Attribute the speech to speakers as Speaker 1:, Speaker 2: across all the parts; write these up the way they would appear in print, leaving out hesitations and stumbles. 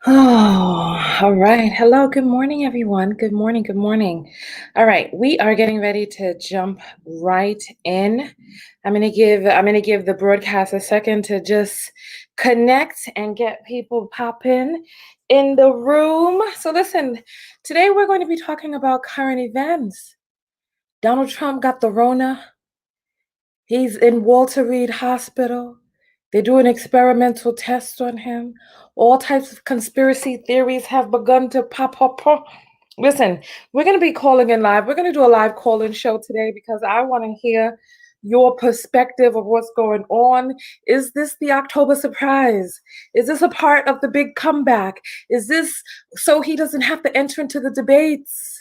Speaker 1: Oh, all right. Hello, good morning, everyone. Good morning, good morning. All right, we are getting ready to jump right in. I'm gonna give the broadcast a second to just connect and get people popping in the room. So listen, today we're going to be talking about current events. Donald Trump got the Rona. He's in Walter Reed Hospital. They do an experimental test on him. All types of conspiracy theories have begun to pop up. Listen, we're going to be calling in live. We're going to do a live call-in show today because I want to hear your perspective of what's going on. Is this the October surprise? Is this a part of the big comeback? Is this so he doesn't have to enter into the debates?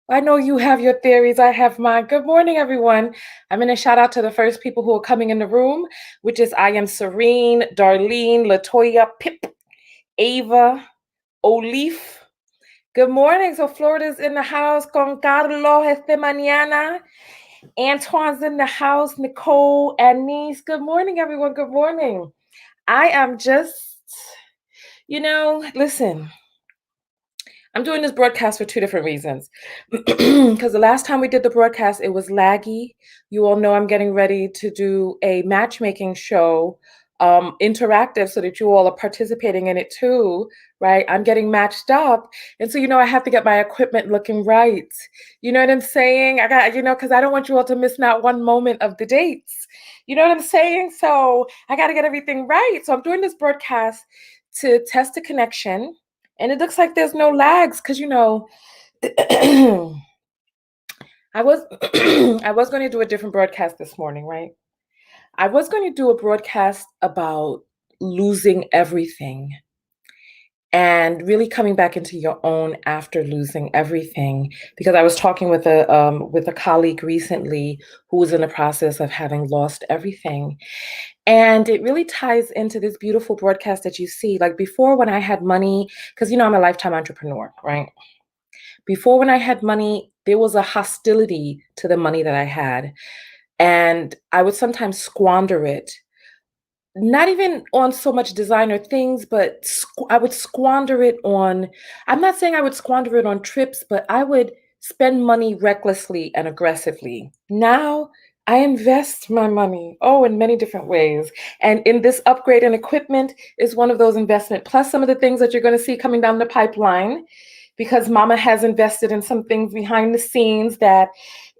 Speaker 1: I know you have your theories. I have mine. Good morning, everyone. I'm going to shout out to the first people who are coming in the room, which is I am Serene, Darlene, Latoya, Pip, Ava, Olif. Good morning. So Florida's in the house. Con Carlos este mañana. Antoine's in the house. Nicole, Anise. Good morning, everyone. Good morning. I am just, listen. I'm doing this broadcast for two different reasons. Because the last time we did the broadcast, it was laggy. You all know I'm getting ready to do a matchmaking show, interactive, so that you all are participating in it too, right? I'm getting matched up. And so, I have to get my equipment looking right. You know what I'm saying? I got, because I don't want you all to miss not one moment of the dates. You know what I'm saying? So I got to get everything right. So I'm doing this broadcast to test the connection, and it looks like there's no lags because I was I was going to do a different broadcast this morning, right? I was going to do a broadcast about losing everything and really coming back into your own after losing everything, because I was talking with a colleague recently who was in the process of having lost everything. And it really ties into this beautiful broadcast that you see. Like before, when I had money, because I'm a lifetime entrepreneur, right? Before, when I had money, there was a hostility to the money that I had. And I would sometimes squander it, not even on so much designer things, but I would squander it on, I'm not saying I would squander it on trips, but I would spend money recklessly and aggressively. Now I invest my money, in many different ways. And in this upgrade in equipment is one of those investment, plus some of the things that you're going to see coming down the pipeline, because mama has invested in some things behind the scenes that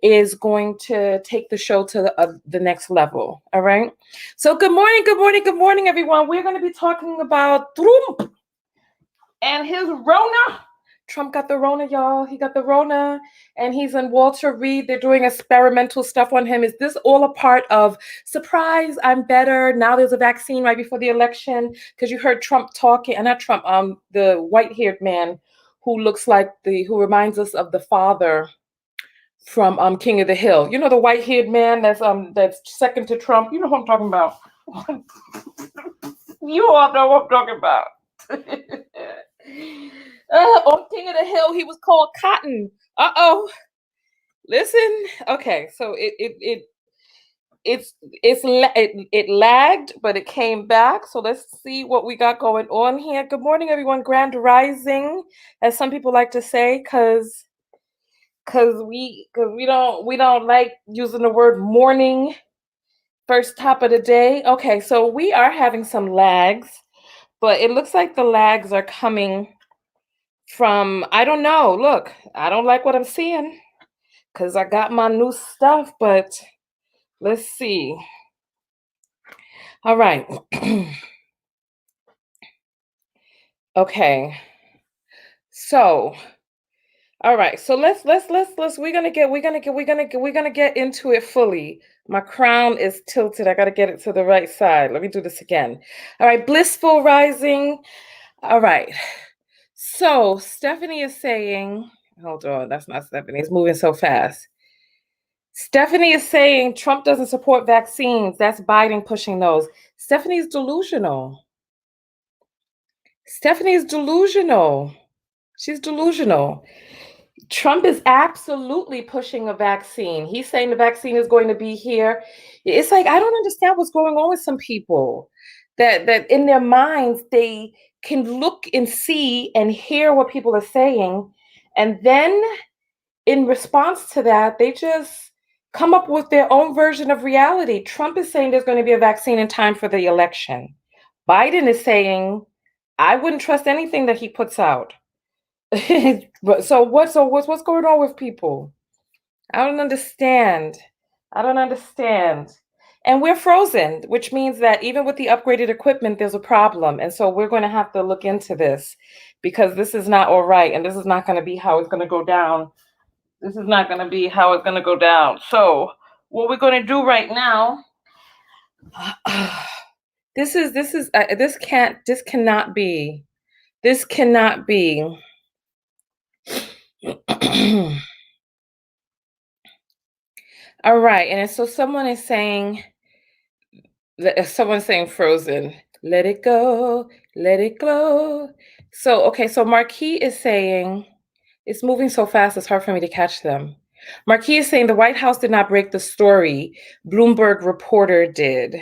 Speaker 1: is going to take the show to the next level. All right. So good morning, good morning, good morning, everyone. We're going to be talking about Trump and his Rona. Trump got the Rona, y'all. He got the Rona, and he's in Walter Reed. They're doing experimental stuff on him. Is this all a part of surprise? I'm better. Now there's a vaccine right before the election, because you heard Trump talking, and not Trump, the white-haired man who who reminds us of the father from King of the Hill. You know, the white-haired man that's second to Trump. You know who I'm talking about. You all know what I'm talking about. On King of the Hill, he was called Cotton. Uh-oh. Listen. Okay, so it lagged, but it came back. So let's see what we got going on here. Good morning, everyone. Grand rising, as some people like to say, because we don't like using the word morning first top of the day. Okay, so we are having some lags, but it looks like the lags are coming from, I don't know. Look, I don't like what I'm seeing because I got my new stuff, but let's see. All right. Okay. So, all right. So let's we're gonna get into it fully. My crown is tilted. I gotta get it to the right side. Let me do this again. All right, blissful rising. All right. So Stephanie is saying, hold on, that's not Stephanie. It's moving so fast. Stephanie is saying Trump doesn't support vaccines. That's Biden pushing those. Stephanie's delusional. Stephanie's delusional. She's delusional. Trump is absolutely pushing a vaccine. He's saying the vaccine is going to be here. It's like, I don't understand what's going on with some people. that in their minds they can look and see and hear what people are saying, and then in response to that, they just come up with their own version of reality. Trump is saying there's going to be a vaccine in time for the election. Biden is saying, I wouldn't trust anything that he puts out. So what's going on with people? I don't understand. I don't understand. And we're frozen, which means that even with the upgraded equipment, there's a problem. And so we're going to have to look into this because this is not all right. And this is not going to be how it's going to go down. This is not going to be how it's going to go down. So what we're going to do right now, this cannot be. This cannot be. All right. And so someone's saying frozen. Let it go. Let it go. So, okay. So Marquis is saying, it's moving so fast, it's hard for me to catch them. Marquis is saying the White House did not break the story. Bloomberg reporter did.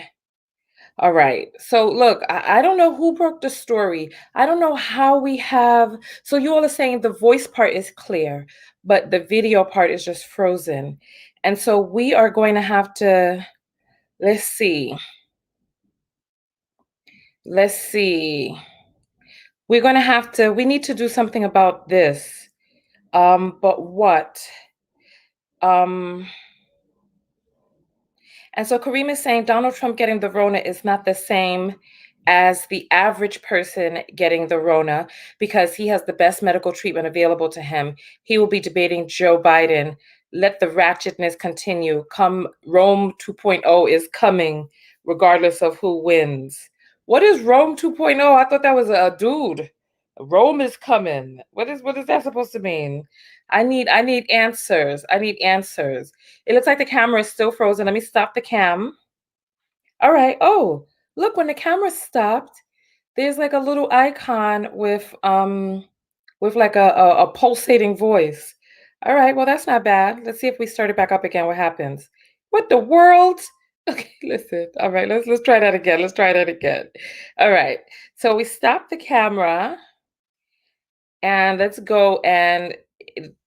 Speaker 1: All right. So look, I don't know who broke the story. I don't know how we have. So you all are saying the voice part is clear, but the video part is just frozen. And so we are going to have to, let's see. Let's see. We need to do something about this. But what? Um, And so Kareem is saying Donald Trump getting the Rona is not the same as the average person getting the Rona because he has the best medical treatment available to him. He will be debating Joe Biden. Let the ratchetness continue. Come, Rome 2.0 is coming, regardless of who wins. What is Rome 2.0? I thought that was a dude. Rome is coming. What is that supposed to mean? I need answers. I need answers. It looks like the camera is still frozen. Let me stop the cam. All right. Oh, look, when the camera stopped, there's like a little icon with like a pulsating voice. All right, well, that's not bad. Let's see if we start it back up again, what happens. What the world? Okay, listen. All right, let's try that again. Let's try that again. All right. So we stop the camera and let's go and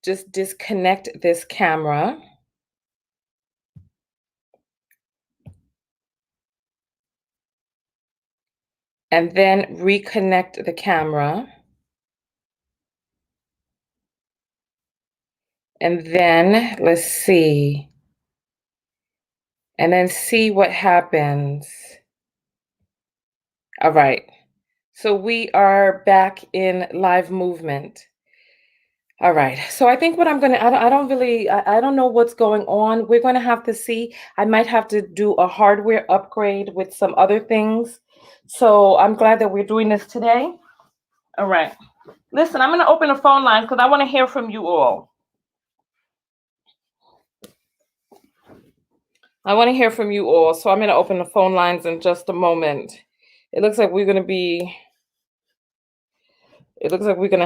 Speaker 1: just disconnect this camera. And then reconnect the camera. And then let's see. And then see what happens. All right. So we are back in live movement. All right. So I think what I'm going to, I don't really, I don't know what's going on. We're going to have to see. I might have to do a hardware upgrade with some other things. So I'm glad that we're doing this today. All right. Listen, I'm going to open the phone lines because I want to hear from you all. I want to hear from you all. So I'm going to open the phone lines in just a moment. It looks like we're going to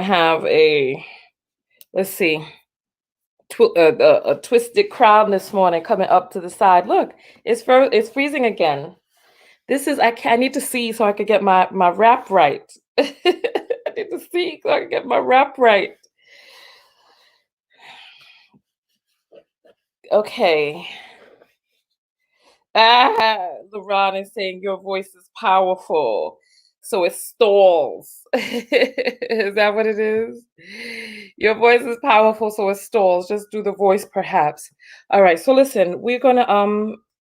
Speaker 1: have let's see, a twisted crowd this morning coming up to the side. Look, it's freezing again. I need to see so I could get my wrap right. I need to see so I can get my wrap right. Okay. LeBron is saying your voice is powerful, so it stalls. Is that what it is? Your voice is powerful, so it stalls. Just do the voice, perhaps. All right. So listen, we're gonna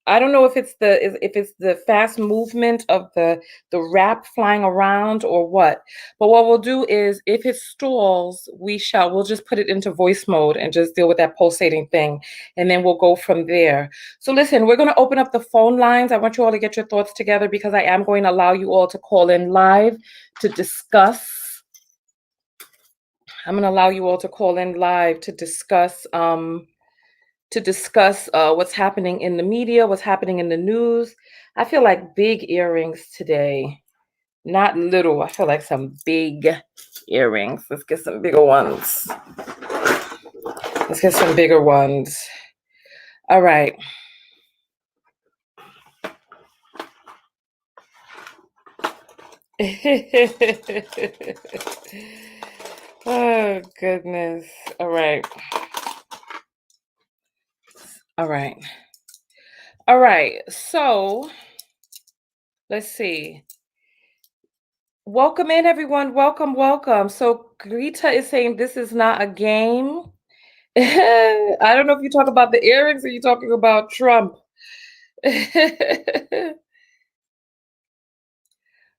Speaker 1: I don't know if it's the fast movement of the wrap flying around or what. But what we'll do is if it stalls, we'll just put it into voice mode and just deal with that pulsating thing, and then we'll go from there. So listen, we're going to open up the phone lines. I want you all to get your thoughts together because I am going to allow you all to call in live to discuss. I'm going to allow you all to call in live to discuss what's happening in the media, what's happening in the news. I feel like big earrings today, not little. I feel like some big earrings. Let's get some bigger ones. Let's get some bigger ones. All right. Oh, goodness. All right. All right. All right. So let's see. Welcome in, everyone. Welcome, welcome. So Greta is saying this is not a game. I don't know if you talk about the earrings or you're talking about Trump.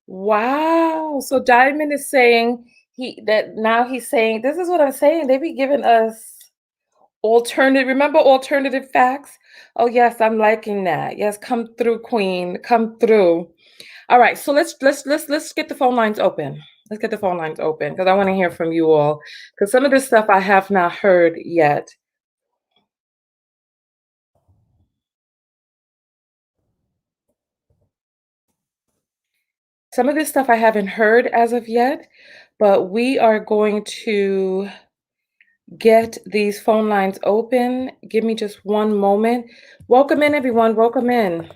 Speaker 1: Wow. So Diamond is saying he's saying this is what I'm saying. They be giving us remember alternative facts? Oh yes, I'm liking that. Yes, come through, Queen. Come through. All right, so let's get the phone lines open. Let's get the phone lines open because I want to hear from you all. Because some of this stuff I have not heard yet. Some of this stuff I haven't heard as of yet, but we are going to get these phone lines open. Give me just one moment. Welcome in, everyone. Welcome in.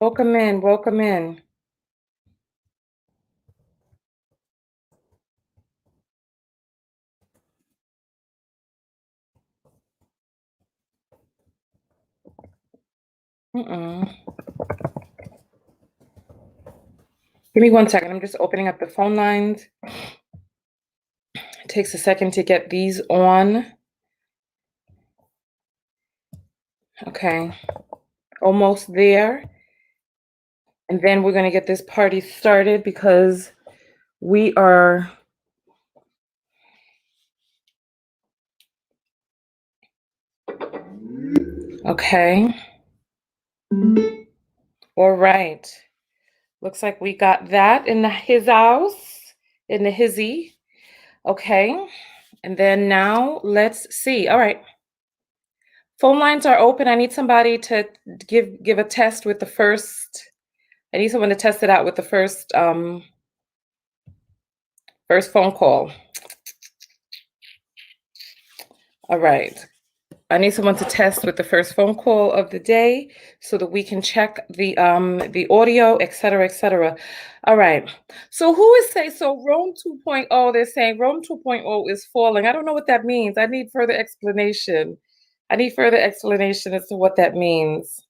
Speaker 1: Welcome in. Welcome in. Mm-mm. Give me one second. I'm just opening up the phone lines. It takes a second to get these on. Okay. Almost there. And then we're going to get this party started because we are. Okay. All right. Looks like we got that in his house, in the hizzy. Okay. And then now let's see. All right. Phone lines are open. I need somebody to give a test with the first. I need someone to test it out with the first phone call. All right. I need someone to test with the first phone call of the day so that we can check the audio, et cetera, et cetera. All right. So who is saying so Rome 2.0, they're saying Rome 2.0 is falling. I don't know what that means. I need further explanation. I need further explanation as to what that means.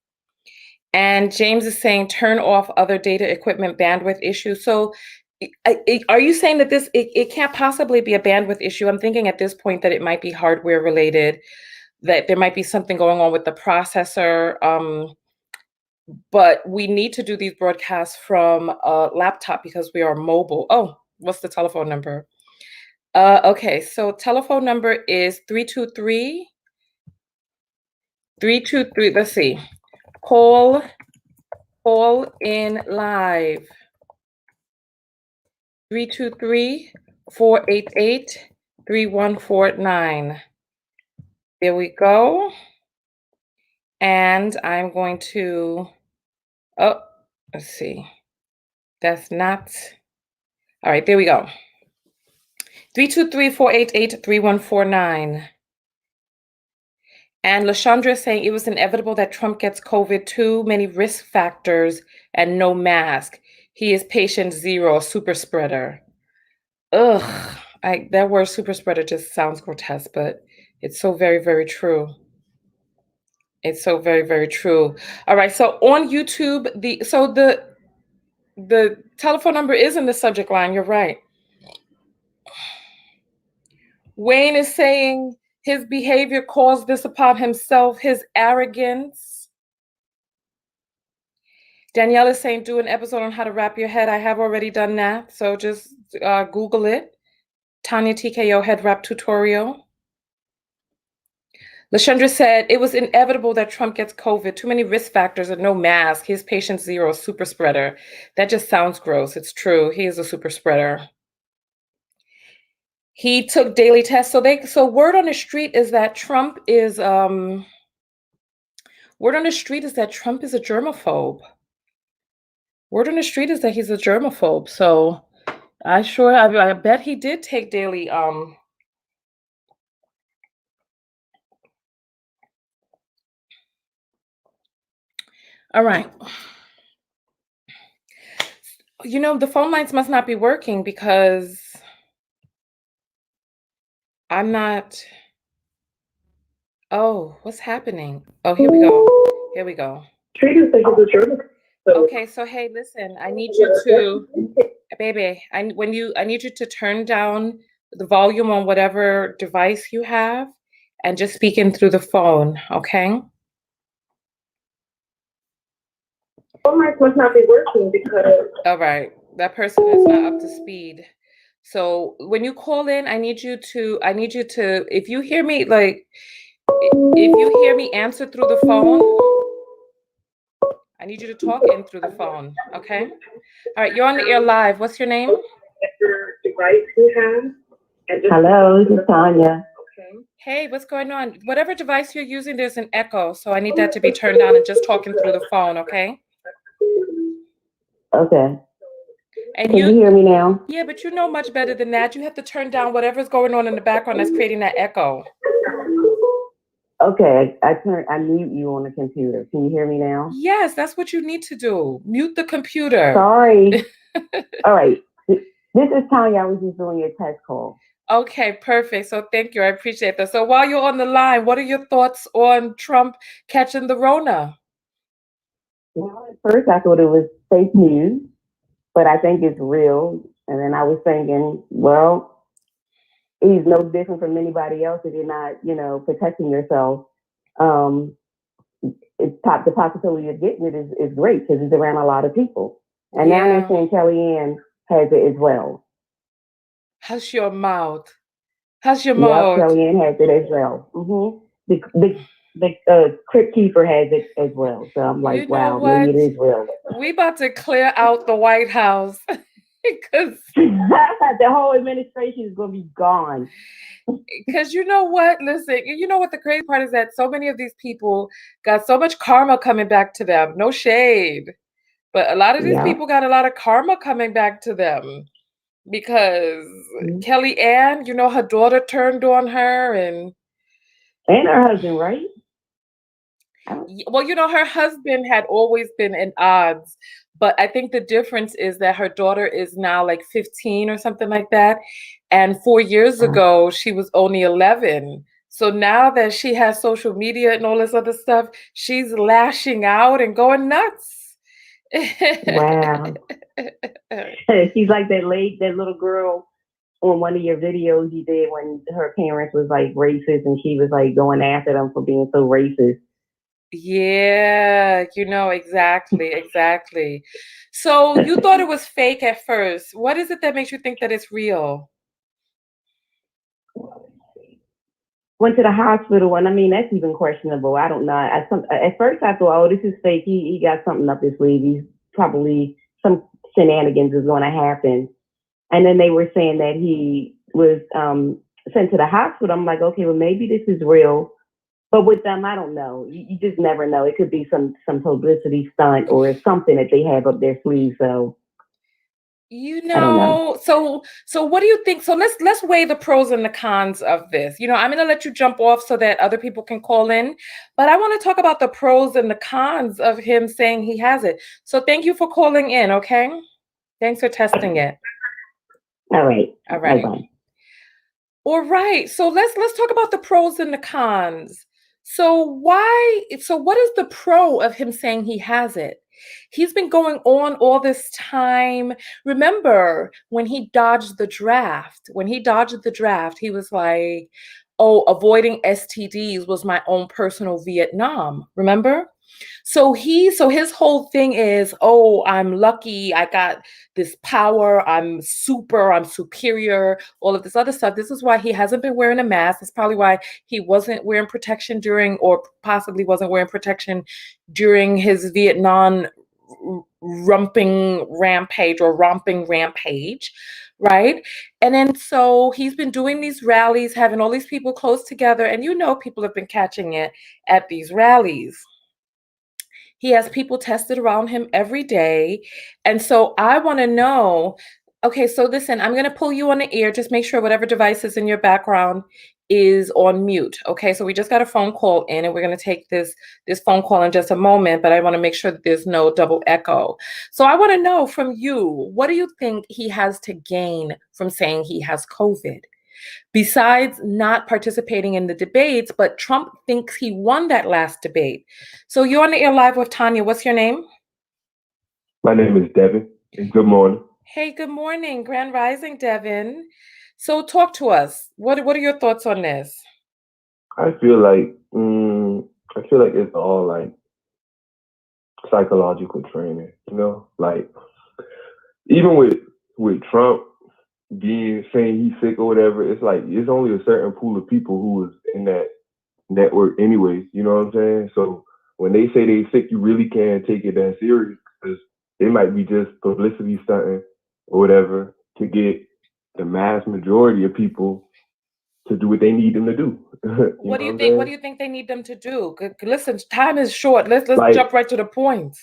Speaker 1: And James is saying turn off other data equipment bandwidth issues. So are you saying that it can't possibly be a bandwidth issue? I'm thinking at this point that it might be hardware related, that there might be something going on with the processor. But we need to do these broadcasts from a laptop because we are mobile. Oh, what's the telephone number? Okay, so telephone number is 323. Let's see. Call in live. 323-488-3149. There we go. And I'm going to, oh, let's see. That's not, all right, there we go. 323-488-3149. And Lashandra is saying it was inevitable that Trump gets COVID, too many risk factors and no mask. He is patient zero, super spreader. Ugh, that word super spreader just sounds grotesque, but it's so very, very true. It's so very, very true. All right, so on YouTube, the telephone number is in the subject line. You're right. Wayne is saying his behavior caused this upon himself, his arrogance. Danielle is saying do an episode on how to wrap your head. I have already done that, so just Google it. Tanya TKO head wrap tutorial. Lashandra said it was inevitable that Trump gets COVID. Too many risk factors and no mask. His patient zero, super spreader. That just sounds gross. It's true. He is a super spreader. He took daily tests. So word on the street is that Trump is a germaphobe. Word on the street is that he's a germaphobe. So I bet he did take daily all right. The phone lines must not be working because I'm not. Oh, what's happening? Oh, here we go. Here we go. Okay, so hey, listen, I need you to, baby, I need you to turn down the volume on whatever device you have and just speak in through the phone, okay?
Speaker 2: Phone mic must not be working because.
Speaker 1: All right, that person is not up to speed. So when you call in, I need you to, if you hear me, like, if you hear me answer through the phone, I need you to talk in through the phone, okay? All right, you're on the air live. What's your name?
Speaker 2: Your device you have. Hello, this is Tanya.
Speaker 1: Okay. Hey, what's going on? Whatever device you're using, there's an echo, so I need that to be turned down and just talking through the phone, okay?
Speaker 2: Okay.
Speaker 1: And
Speaker 2: Can you hear me now?
Speaker 1: yeah, but you know much better than that. You have to turn down whatever's going on in the background that's creating that echo.
Speaker 2: Okay, I mute you on the computer. Can you hear me now?
Speaker 1: Yes, that's what you need to do. Mute the computer.
Speaker 2: Sorry. All right. This is Tanya. I was just doing your test call.
Speaker 1: Okay, perfect. So thank you. I appreciate that. So while you're on the line, what are your thoughts on Trump catching the Rona?
Speaker 2: Well, at first I thought it was fake news, but I think it's real. And then I was thinking, well, he's no different from anybody else if you're not, protecting yourself. Um, the possibility of getting it is great because it's around a lot of people. And now they're
Speaker 1: Yeah.
Speaker 2: saying Kellyanne has it as well.
Speaker 1: Hush your mouth. Hush your
Speaker 2: Yep,
Speaker 1: mouth.
Speaker 2: Kellyanne has it as well. The Crypt Keeper has it as well. So I'm like,
Speaker 1: You know
Speaker 2: wow, maybe
Speaker 1: what?
Speaker 2: it is real.
Speaker 1: We about to clear out the White House because
Speaker 2: The whole administration is going to be gone.
Speaker 1: you know what? Listen, you know what the crazy part is that so many of these people got so much karma coming back to them. No shade. But a lot of these
Speaker 2: Yeah.
Speaker 1: people got a lot of karma coming back to them because Kellyanne, her daughter turned on her
Speaker 2: And her husband, right?
Speaker 1: well, her husband had always been in odds, but I think the difference is that her daughter is now like 15 or something like that. And 4 years ago, she was only 11. So now that she has social media and all this other stuff, she's lashing out and going nuts.
Speaker 2: Wow. She's like that little girl on one of your videos you did when her parents was like racist and she was like going after them for being so racist.
Speaker 1: Yeah, exactly. So you thought it was fake at first. What is it that makes you think that it's real?
Speaker 2: Went to the hospital, and I mean that's even questionable. I don't know. At first I thought, oh, this is fake. He got something up his sleeve. He's probably some shenanigans is going to happen. And then they were saying that he was sent to the hospital. I'm like, okay, well maybe this is real. But with them, I don't know. You just never know. It could be some publicity stunt or something that they have up their sleeve. So I don't know.
Speaker 1: So what do you think? So let's weigh the pros and the cons of this. I'm going to let you jump off so that other people can call in, but I want to talk about the pros and the cons of him saying he has it. So thank you for calling in, okay? Thanks for testing it.
Speaker 2: All right.
Speaker 1: All right.
Speaker 2: Bye-bye.
Speaker 1: All right. So let's talk about the pros and the cons. So what is the pro of him saying he has it? He's been going on all this time. Remember when he dodged the draft? When he dodged the draft, he was like, "Oh, avoiding STDs was my own personal Vietnam." Remember? So his whole thing is, "Oh, I'm lucky. I got this power. I'm superior, all of this other stuff." This is why he hasn't been wearing a mask. It's probably why he wasn't wearing protection during, or possibly wasn't wearing protection during his Vietnam romping rampage, right? And then so he's been doing these rallies, having all these people close together, and people have been catching it at these rallies. He has people tested around him every day. And so I want to know, Okay, so listen, I'm going to pull you on the ear. Just make sure whatever device is in your background is on mute. Okay, so we just got a phone call in and we're going to take this phone call in just a moment, but I want to make sure that there's no double echo. So I want to know from you, what do you think he has to gain from saying he has COVID? Besides not participating in the debates, but Trump thinks he won that last debate. So you're on the air live with Tanya. What's your name?
Speaker 3: My name is Devin, and good morning.
Speaker 1: Hey, good morning, Grand Rising, Devin. So talk to us. What are your thoughts on this?
Speaker 3: I feel like I feel like it's all like psychological training, like even with Trump being saying he's sick or whatever, it's like it's only a certain pool of people who is in that network anyways. You know what I'm saying? So when they say they sick, you really can't take it that serious because they might be just publicity stunting or whatever to get the mass majority of people to do what they need them to do. You know
Speaker 1: What do
Speaker 3: what
Speaker 1: you
Speaker 3: I'm
Speaker 1: think? What
Speaker 3: saying?
Speaker 1: do you think they need them to do? Listen, time is short. Let's
Speaker 3: Like,
Speaker 1: jump right to the point.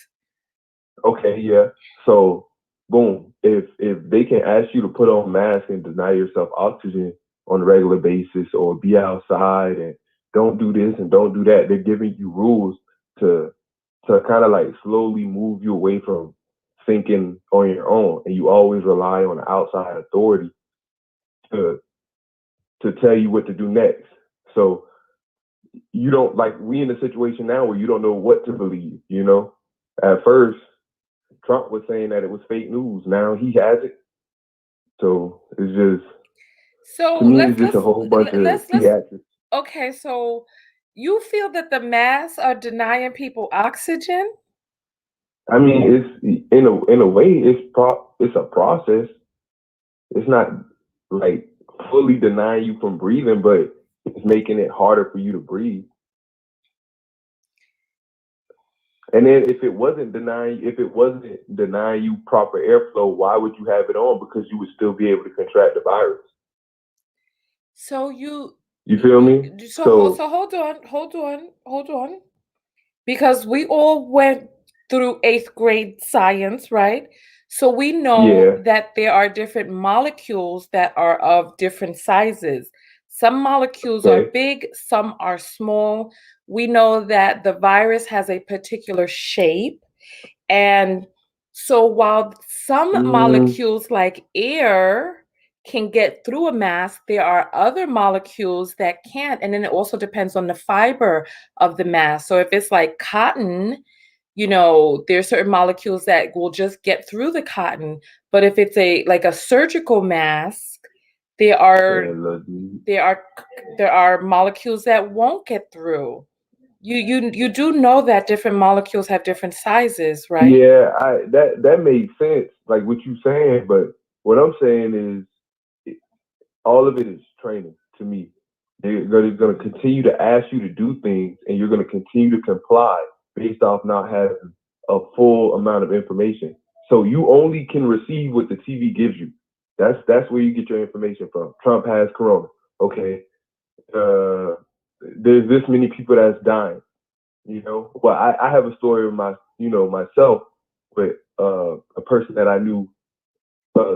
Speaker 3: okay, yeah. So, boom. If they can ask you to put on masks and deny yourself oxygen on a regular basis, or be outside and don't do this and don't do that, they're giving you rules to kind of like slowly move you away from thinking on your own, and you always rely on outside authority to tell you what to do next. So you don't, like, we in a situation now where you don't know what to believe. At first Trump was saying that it was fake news. Now he has it. So it's just, to
Speaker 1: So
Speaker 3: me, it's just a whole bunch of
Speaker 1: let's
Speaker 3: theatrics.
Speaker 1: okay, so you feel that the masks are denying people oxygen?
Speaker 3: I mean, it's in a way, it's a process. It's not like fully denying you from breathing, but it's making it harder for you to breathe. And then if it wasn't denying you proper airflow, why would you have it on? Because you would still be able to contract the virus.
Speaker 1: So
Speaker 3: You feel me? So
Speaker 1: hold on. Because we all went through eighth grade science, right? So we know
Speaker 3: yeah,
Speaker 1: that there are different molecules that are of different sizes. Some molecules are
Speaker 3: okay.
Speaker 1: big, some are small. We know that the virus has a particular shape. And so while some
Speaker 3: Mm,
Speaker 1: molecules like air can get through a mask, there are other molecules that can't. And then it also depends on the fiber of the mask. So if it's like cotton, there's certain molecules that will just get through the cotton. But if it's a surgical mask, there are
Speaker 3: yeah,
Speaker 1: there are there are molecules that won't get through. You do know that different molecules have different sizes, right?
Speaker 3: Yeah, I that makes sense, like what you saying, but what I'm saying is all of it is training to me. They're going to continue to ask you to do things, and you're going to continue to comply based off not having a full amount of information. So you only can receive what the TV gives you. That's where you get your information from. Trump has corona. Okay, uh, there's this many people that's dying. Well, I have a story of myself with a person that I knew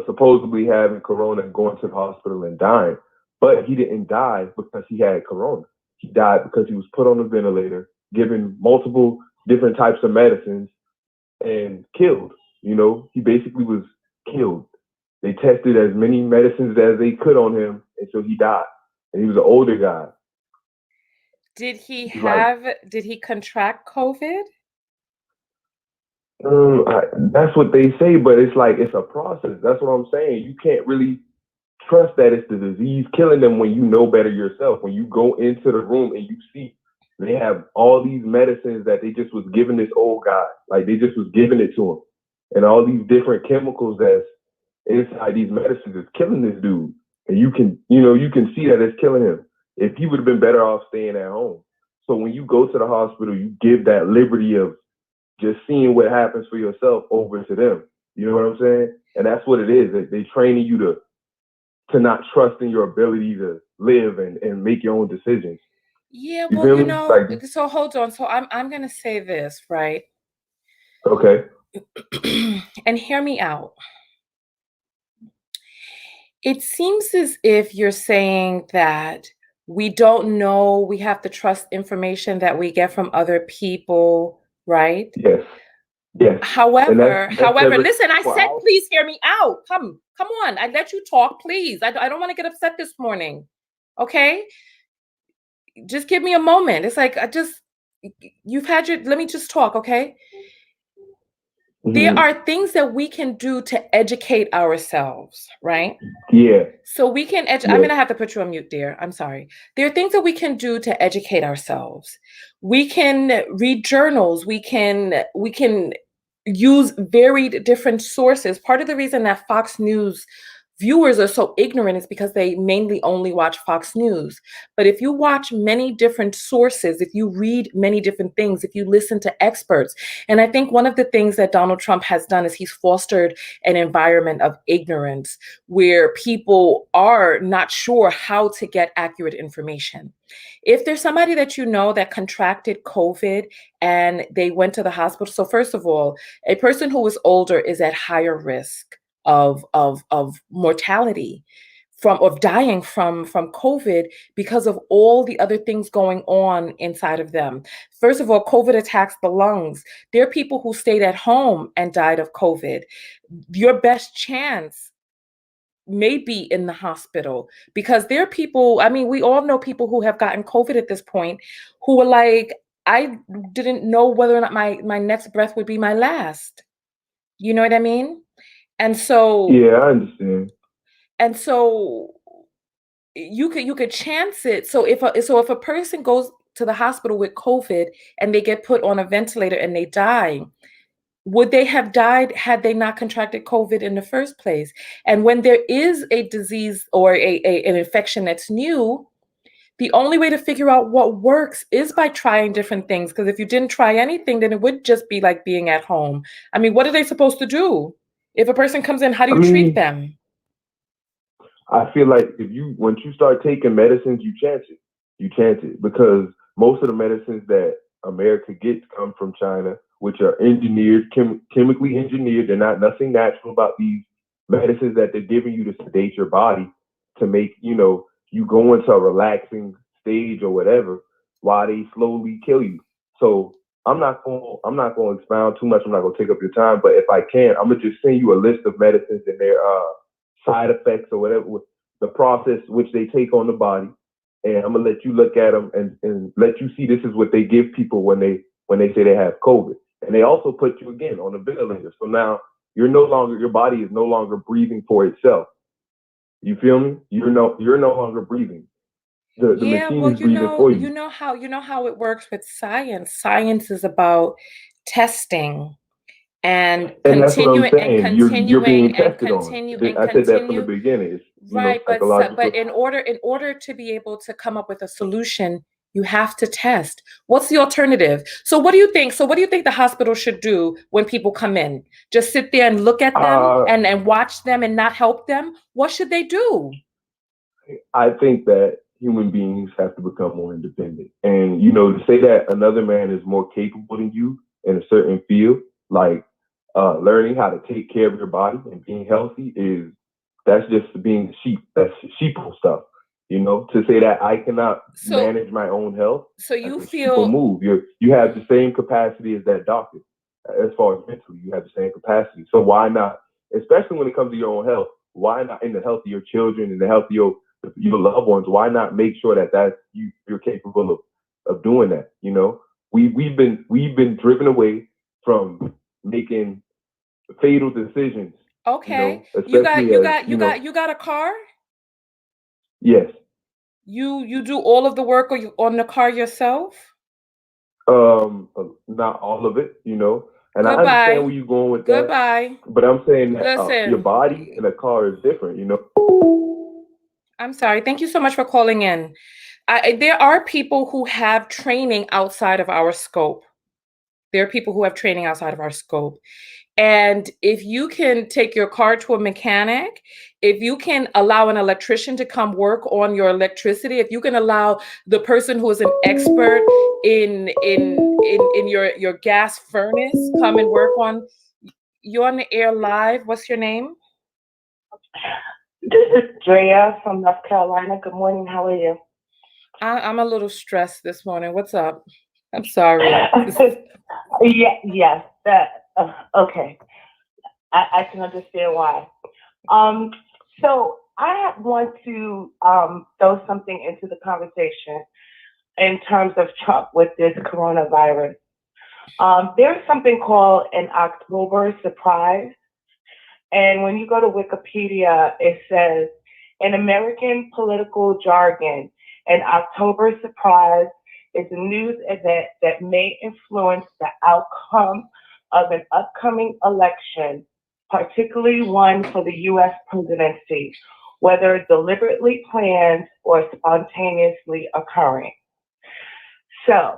Speaker 3: supposedly having corona and going to the hospital and dying, but he didn't die because he had corona. He died because he was put on a ventilator, given multiple different types of medicines, and killed. He basically was killed. They tested as many medicines as they could on him, and so he died. And he was an older guy. Like,
Speaker 1: Did he contract COVID?
Speaker 3: that's what they say, but it's like it's a process. That's what I'm saying. You can't really trust that it's the disease killing them when you know better yourself. When you go into the room and you see they have all these medicines that they just was giving this old guy, like they just was giving it to him, and all these different chemicals that's inside these medicines is killing this dude, and you can see that it's killing him. If he would have been better off staying at home. So when you go to the hospital, you give that liberty of just seeing what happens for yourself over to them. You know what I'm saying? And that's what it is. They training you to not trust in your ability to live and make your own decisions.
Speaker 1: Yeah,
Speaker 3: You
Speaker 1: well,
Speaker 3: feel me? Like,
Speaker 1: so hold on. So I'm gonna say this, right?
Speaker 3: okay,
Speaker 1: And hear me out. It seems as if you're saying that we don't know, we have to trust information that we get from other people, right?
Speaker 3: Yes, yes, and that's
Speaker 1: However,
Speaker 3: never
Speaker 1: listen, I
Speaker 3: for
Speaker 1: said,
Speaker 3: our.
Speaker 1: please hear me out. Come on. I let you talk, please. I don't want to get upset this morning. Okay? Just give me a moment. It's like, let me just talk, okay? There
Speaker 3: Mhm.
Speaker 1: are things that we can do to educate ourselves, right?
Speaker 3: Yeah,
Speaker 1: So we can I'm
Speaker 3: yes.
Speaker 1: gonna have to put you on mute, dear. I'm sorry. There are things that we can do to educate ourselves. We can read journals. We can use varied different sources. Part of the reason that Fox News viewers are so ignorant is because they mainly only watch Fox News. But if you watch many different sources, if you read many different things, if you listen to experts, and I think one of the things that Donald Trump has done is he's fostered an environment of ignorance where people are not sure how to get accurate information. If there's somebody that you know that contracted COVID and they went to the hospital, so first of all, a person who is older is at higher risk of mortality from of dying from COVID because of all the other things going on inside of them. First of all, COVID attacks the lungs. There are people who stayed at home and died of COVID. Your best chance may be in the hospital because there are people, I mean, we all know people who have gotten COVID at this point who are like, I didn't know whether or not my next breath would be my last. You know what I mean? And so
Speaker 3: Yeah, I understand.
Speaker 1: and so you could chance it. So if a person goes to the hospital with COVID and they get put on a ventilator and they die, would they have died had they not contracted COVID in the first place? And when there is a disease or an infection that's new, the only way to figure out what works is by trying different things. Because if you didn't try anything, then it would just be like being at home. I mean, what are they supposed to do? If a person comes in, how do
Speaker 3: I
Speaker 1: you treat
Speaker 3: mean,
Speaker 1: them?
Speaker 3: I feel like if you once you start taking medicines, you chance it. You chance it because most of the medicines that America gets come from China, which are engineered, chemically engineered. They're not nothing natural about these medicines that they're giving you to sedate your body to make you go into a relaxing stage or whatever while they slowly kill you. So I'm not going to expound too much. I'm not going to take up your time. But if I can, I'm gonna just send you a list of medicines and their side effects or whatever, with the process which they take on the body. And I'm gonna let you look at them and let you see this is what they give people when they say they have COVID. And they also put you again on a ventilator. So now your body is no longer breathing for itself. You feel me? You're no longer breathing. The
Speaker 1: Yeah,
Speaker 3: machine
Speaker 1: well,
Speaker 3: is breathing for you.
Speaker 1: you know how it works with science. Science is about testing and
Speaker 3: And that's what I'm
Speaker 1: continuing and
Speaker 3: saying. You're
Speaker 1: continuing
Speaker 3: being
Speaker 1: and
Speaker 3: tested on.
Speaker 1: continue and
Speaker 3: I said that from the
Speaker 1: continue.
Speaker 3: beginning. It's
Speaker 1: Right, but
Speaker 3: psychological.
Speaker 1: in order to be able to come up with a solution, you have to test. What's the alternative? So what do you think? So what do you think the hospital should do when people come in? Just sit there and look at them
Speaker 3: Uh,
Speaker 1: and watch them and not help them? What should they do?
Speaker 3: I think that human beings have to become more independent. And, to say that another man is more capable than you in a certain field, like learning how to take care of your body and being healthy that's just being sheep. That's sheeple stuff. To say that I cannot
Speaker 1: So
Speaker 3: manage my own health,
Speaker 1: so
Speaker 3: that's
Speaker 1: you
Speaker 3: a sheeple
Speaker 1: feel
Speaker 3: move. You have the same capacity as that doctor. As far as mentally, you have the same capacity. So why not, especially when it comes to your own health, why not in the health of your children and the health of your loved ones, why not make sure that you're capable of doing that? We've been driven away from making fatal decisions.
Speaker 1: okay. You got
Speaker 3: Especially
Speaker 1: you
Speaker 3: as
Speaker 1: got you got you got a car?
Speaker 3: yes,
Speaker 1: You do all of the work on the car yourself?
Speaker 3: not all of it, and I understand
Speaker 1: Goodbye.
Speaker 3: where you're going with that,
Speaker 1: Goodbye.
Speaker 3: but I'm saying that your
Speaker 1: Listen,
Speaker 3: body in a car is different.
Speaker 1: I'm sorry. Thank you so much for calling in. There are people who have training outside of our scope. There are people who have training outside of our scope. And if you can take your car to a mechanic, if you can allow an electrician to come work on your electricity, if you can allow the person who is an expert in your gas furnace come and work on, you're on the air live. What's your name?
Speaker 4: This is Drea from North Carolina. Good morning. How are you?
Speaker 1: I'm a little stressed this morning. What's up? I'm sorry.
Speaker 4: Yes. Okay. I can understand why. Um, so want to throw something into the conversation in terms of Trump with this coronavirus. There's something called an October surprise. And when you go to Wikipedia, it says, in American political jargon, an October surprise is a news event that may influence the outcome of an upcoming election, particularly one for the US presidency, whether deliberately planned or spontaneously occurring. So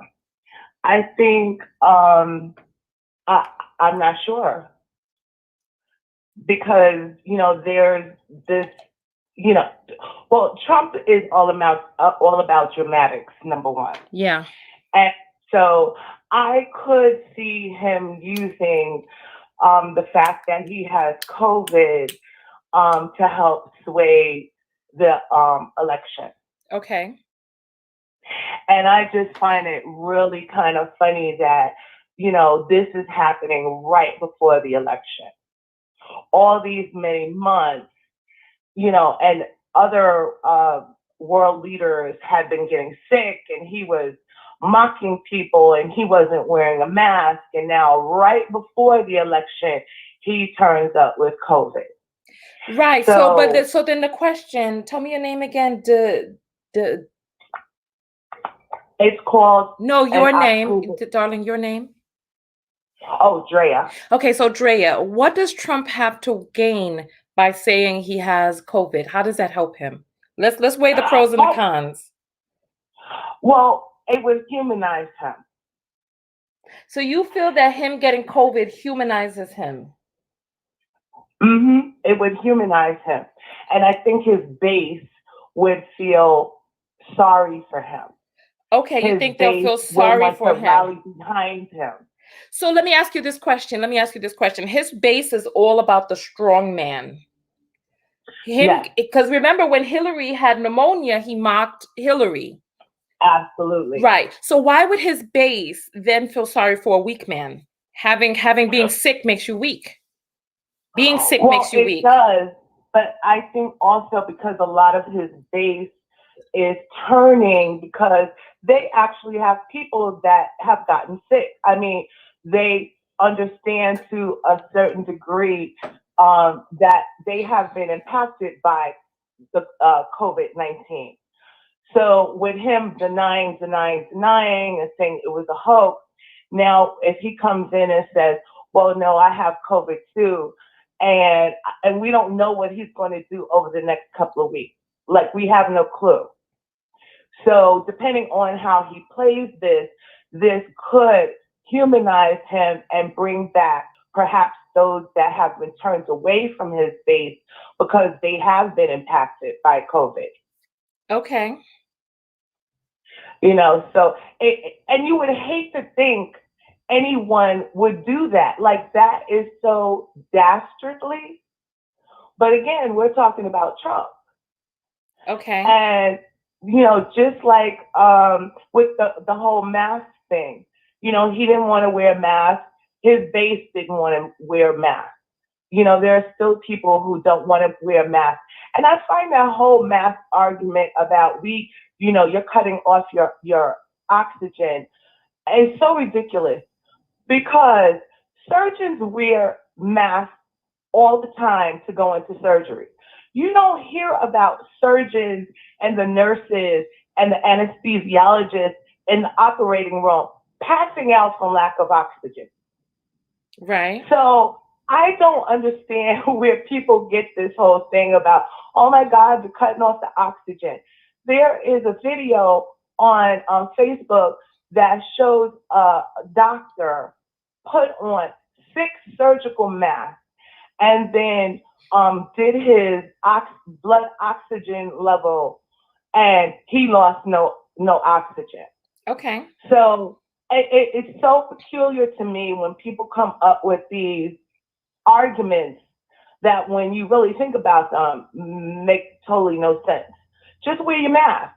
Speaker 4: I think I'm not sure because there's this Trump is all about dramatics, number one.
Speaker 1: Yeah.
Speaker 4: And so I could see him using the fact that he has COVID to help sway the election.
Speaker 1: Okay.
Speaker 4: And I just find it really kind of funny that, this is happening right before the election. All these many months, and other world leaders had been getting sick and he was mocking people and he wasn't wearing a mask. And now right before the election, he turns up with COVID.
Speaker 1: Right. So then the question, tell me your name again.
Speaker 4: It's called
Speaker 1: your name, darling, your name.
Speaker 4: Oh, Drea.
Speaker 1: Okay, so Drea, what does Trump have to gain by saying he has COVID? How does that help him? Let's weigh the pros and the cons.
Speaker 4: Well, it would humanize him.
Speaker 1: So you feel that him getting COVID humanizes him?
Speaker 4: Mm-hmm. It would humanize him. And I think his base would feel sorry for him.
Speaker 1: Okay, you think they'll feel sorry for him?
Speaker 4: Rally behind him.
Speaker 1: So let me ask you this question. His base is all about the strong man. Because remember when Hillary had pneumonia, he mocked Hillary.
Speaker 4: Absolutely.
Speaker 1: Right. So why would his base then feel sorry for a weak man? Having being sick makes you weak. Being sick makes you weak.
Speaker 4: It does, but I think also because a lot of his base is turning because they actually have people that have gotten sick. I mean, they understand to a certain degree that they have been impacted by the COVID-19. So with him denying and saying it was a hoax, now if he comes in and says, well, no, I have COVID too, and we don't know what he's going to do over the next couple of weeks. Like, we have no clue. So depending on how he plays this could humanize him and bring back perhaps those that have been turned away from his base because they have been impacted by COVID.
Speaker 1: Okay.
Speaker 4: So and you would hate to think anyone would do that. Like, that is so dastardly. But again, we're talking about Trump.
Speaker 1: Okay.
Speaker 4: And, just like with the whole mask thing, he didn't want to wear a mask. His base didn't want to wear a mask. There are still people who don't want to wear masks. And I find that whole mask argument about you're cutting off your oxygen is so ridiculous because surgeons wear masks all the time to go into surgery. You don't hear about surgeons and the nurses and the anesthesiologists in the operating room passing out from lack of oxygen.
Speaker 1: Right.
Speaker 4: So I don't understand where people get this whole thing about, oh my God, they're cutting off the oxygen. There is a video on Facebook that shows a doctor put on 6 surgical masks and then did his blood oxygen level, and he lost no oxygen.
Speaker 1: Okay.
Speaker 4: So it's so peculiar to me when people come up with these arguments that when you really think about them, make totally no sense. Just wear your mask.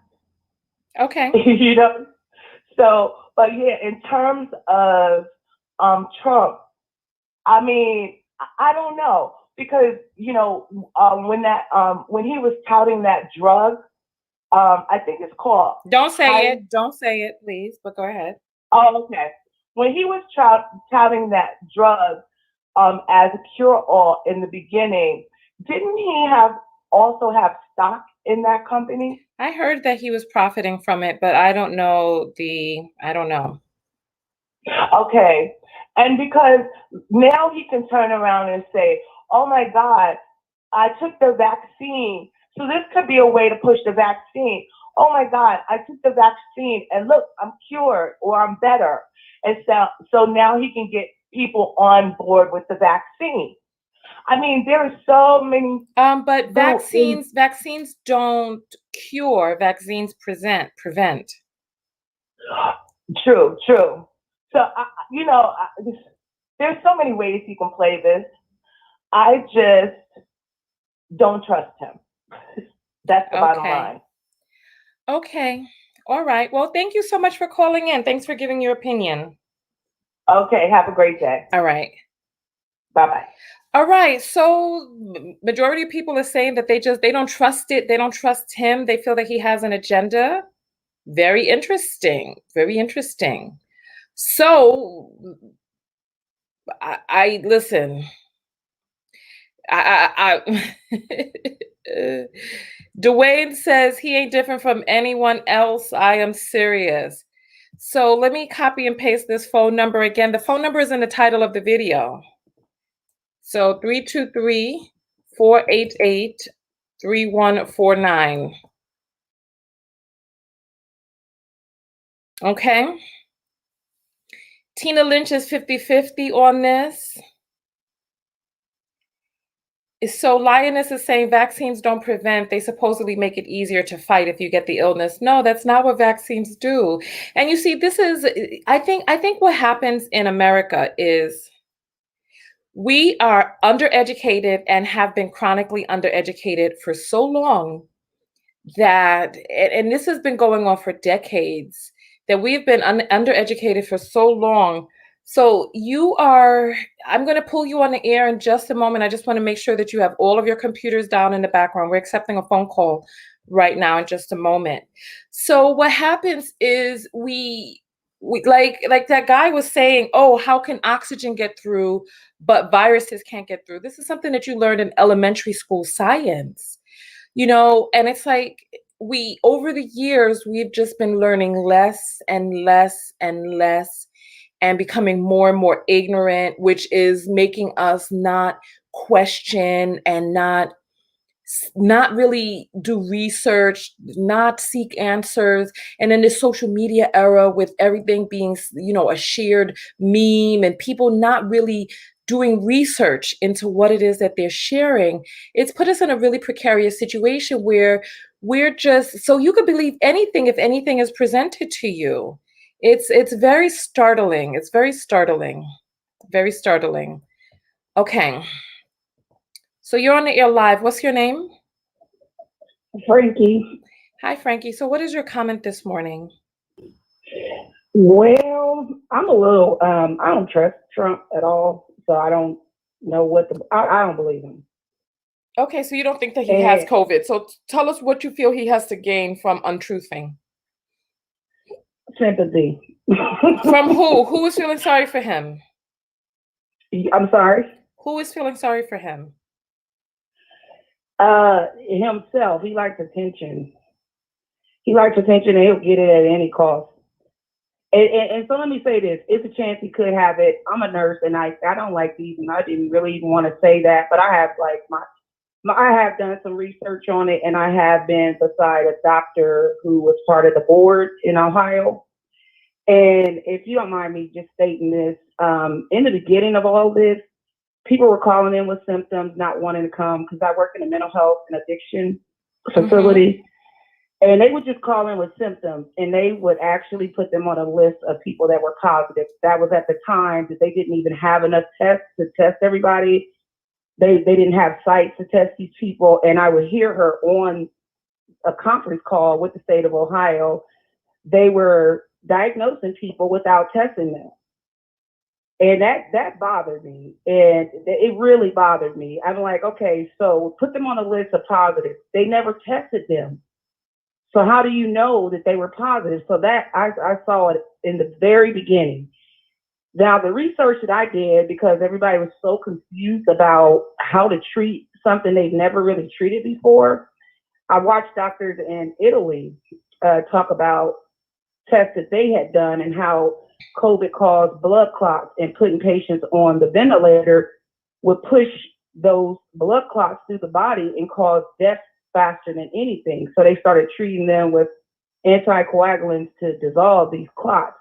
Speaker 1: Okay.
Speaker 4: You know? So, but yeah, in terms of Trump, I mean, I don't know because you know when he was touting that drug, I think it's called.
Speaker 1: Don't say it. Don't say it, please. But go ahead.
Speaker 4: Oh, okay. When he was touting that drug as a cure-all in the beginning, didn't he also have stock in that company?
Speaker 1: I heard that he was profiting from it, but I don't know I don't know.
Speaker 4: Okay. And because now he can turn around and say, oh my God, I took the vaccine. So this could be a way to push the vaccine. Oh my God, I took the vaccine and look, I'm cured or I'm better. And so now he can get people on board with the vaccine. I mean, there are so many.
Speaker 1: But vaccines don't cure. Vaccines prevent.
Speaker 4: True. So, there's so many ways he can play this. I just don't trust him. That's the bottom line.
Speaker 1: Okay. All right. Well, thank you so much for calling in. Thanks for giving your opinion.
Speaker 4: Okay. Have a great day.
Speaker 1: All right.
Speaker 4: Bye-bye.
Speaker 1: All right. So majority of people are saying that they don't trust it. They don't trust him. They feel that he has an agenda. Very interesting. Very interesting. So I listen. I Dwayne says he ain't different from anyone else. I am serious. So let me copy and paste this phone number again. The phone number is in the title of the video. So 323-488-3149. Okay. Tina Lynch is 50-50 on this. So Lioness is saying vaccines don't prevent, they supposedly make it easier to fight if you get the illness. No, that's not what vaccines do. And you see, this is, I think what happens in America is we are undereducated and have been chronically undereducated for so long that, and this has been going on for decades, that we've been undereducated for so long. So I'm going to pull you on the air in just a moment. I just want to make sure that you have all of your computers down in the background. We're accepting a phone call right now in just a moment. So what happens is we like that guy was saying, oh, how can oxygen get through, but viruses can't get through? This is something that you learned in elementary school science. And it's like over the years, we've just been learning less and less and less and becoming more and more ignorant, which is making us not question and not really do research, not seek answers. And in this social media era with everything being, a shared meme and people not really doing research into what it is that they're sharing, it's put us in a really precarious situation where we're just, so you could believe anything if anything is presented to you. It's very startling. It's very startling. Very startling. Okay. So you're on the air live. What's your name?
Speaker 2: Frankie.
Speaker 1: Hi, Frankie. So what is your comment this morning?
Speaker 2: Well, I'm a little, I don't trust Trump at all. So I don't know I don't believe him.
Speaker 1: Okay, so you don't think that he has COVID. So tell us what you feel he has to gain from untruthing.
Speaker 2: Sympathy.
Speaker 1: From who? Who is feeling sorry for him?
Speaker 2: I'm sorry?
Speaker 1: Who is feeling sorry for him?
Speaker 2: Himself. He likes attention. He likes attention and he'll get it at any cost. And so let me say this. It's a chance he could have it. I'm a nurse and I don't like these and I didn't really even want to say that, but I have I have done some research on it and I have been beside a doctor who was part of the board in Ohio. And if you don't mind me just stating this, in the beginning of all this, people were calling in with symptoms, not wanting to come because I work in a mental health and addiction facility. Mm-hmm. And they would just call in with symptoms and they would actually put them on a list of people that were positive. That was at the time that they didn't even have enough tests to test everybody. they didn't have sites to test these people. And I would hear her on a conference call with the state of Ohio. They were diagnosing people without testing them. And that bothered me. And it really bothered me. I'm like, okay, so put them on a list of positives. They never tested them. So how do you know that they were positive? So that I saw it in the very beginning. Now, the research that I did, because everybody was so confused about how to treat something they've never really treated before, I watched doctors in Italy talk about tests that they had done and how COVID caused blood clots, and putting patients on the ventilator would push those blood clots through the body and cause death faster than anything. So they started treating them with anticoagulants to dissolve these clots.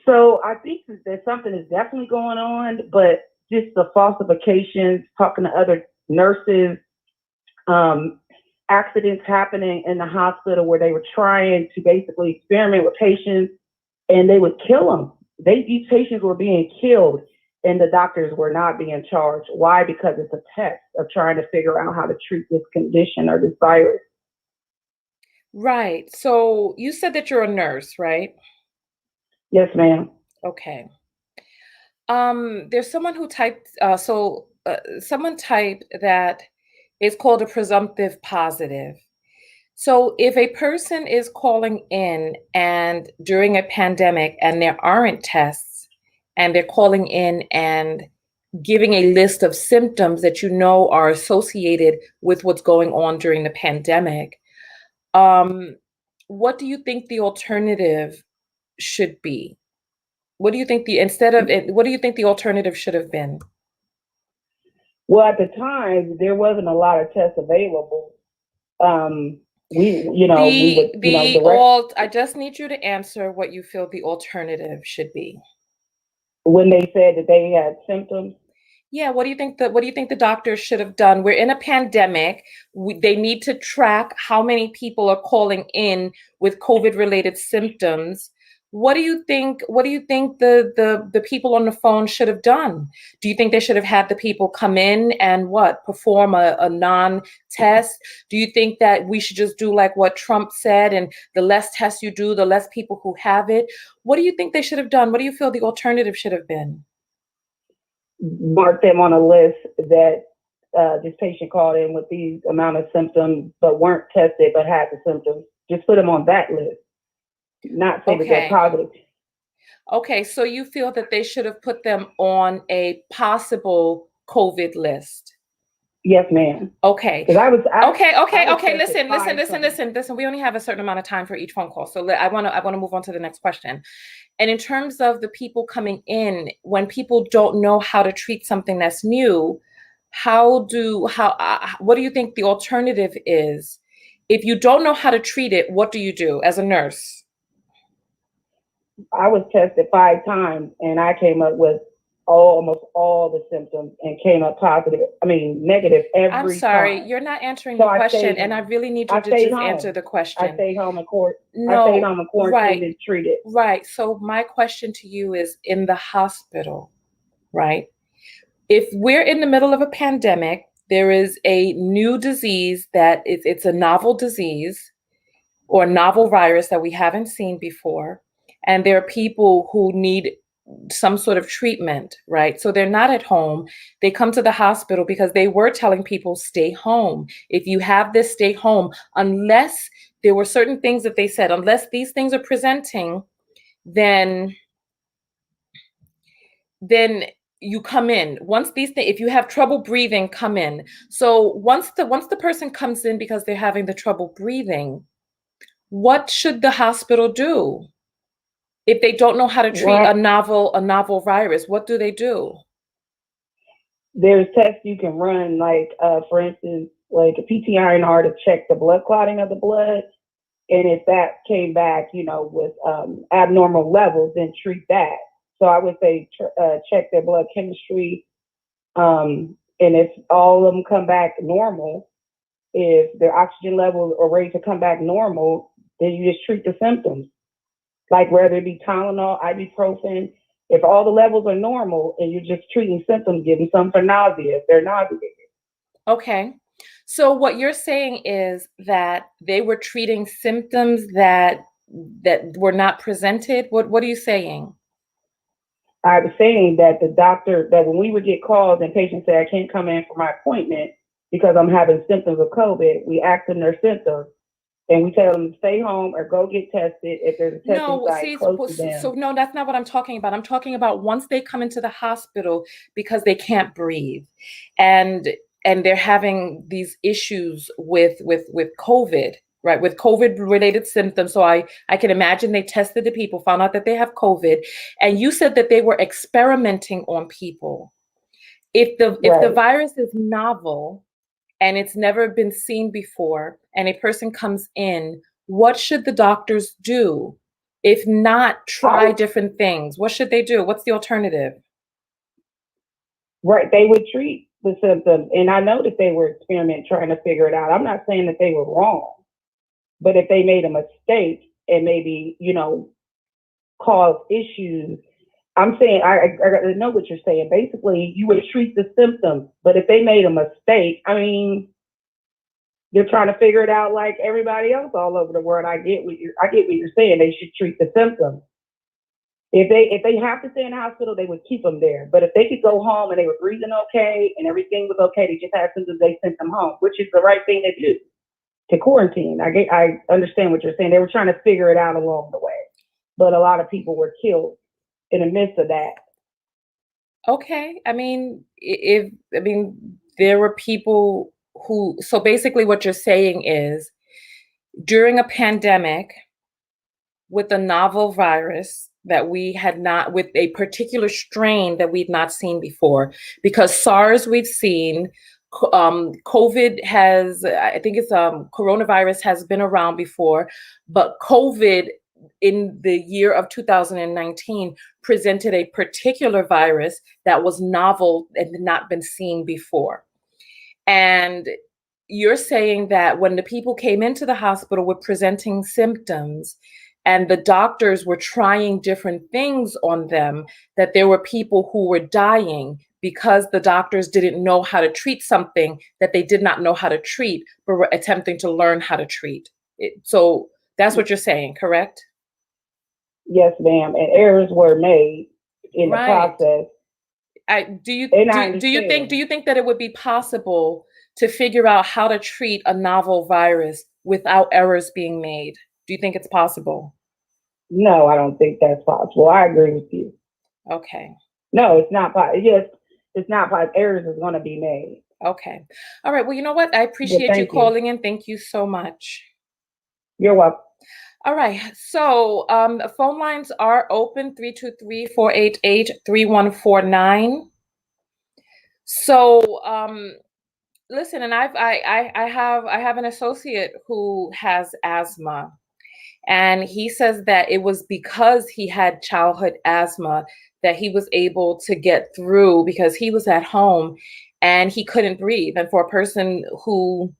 Speaker 2: So I think that something is definitely going on, but just the falsifications, talking to other nurses, accidents happening in the hospital where they were trying to basically experiment with patients and they would kill them. These patients were being killed and the doctors were not being charged. Why? Because it's a test of trying to figure out how to treat this condition or this virus.
Speaker 1: Right. So you said that you're a nurse, right?
Speaker 2: Yes, ma'am.
Speaker 1: Okay. There's someone who typed, someone typed that it's called a presumptive positive. So if a person is calling in and during a pandemic and there aren't tests and they're calling in and giving a list of symptoms that you know are associated with what's going on during the pandemic, what do you think the alternative should be? What do you think what do you think the alternative should have been?
Speaker 2: Well, at the time, there wasn't a lot of tests available. We would,
Speaker 1: I just need you to answer what you feel the alternative should be.
Speaker 2: When they said that they had symptoms.
Speaker 1: Yeah, what do you think the doctors should have done? We're in a pandemic. They need to track how many people are calling in with COVID-related symptoms. What do you think the people on the phone should have done? Do you think they should have had the people come in and perform a non-test? Do you think that we should just do like what Trump said, and the less tests you do, the less people who have it? What do you think they should have done? What do you feel the alternative should have been?
Speaker 2: Mark them on a list that this patient called in with these amount of symptoms but weren't tested but had the symptoms. Just put them on that list. Not say that they're positive.
Speaker 1: Okay, so you feel that they should have put them on a possible COVID list?
Speaker 2: Yes, ma'am.
Speaker 1: Okay.
Speaker 2: Okay.
Speaker 1: Listen. We only have a certain amount of time for each phone call, so I want to move on to the next question. And in terms of the people coming in, when people don't know how to treat something that's new, what do you think the alternative is? If you don't know how to treat it, what do you do as a nurse?
Speaker 2: I was tested 5 times and I came up with almost all the symptoms and came up negative every time.
Speaker 1: I'm sorry, you're not answering the question, and I really need you to just answer the question.
Speaker 2: I stayed home in court. No, I stayed home in quarantine and treated.
Speaker 1: Right. So my question to you is, in the hospital, right? If we're in the middle of a pandemic, there is a new disease it's a novel disease or novel virus that we haven't seen before, and there are people who need some sort of treatment, right? So they're not at home. They come to the hospital because they were telling people, stay home. If you have this, stay home, unless there were certain things that they said, unless these things are presenting, then you come in. If you have trouble breathing, come in. So once the person comes in because they're having the trouble breathing, what should the hospital do? If they don't know how to treat a novel virus, what do they do?
Speaker 2: There's tests you can run, like for instance, like a PCR to check the blood clotting of the blood. And if that came back, with abnormal levels, then treat that. So I would say check their blood chemistry. And if all of them come back normal, if their oxygen levels are ready to come back normal, then you just treat the symptoms. Like whether it be Tylenol, ibuprofen, If all the levels are normal and you're just treating symptoms, giving some for nausea if they're nauseated.
Speaker 1: Okay. So what you're saying is that they were treating symptoms that were not presented. What are you saying?
Speaker 2: I was saying that the doctor, that when we would get calls and patients say, I can't come in for my appointment because I'm having symptoms of COVID, we ask them their symptoms and we tell them to stay home or go get tested if there's a testing
Speaker 1: No,
Speaker 2: site
Speaker 1: see,
Speaker 2: close to them.
Speaker 1: so no, that's not what I'm talking about. I'm talking about once they come into the hospital because they can't breathe, and they're having these issues with COVID, right? With COVID related symptoms. So I can imagine they tested the people, found out that they have COVID, and you said that they were experimenting on people. If the
Speaker 2: Right.
Speaker 1: virus is novel and it's never been seen before, and a person comes in, what should the doctors do? If not, try different things. What should they do? What's the alternative?
Speaker 2: Right. They would treat the symptoms. And I know that they were experimenting, trying to figure it out. I'm not saying that they were wrong, but if they made a mistake and maybe, caused issues, I'm saying, I know what you're saying. Basically, you would treat the symptoms, but if they made a mistake, I mean, you're trying to figure it out like everybody else all over the world. I get what you're saying. They should treat the symptoms. If they have to stay in the hospital, they would keep them there. But if they could go home and they were breathing okay and everything was okay, they just had symptoms, they sent them home, which is the right thing to do, to quarantine. I understand what you're saying. They were trying to figure it out along the way, but a lot of people were killed in the midst of that.
Speaker 1: Okay. I mean, there were people who, so basically what you're saying is during a pandemic with a novel virus that we had not, with a particular strain that we'd not seen before, because SARS we've seen, COVID has, I think it's coronavirus has been around before, but COVID in the year of 2019 presented a particular virus that was novel and had not been seen before. And you're saying that when the people came into the hospital with presenting symptoms and the doctors were trying different things on them, that there were people who were dying because the doctors didn't know how to treat something that they did not know how to treat, but were attempting to learn how to treat it. So that's what you're saying, correct?
Speaker 2: Yes, ma'am. And errors were made in the
Speaker 1: Right.
Speaker 2: process.
Speaker 1: Do you think that it would be possible to figure out how to treat a novel virus without errors being made? Do you think it's possible?
Speaker 2: No, I don't think that's possible. I agree with you.
Speaker 1: Okay.
Speaker 2: No, it's not possible. Yes, it's not possible. Errors is going to be made.
Speaker 1: Okay. All right. Well, you know what? I appreciate you calling in. Thank you so much.
Speaker 2: You're welcome.
Speaker 1: All right. So phone lines are open 323-488-3149. So listen, and I have an associate who has asthma. And he says that it was because he had childhood asthma that he was able to get through because he was at home and he couldn't breathe. And for a person who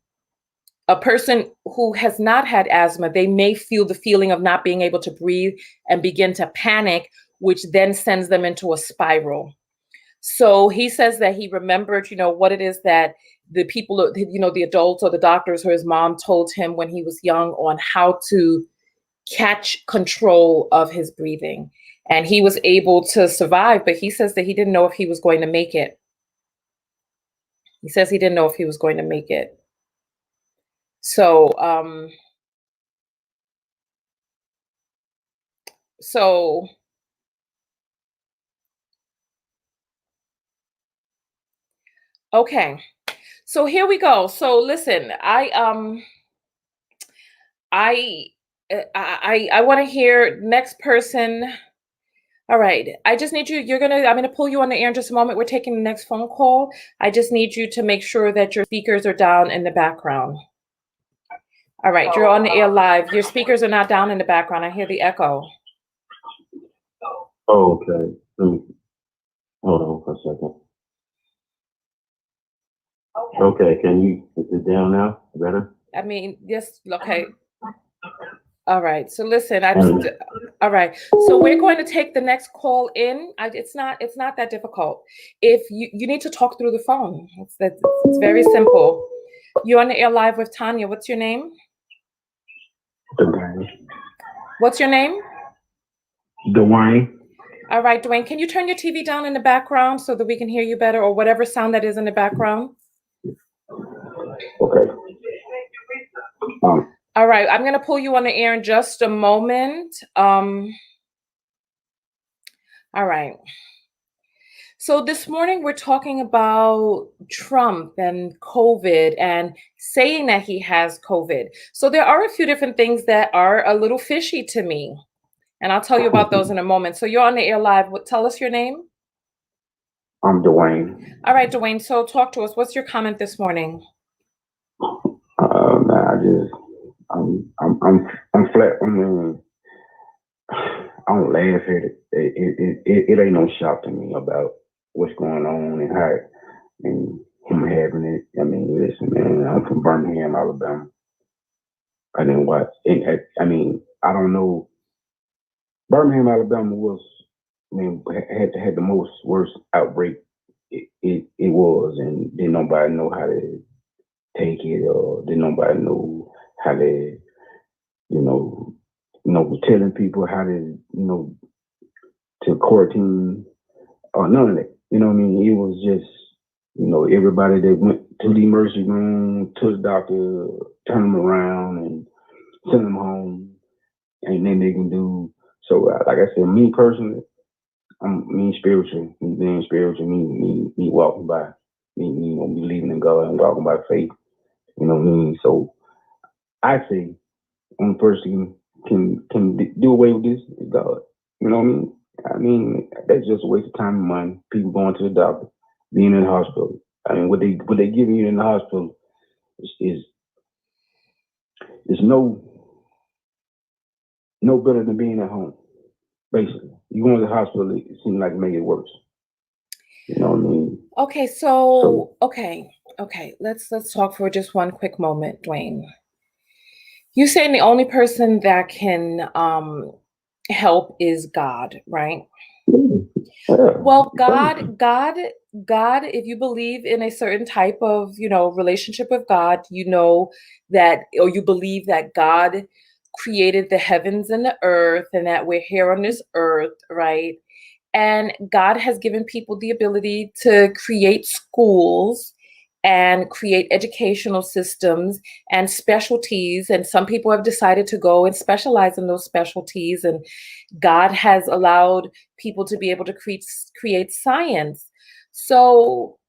Speaker 1: has not had asthma, they may feel the feeling of not being able to breathe and begin to panic, which then sends them into a spiral. So he says that he remembered, what it is that the people, the adults or the doctors or his mom told him when he was young on how to catch control of his breathing. And he was able to survive, but he says that he didn't know if he was going to make it. He says he didn't know if he was going to make it. So, okay. So here we go. So listen, I want to hear next person. All right. I just need you. I'm going to pull you on the air in just a moment. We're taking the next phone call. I just need you to make sure that your speakers are down in the background. All right. You're on the air live. Your speakers are not down in the background. I hear the echo.
Speaker 3: Oh, okay. Let me hold on for a second. Okay. Is it down now? Better?
Speaker 1: Yes. Okay. All right. So listen,
Speaker 2: And
Speaker 1: all right. So we're going to take the next call in. It's not that difficult. If you need to talk through the phone. It's very simple. You're on the air live with Tanya. What's your name?
Speaker 2: Dwayne.
Speaker 1: What's your name?
Speaker 2: Dwayne.
Speaker 1: All right, Dwayne, can you turn your TV down in the background so that we can hear you better, or whatever sound that is in the background?
Speaker 2: Okay.
Speaker 1: All right, I'm going to pull you on the air in just a moment. All right. So this morning we're talking about Trump and COVID and saying that he has COVID. So there are a few different things that are a little fishy to me, and I'll tell you about those in a moment. So you're on the air live. Tell us your name.
Speaker 2: I'm Dwayne.
Speaker 1: All right, Dwayne. So talk to us. What's your comment this morning?
Speaker 2: I'm flat. I mean, I don't laugh at it. It ain't no shock to me about what's going on and how and him having it. I mean, listen, man, I'm from Birmingham, Alabama. I didn't watch. I mean, I don't know. Birmingham, Alabama was, I mean, had the most worst outbreak. It was, and didn't nobody know how to take it, or didn't nobody know how to, you know, telling people how to, to quarantine or none of that. You know what I mean? It was just, everybody that went to the emergency room, to the doctor, turn them around and send them home, and then they can do. So, like I said, me personally, me spiritual, me being spiritual, me walking by, me believing in God and walking by faith. You know what I mean? So I say, only person can do away with this is God. You know what I mean? I mean, that's just a waste of time and money. People going to the doctor, being in the hospital. I mean, what they giving you in the hospital is no better than being at home. Basically, you go to the hospital, it seems like make it worse. You know what I mean?
Speaker 1: Okay, so okay. Let's talk for just one quick moment, Dwayne. You saying the only person that can help is God, right?
Speaker 2: Yeah.
Speaker 1: Well, God, if you believe in a certain type of, relationship with God, you know that, or you believe that God created the heavens and the earth and that we're here on this earth, right? And God has given people the ability to create schools and create educational systems and specialties. And some people have decided to go and specialize in those specialties. And God has allowed people to be able to create science. So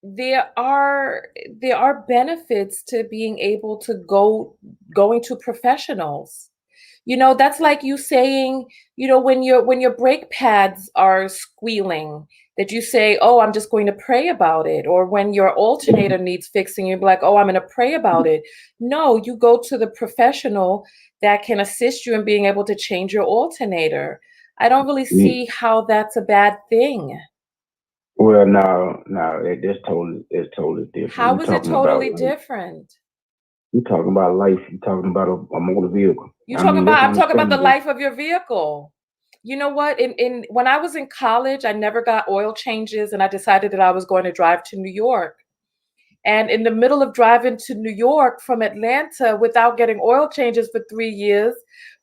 Speaker 1: there are benefits to being able to going to professionals. That's like you saying, when your brake pads are squealing, that you say, oh, I'm just going to pray about it. Or when your alternator needs fixing, you're like, oh, I'm going to pray about it. No, you go to the professional that can assist you in being able to change your alternator. I don't really see how that's a bad thing.
Speaker 2: Well, no, it's totally different.
Speaker 1: How is it totally different?
Speaker 2: You're talking about life. You're talking about a motor vehicle.
Speaker 1: I'm talking about the life of your vehicle. You know what? In when I was in college, I never got oil changes, and I decided that I was going to drive to New York. And in the middle of driving to New York from Atlanta without getting oil changes for 3 years,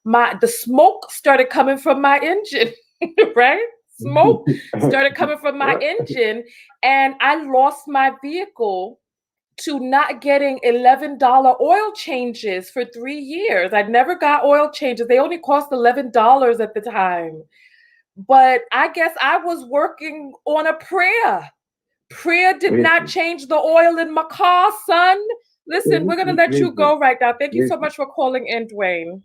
Speaker 1: the smoke started coming from my engine, right? Smoke started coming from my engine, and I lost my vehicle to not getting $11 oil changes for 3 years. I never got oil changes. They only cost $11 at the time. But I guess I was working on a prayer. Prayer did not change the oil in my car, son. Listen, we're going to let you go right now. Thank you so much for calling in, Dwayne.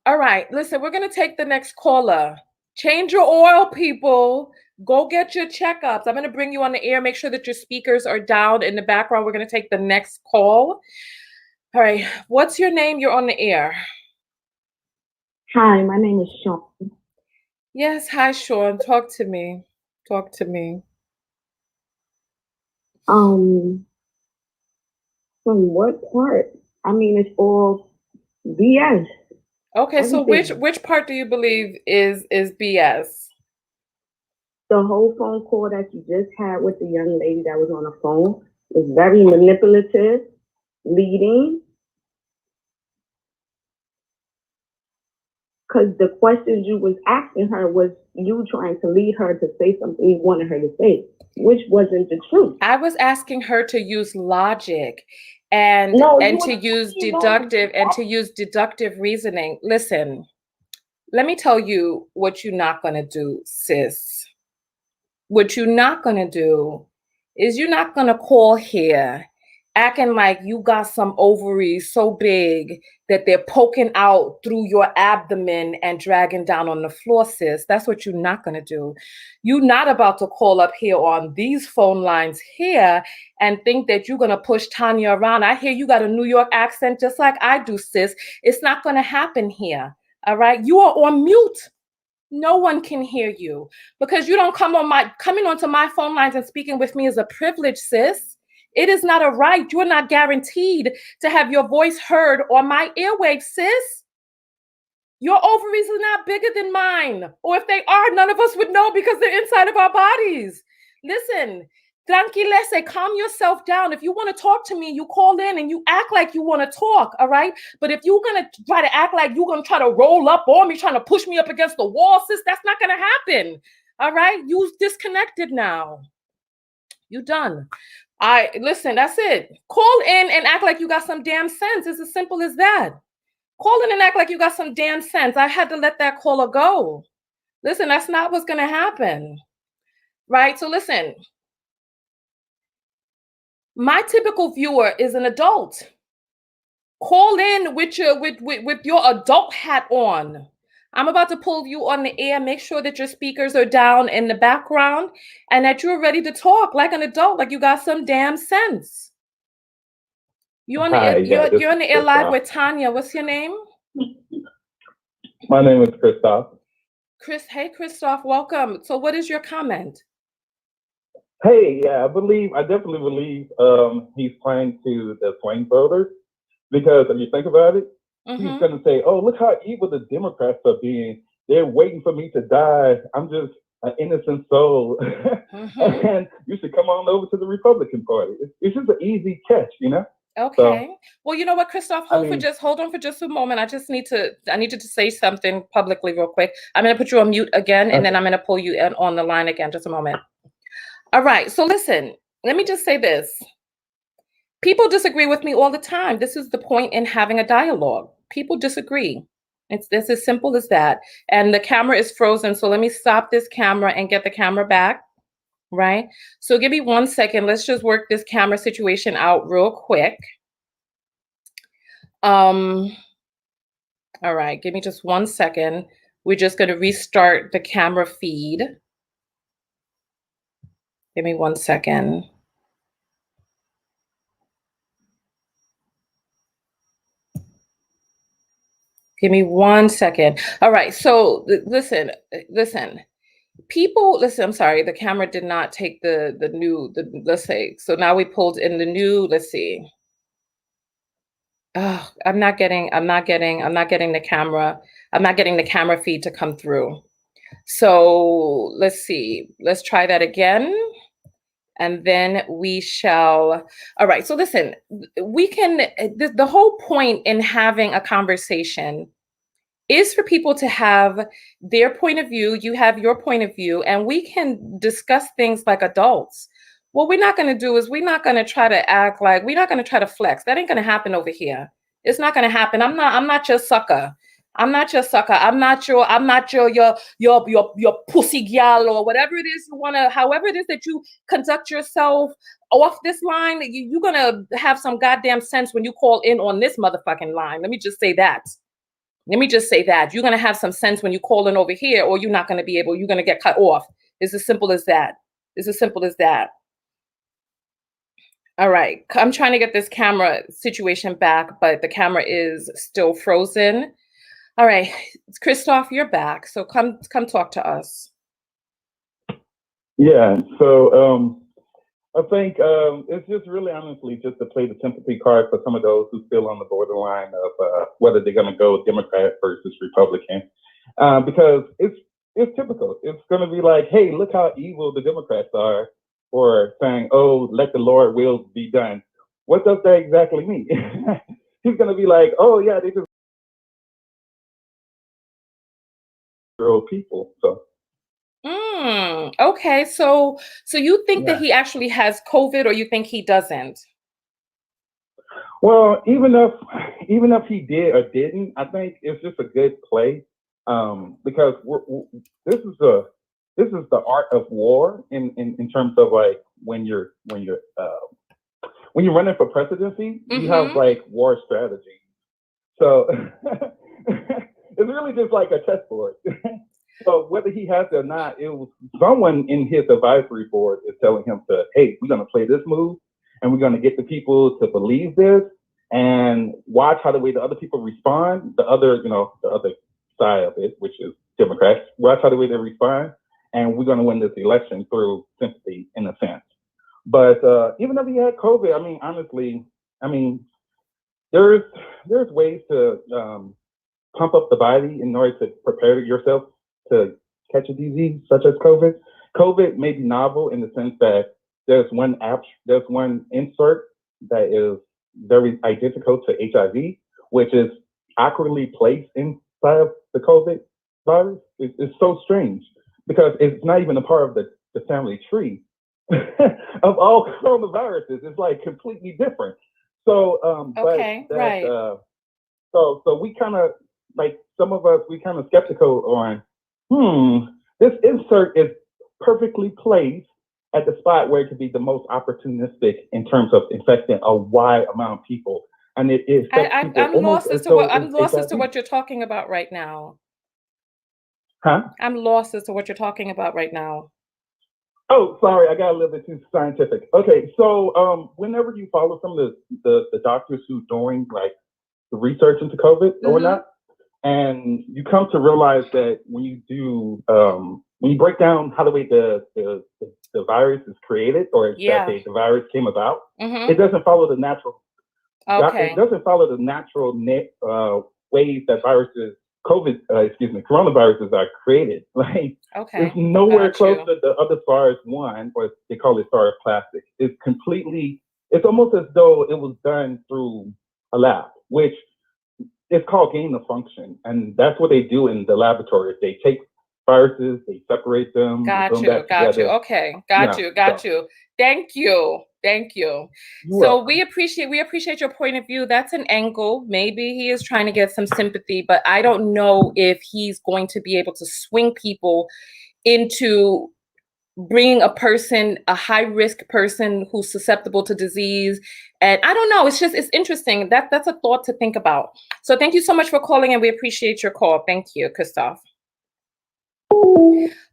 Speaker 1: All right, listen, we're going to take the next caller. Change your oil, people. Go get your checkups. I'm going to bring you on the air. Make sure that your speakers are down in the background. We're going to take the next call. All right, what's your name? You're on the air.
Speaker 5: Hi, my name is Sean.
Speaker 1: Yes, hi, Sean. Talk to me. Talk to me.
Speaker 5: From what part? I mean, it's all
Speaker 2: BS.
Speaker 1: Okay, so
Speaker 2: Everything.
Speaker 1: which part do you believe is BS?
Speaker 2: The whole phone call that you just had with the young lady that was on the phone was very manipulative, leading, because the questions you was asking her was you trying to lead her to say something you wanted her to say, which wasn't the truth.
Speaker 1: I was asking her to use logic and
Speaker 2: No, you
Speaker 1: to
Speaker 2: were
Speaker 1: use
Speaker 2: you know
Speaker 1: deductive reasoning. Listen, let me tell you what you're not going to do, sis. What you're not going to do is you're not going to call here acting like you got some ovaries so big that they're poking out through your abdomen and dragging down on the floor, sis. That's what you're not going to do. You're not about to call up here on these phone lines here and think that you're going to push Tanya around. I hear you got a New York accent just like I do, sis. It's not going to happen here. All right. You are on mute. No one can hear you because you don't coming onto my phone lines and speaking with me is a privilege, sis. It is not a right. You're not guaranteed to have your voice heard on my airwaves, sis. Your ovaries are not bigger than mine. Or if they are, none of us would know because they're inside of our bodies. Listen, tranquilese, calm yourself down. If you want to talk to me, you call in and you act like you want to talk, all right? But if you're going to try to act like you're going to try to roll up on me, trying to push me up against the wall, sis, that's not going to happen, all right? You disconnected now. You done. Listen, that's it. Call in and act like you got some damn sense. It's as simple as that. Call in and act like you got some damn sense. I had to let that caller go. Listen, that's not what's going to happen, right? So listen, my typical viewer is an adult. Call in with your adult hat on. I'm about to pull you on the air. Make sure that your speakers are down in the background and that you're ready to talk like an adult, like you got some damn sense. You're on
Speaker 5: Hi, yeah, this
Speaker 1: you're on
Speaker 5: is
Speaker 1: the air live
Speaker 5: Christoph.
Speaker 1: with Tanya. What's your name?
Speaker 5: My name is Christoph.
Speaker 1: Hey, Christoph, welcome. So what is your comment?
Speaker 5: Hey, yeah, I definitely believe he's playing to the swing voters because if you think about it, he's going to say, oh, look how evil the Democrats are being. They're waiting for me to die. I'm just an innocent soul. And you should come on over to the Republican Party. It's just an easy catch, you know?
Speaker 1: Okay. So, well, you know what, Christoph, hold on for just a moment. I need to say something publicly real quick. I'm going to put you on mute again, and then I'm going to pull you on the line again. Just a moment. All right. So listen, let me just say this. People disagree with me all the time. This is the point in having a dialogue. People disagree. It's as simple as that. And the camera is frozen. So let me stop this camera and get the camera back. Right? So give me 1 second. Let's just work this camera situation out real quick. All right, give me just 1 second. We're just going to restart the camera feed. Give me 1 second. Give me 1 second. All right, so listen. People, listen, I'm sorry, the camera did not take let's say, so now we pulled in the new, let's see. Oh, I'm not getting the camera feed to come through. So let's see, let's try that again. And then we shall, all right, so listen, the whole point in having a conversation is for people to have their point of view, you have your point of view, and we can discuss things like adults. What we're not going to do is we're not going to try to act like, we're not going to try to flex. That ain't going to happen over here. It's not going to happen. I'm not your sucker. I'm not your pussy gal or whatever it is you want to, however it is that you conduct yourself off this line, you're going to have some goddamn sense when you call in on this motherfucking line. Let me just say that. You're going to have some sense when you call in over here, or you're not going to be able, you're going to get cut off. It's as simple as that. All right. I'm trying to get this camera situation back, but the camera is still frozen. All right. Christoph, you're back. So come talk to us.
Speaker 5: Yeah. So I think it's just really honestly just to play the sympathy card for some of those who still on the borderline of whether they're going to go Democrat versus Republican, because it's typical. It's going to be like, hey, look how evil the Democrats are, or saying, oh, let the Lord will be done. What does that exactly mean? He's going to be like, oh yeah, they just people. So.
Speaker 1: Okay, so you think that
Speaker 5: Yeah.
Speaker 1: he actually has COVID, or you think he doesn't?
Speaker 5: Well, even if he did or didn't, I think it's just a good play, because this is the art of war in terms of like when you're running for presidency, you have like war strategy. So it's really just like a chessboard. So whether he has it or not, it was someone in his advisory board is telling him to, hey, we're going to play this move, and we're going to get the people to believe this, and watch how the way the other people respond. The other side of it, which is Democrats, watch how the way they respond, and we're going to win this election through sympathy, in a sense. But even if he had COVID, I mean, honestly, there's ways to pump up the body in order to prepare yourself to catch a disease such as COVID. COVID may be novel in the sense that there's one insert that is very identical to HIV, which is awkwardly placed inside of the COVID virus. It's so strange because it's not even a part of the family tree of all coronaviruses. It's like completely different. So,
Speaker 1: okay, right.
Speaker 5: So we kind of, like, some of us, we kind of skeptical on, this insert is perfectly placed at the spot where it could be the most opportunistic in terms of infecting a wide amount of people. And it affects people
Speaker 1: I'm lost as to what you're talking about right now.
Speaker 5: Huh?
Speaker 1: I'm lost as to what you're talking about right now.
Speaker 5: Oh, sorry, I got a little bit too scientific. Okay, so whenever you follow some of the doctors who doing like the research into COVID or not, and you come to realize that when you do when you break down how the way the virus is created, or that the virus came about, it doesn't follow the natural.
Speaker 1: Okay.
Speaker 5: It doesn't follow the natural ways that coronaviruses are created. Like, it's nowhere close to the other SARS-1, or they call it SARS classic. It's almost as though it was done through a lab, which it's called gain of function. And that's what they do in the laboratory. They take viruses, they separate them.
Speaker 1: Got you. Okay. Got you. Thank you. So we appreciate your point of view. That's an angle. Maybe he is trying to get some sympathy, but I don't know if he's going to be able to swing people into bringing a high-risk person who's susceptible to disease. And I don't know, it's interesting. That's a thought to think about. So thank you so much for calling, and we appreciate your call. Thank you, Christoph.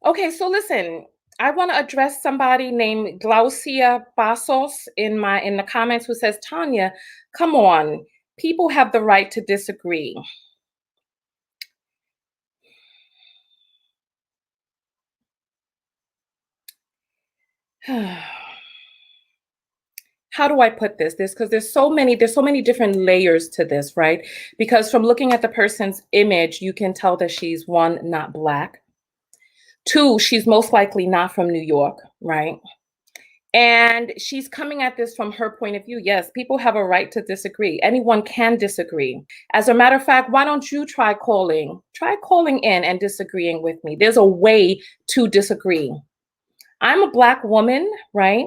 Speaker 1: Okay, so listen, I want to address somebody named Glaucia Pasos in the comments, who says, Tanya, come on, people have the right to disagree. How do I put this? Because there's so many different layers to this, right? Because from looking at the person's image, you can tell that she's, one, not Black. Two, she's most likely not from New York, right? And she's coming at this from her point of view. Yes, people have a right to disagree. Anyone can disagree. As a matter of fact, why don't you try calling in and disagreeing with me? There's a way to disagree. I'm a Black woman, right?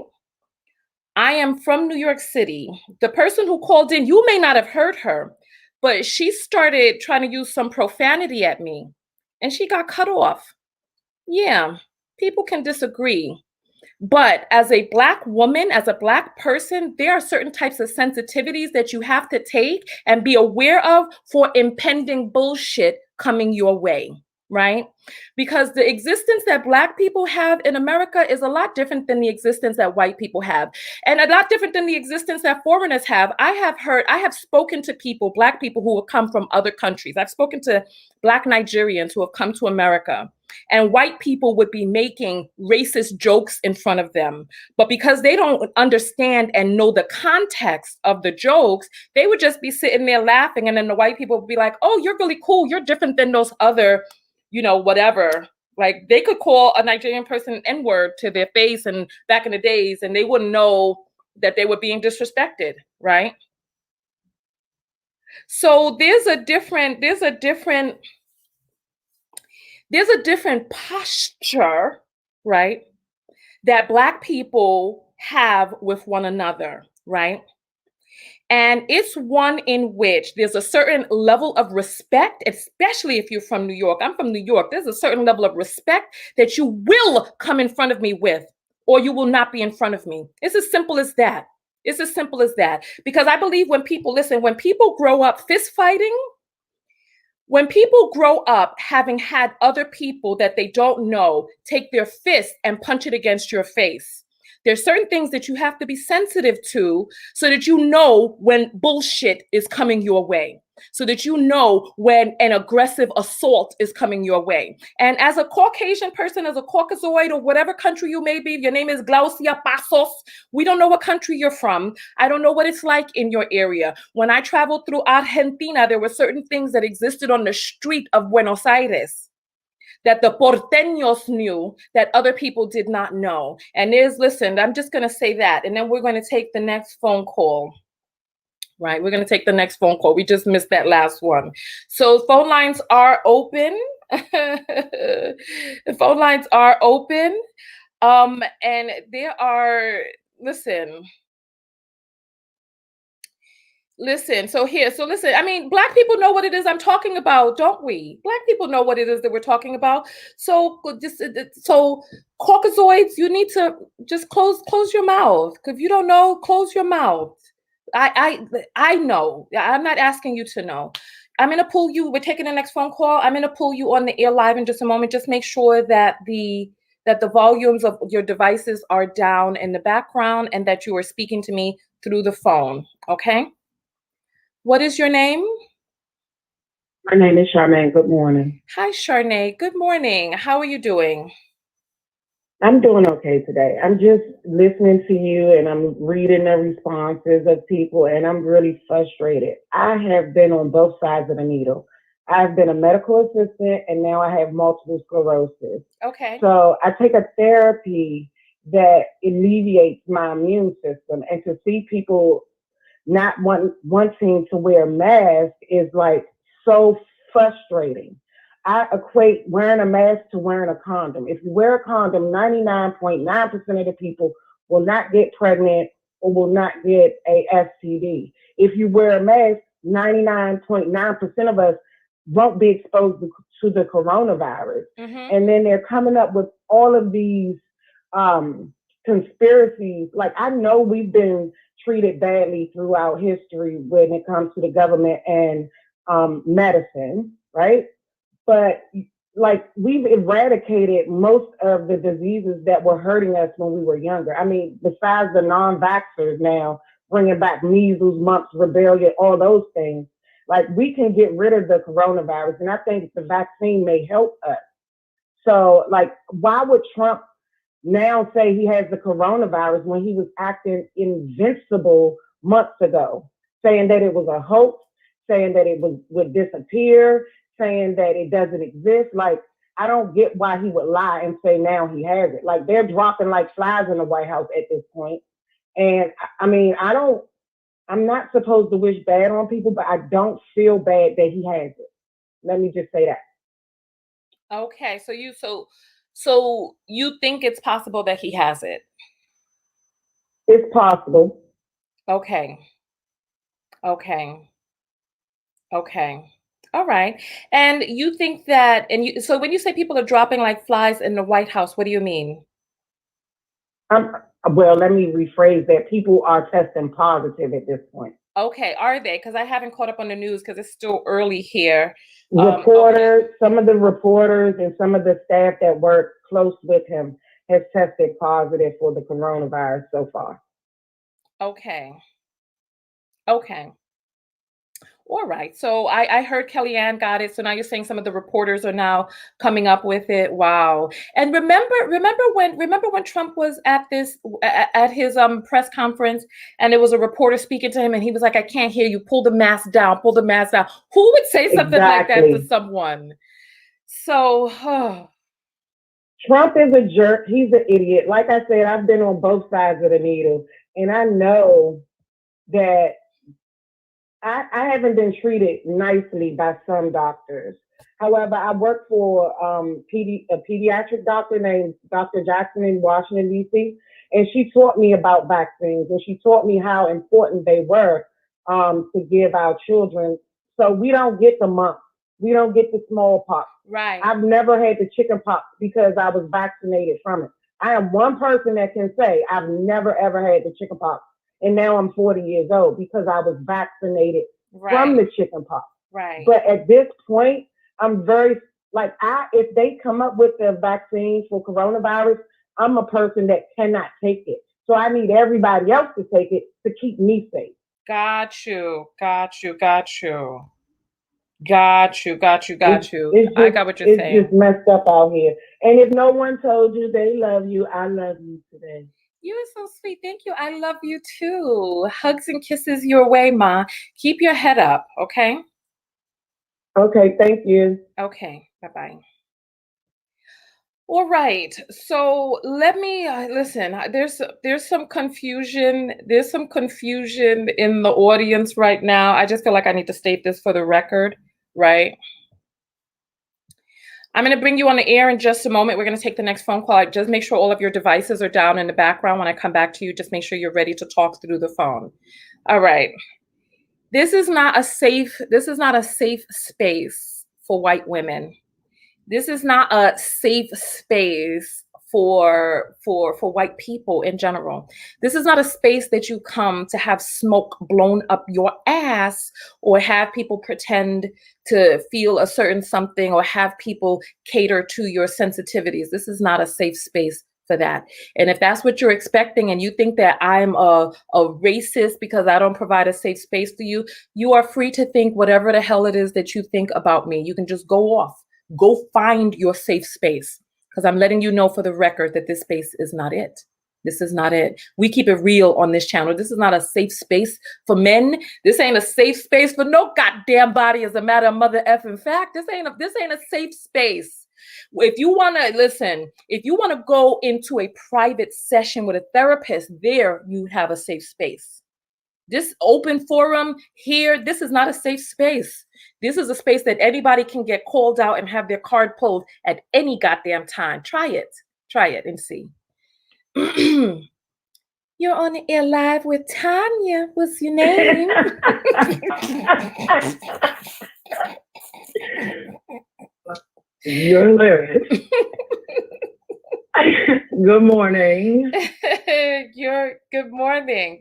Speaker 1: I am from New York City. The person who called in, you may not have heard her, but she started trying to use some profanity at me, and she got cut off. Yeah, people can disagree. But as a Black woman, as a Black person, there are certain types of sensitivities that you have to take and be aware of for impending bullshit coming your way. right? Because the existence that Black people have in America is a lot different than the existence that white people have, and a lot different than the existence that foreigners have. I have spoken to people, Black people who have come from other countries. I've spoken to Black Nigerians who have come to America, and white people would be making racist jokes in front of them. But because they don't understand and know the context of the jokes, they would just be sitting there laughing. And then the white people would be like, oh, you're really cool. You're different than those other, whatever. Like they could call a Nigerian person an N-word to their face and back in the days, and they wouldn't know that they were being disrespected, right? So there's a different posture, right, that Black people have with one another, right? And it's one in which there's a certain level of respect, especially if you're from New York. I'm from New York. There's a certain level of respect that you will come in front of me with, or you will not be in front of me. It's as simple as that. It's as simple as that. Because I believe when people grow up fist fighting, when people grow up having had other people that they don't know take their fist and punch it against your face, there's certain things that you have to be sensitive to so that you know when bullshit is coming your way, so that you know when an aggressive assault is coming your way. And as a Caucasian person, as a Caucasoid or whatever country you may be, if your name is Glaucia Pasos, we don't know what country you're from. I don't know what it's like in your area. When I traveled through Argentina, there were certain things that existed on the street of Buenos Aires that the porteños knew that other people did not know. And listen, I'm just going to say that. And then we're going to take the next phone call. Right, we're going to take the next phone call. We just missed that last one. So phone lines are open. The phone lines are open. And there are, listen. So listen, I mean, Black people know what it is I'm talking about, don't we? Black people know what it is that we're talking about. So Caucasoids, you need to just close your mouth. If you don't know, close your mouth. I know. I'm not asking you to know. I'm going to pull you. We're taking the next phone call. I'm going to pull you on the air live in just a moment. Just make sure that the volumes of your devices are down in the background and that you are speaking to me through the phone. Okay? What is your name?
Speaker 2: My name is Charmaine. Good morning.
Speaker 1: Hi, Charmaine. Good morning. How are you doing?
Speaker 2: I'm doing okay today. I'm just listening to you and I'm reading the responses of people and I'm really frustrated. I have been on both sides of the needle. I've been a medical assistant and now I have multiple sclerosis.
Speaker 1: Okay.
Speaker 2: So I take a therapy that alleviates my immune system, and to see people not wanting to wear a mask is like so frustrating. I equate wearing a mask to wearing a condom. If you wear a condom, 99.9% of the people will not get pregnant or will not get a STD. If you wear a mask, 99.9% of us won't be exposed to the coronavirus.
Speaker 1: Mm-hmm.
Speaker 2: And then they're coming up with all of these conspiracies. Like, I know we've been treated badly throughout history when it comes to the government and medicine, right? But like, we've eradicated most of the diseases that were hurting us when we were younger. I mean, besides the non-vaxxers now bringing back measles, mumps, rubella, all those things, like, we can get rid of the coronavirus. And I think the vaccine may help us. So, like, why would Trump now say he has the coronavirus when he was acting invincible months ago, saying that it was a hoax, saying that it would disappear, saying that it doesn't exist? Like, I don't get why he would lie and say now he has it. Like, they're dropping like flies in the White House at this point. And I mean, I'm not supposed to wish bad on people, but I don't feel bad that he has it. Let me just say that.
Speaker 1: Okay, so you think it's possible that he has it?
Speaker 2: It's possible.
Speaker 1: Okay. All right. And you think that, so when you say people are dropping like flies in the White House, what do you mean?
Speaker 2: Well, let me rephrase that. People are testing positive at this point.
Speaker 1: Okay, are they? Because I haven't caught up on the news because it's still early here.
Speaker 2: Reporters, some of the reporters and some of the staff that work close with him has tested positive for the coronavirus so far.
Speaker 1: Okay. Okay. All right. So I heard Kellyanne got it. So now you're saying some of the reporters are now coming up with it. Wow. And remember when Trump was at his press conference and there was a reporter speaking to him and he was like, I can't hear you. Pull the mask down. Pull the mask down. Who would say something like that to someone? So
Speaker 2: Trump is a jerk. He's an idiot. Like I said, I've been on both sides of the needle, and I know that I haven't been treated nicely by some doctors. However, I work for a pediatric doctor named Dr. Jackson in Washington, D.C., and she taught me about vaccines, and she taught me how important they were to give our children. So we don't get the mumps. We don't get the smallpox.
Speaker 1: Right.
Speaker 2: I've never had the chicken pox because I was vaccinated from it. I am one person that can say I've never, ever had the chicken pox. And now I'm 40 years old because I was vaccinated from the chicken pox.
Speaker 1: Right.
Speaker 2: But at this point, I'm very, if they come up with the vaccine for coronavirus, I'm a person that cannot take it. So I need everybody else to take it to keep me safe.
Speaker 1: Got you. I got what you're saying.
Speaker 2: It's just messed up out here. And if no one told you they love you, I love you today.
Speaker 1: You are so sweet. Thank you. I love you too. Hugs and kisses your way, Ma. Keep your head up, okay?
Speaker 2: Okay, thank you.
Speaker 1: Okay, bye-bye. All right. So let me listen. There's some confusion. There's some confusion in the audience right now. I just feel like I need to state this for the record, right? I'm going to bring you on the air in just a moment. We're going to take the next phone call. Just make sure all of your devices are down in the background. When I come back to you, just make sure you're ready to talk through the phone. All right. This is not a safe space for white women. This is not a safe space for white people in general. This is not a space that you come to have smoke blown up your ass or have people pretend to feel a certain something or have people cater to your sensitivities. This is not a safe space for that. And if that's what you're expecting and you think that I'm a racist because I don't provide a safe space for you, you are free to think whatever the hell it is that you think about me. You can just go off. Go find your safe space, because I'm letting you know for the record that this space is not it. This is not it. We keep it real on this channel. This is not a safe space for men. This ain't a safe space for no goddamn body. As a matter of mother effing fact, this ain't a safe space. If you want to listen, if you want to go into a private session with a therapist, there you have a safe space. This open forum here, this is not a safe space. This is a space that anybody can get called out and have their card pulled at any goddamn time. Try it and see. You're on the air live with Tanya. What's your name?
Speaker 6: You're hilarious. Good morning.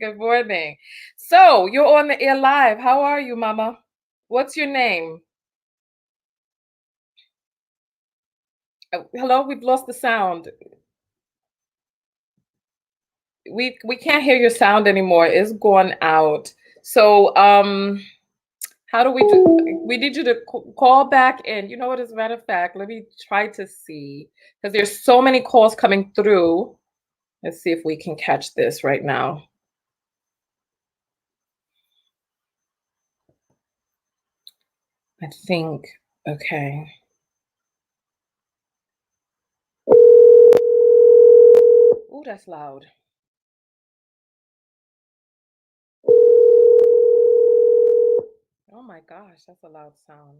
Speaker 1: Good morning. So you're on the air live. How are you, Mama? What's your name? Oh, hello, we've lost the sound. We can't hear your sound anymore. It's gone out. So how do we do? We need you to call back in. You know what? As a matter of fact, let me try to see, because there's so many calls coming through. Let's see if we can catch this right now. I think, okay. Oh, that's loud. Oh my gosh, that's a loud sound.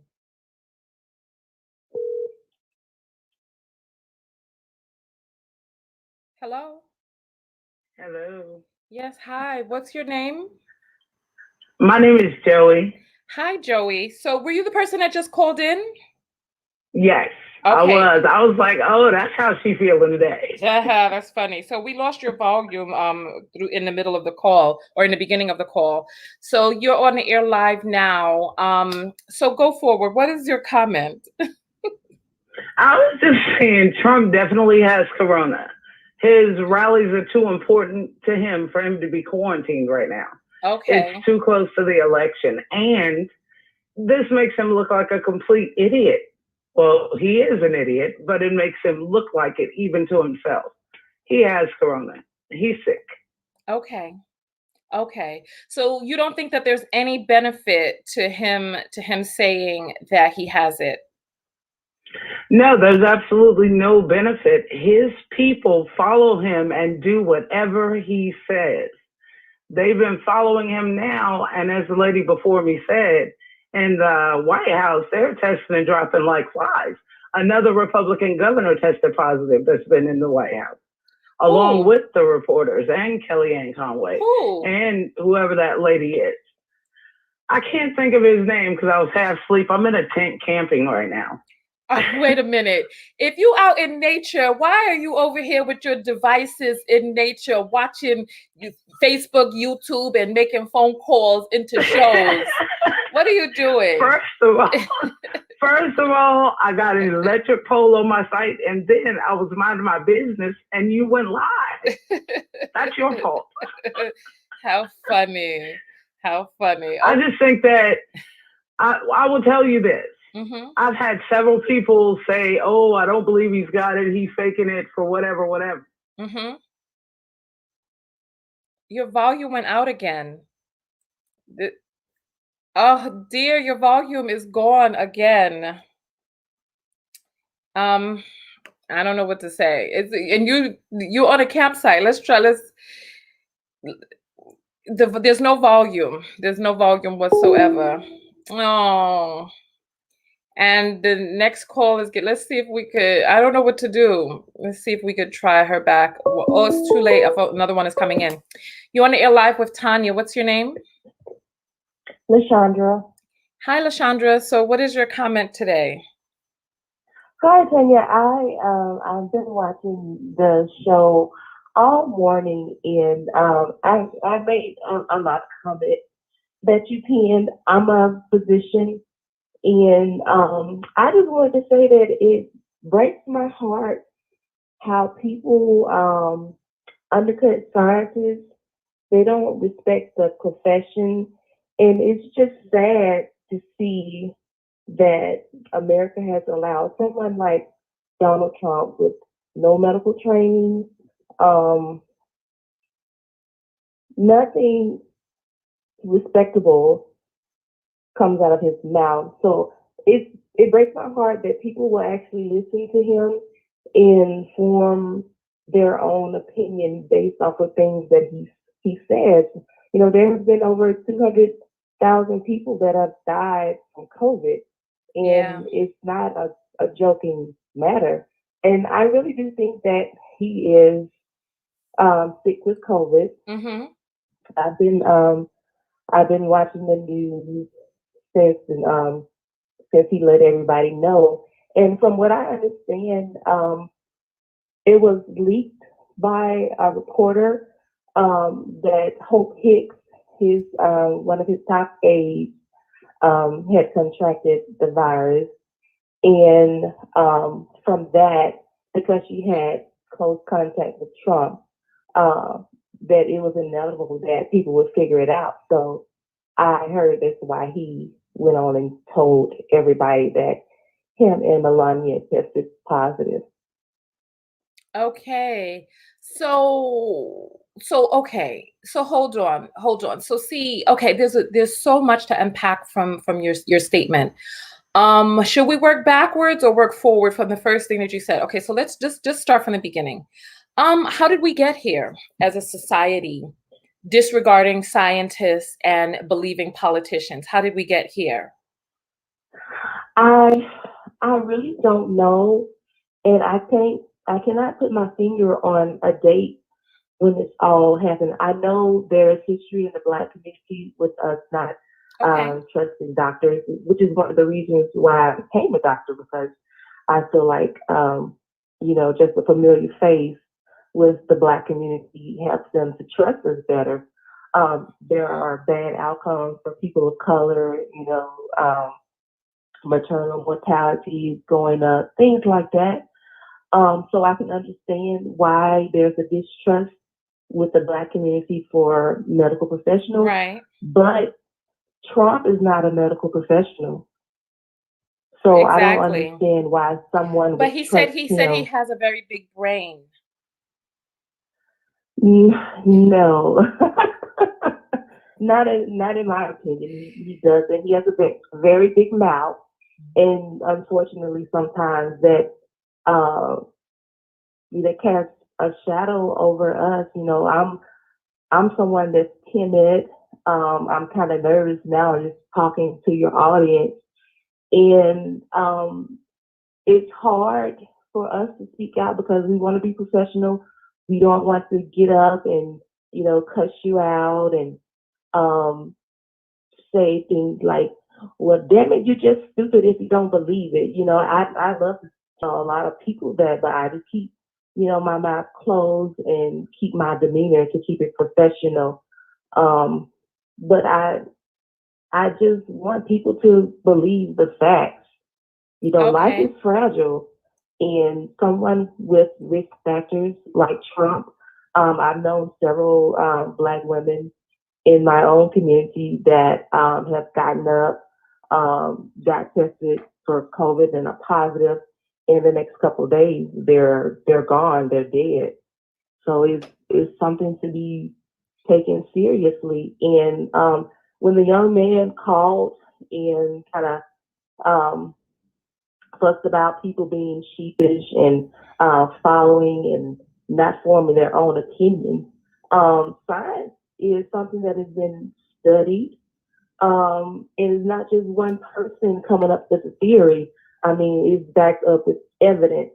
Speaker 1: Hello?
Speaker 6: Hello.
Speaker 1: Yes, hi. What's your name?
Speaker 6: My name is Joey.
Speaker 1: Hi, Joey. So were you the person that just called in?
Speaker 6: Yes,
Speaker 1: Okay.
Speaker 6: I was like, oh, that's how she feeling today.
Speaker 1: That's funny. So we lost your volume through in the middle of the call or in the beginning of the call. So you're on the air live now. So go forward. What is your comment?
Speaker 6: I was just saying Trump definitely has corona. His rallies are too important to him for him to be quarantined right now.
Speaker 1: Okay.
Speaker 6: It's too close to the election. And this makes him look like a complete idiot. Well, he is an idiot, but it makes him look like it even to himself. He has corona. He's sick.
Speaker 1: Okay. Okay. So you don't think that there's any benefit to him saying that he has it?
Speaker 6: No, there's absolutely no benefit. His people follow him and do whatever he says. They've been following him now, and as the lady before me said, in the White House, they're testing and dropping like flies. Another Republican governor tested positive that's been in the White House, along with the reporters and Kellyanne Conway and whoever that lady is. I can't think of his name because I was half asleep. I'm in a tent camping right now.
Speaker 1: Wait a minute. If you out in nature, why are you over here with your devices in nature, watching Facebook, YouTube, and making phone calls into shows? What are you doing?
Speaker 6: First of all, I got an electric pole on my site, and then I was minding my business, and you went live. That's your fault.
Speaker 1: How funny. How funny.
Speaker 6: I just think that I will tell you this.
Speaker 1: Mm-hmm.
Speaker 6: I've had several people say, oh, I don't believe he's got it. He's faking it for whatever.
Speaker 1: Mm-hmm. Your volume went out again. Oh dear, your volume is gone again. I don't know what to say. And you're on a campsite. There's no volume. There's no volume whatsoever. Oh. And the next call is let's see if we could, I don't know what to do. Let's see if we could try her back. Oh, it's too late. Another one is coming in. You on the air live with Tanya. What's your name?
Speaker 2: LaShandra.
Speaker 1: Hi, LaShandra. So what is your comment today?
Speaker 2: Hi, Tanya. I've been watching the show all morning, and I made a lot of comment that you pinned. I'm a physician, and I just wanted to say that it breaks my heart how people undercut scientists. They don't respect the profession, and it's just sad to see that America has allowed someone like Donald Trump with no medical training, nothing respectable comes out of his mouth. So it breaks my heart that people will actually listen to him and form their own opinion based off of things that he says. You know, there have been over 200,000 people that have died from COVID, and it's not a joking matter. And I really do think that he is sick with COVID.
Speaker 1: Mm-hmm.
Speaker 2: I've been watching the news since he let everybody know. And from what I understand, it was leaked by a reporter that Hope Hicks, his one of his top aides, had contracted the virus, and from that, because she had close contact with Trump, that it was inevitable that people would figure it out. So I heard that's why he went on and told everybody that him and Melania tested positive.
Speaker 1: Okay. So okay. So hold on. So see, okay, there's so much to unpack from your statement. Should we work backwards or work forward from the first thing that you said? Okay, so let's just start from the beginning. How did we get here as a society, disregarding scientists and believing politicians? How did we get here?
Speaker 2: I really don't know, and I cannot put my finger on a date when this all happened. I know there's history in the Black community with us not trusting doctors, which is one of the reasons why I became a doctor, because I feel like, just a familiar face with the Black community helps them to trust us better. There are bad outcomes for people of color, maternal mortality going up, things like that. So I can understand why there's a distrust with the Black community for medical professionals.
Speaker 1: Right.
Speaker 2: But Trump is not a medical professional. So I don't
Speaker 1: Exactly.
Speaker 2: understand why someone
Speaker 1: But
Speaker 2: would
Speaker 1: he said
Speaker 2: trust
Speaker 1: he
Speaker 2: him.
Speaker 1: has a very big brain.
Speaker 2: No, not in my opinion. He doesn't. He has a very big mouth, and unfortunately, sometimes uh, that casts a shadow over us. I'm someone that's timid. I'm kind of nervous now just talking to your audience, and it's hard for us to speak out because we want to be professional. We don't want to get up and cuss you out and um, say things like, "Well, damn it, you're just stupid if you don't believe it." I love to tell a lot of people that, but I just keep my mouth closed and keep my demeanor to keep it professional. But I just want people to believe the facts. Life
Speaker 1: Okay.
Speaker 2: is fragile, and someone with risk factors like Trump, I've known several Black women in my own community that have gotten up, got tested for COVID and are positive. In the next couple of days, they're gone, they're dead. So it's something to be taken seriously. And when the young man called and kind of fussed about people being sheepish and following and not forming their own opinion. Science is something that has been studied, and it's not just one person coming up with a theory. I mean, it's backed up with evidence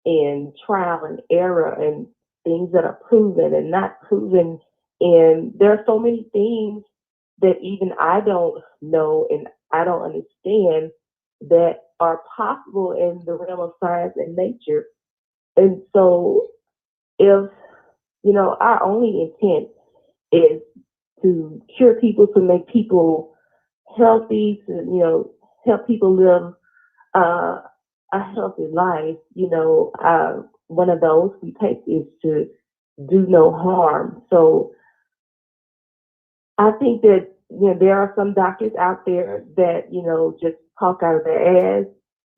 Speaker 2: and trial and error and things that are proven and not proven. And there are so many things that even I don't know and I don't understand that are possible in the realm of science and nature. And so if, our only intent is to cure people, to make people healthy, to, help people live a healthy life, one of those we take is to do no harm. So I think that there are some doctors out there that just talk out of their ass.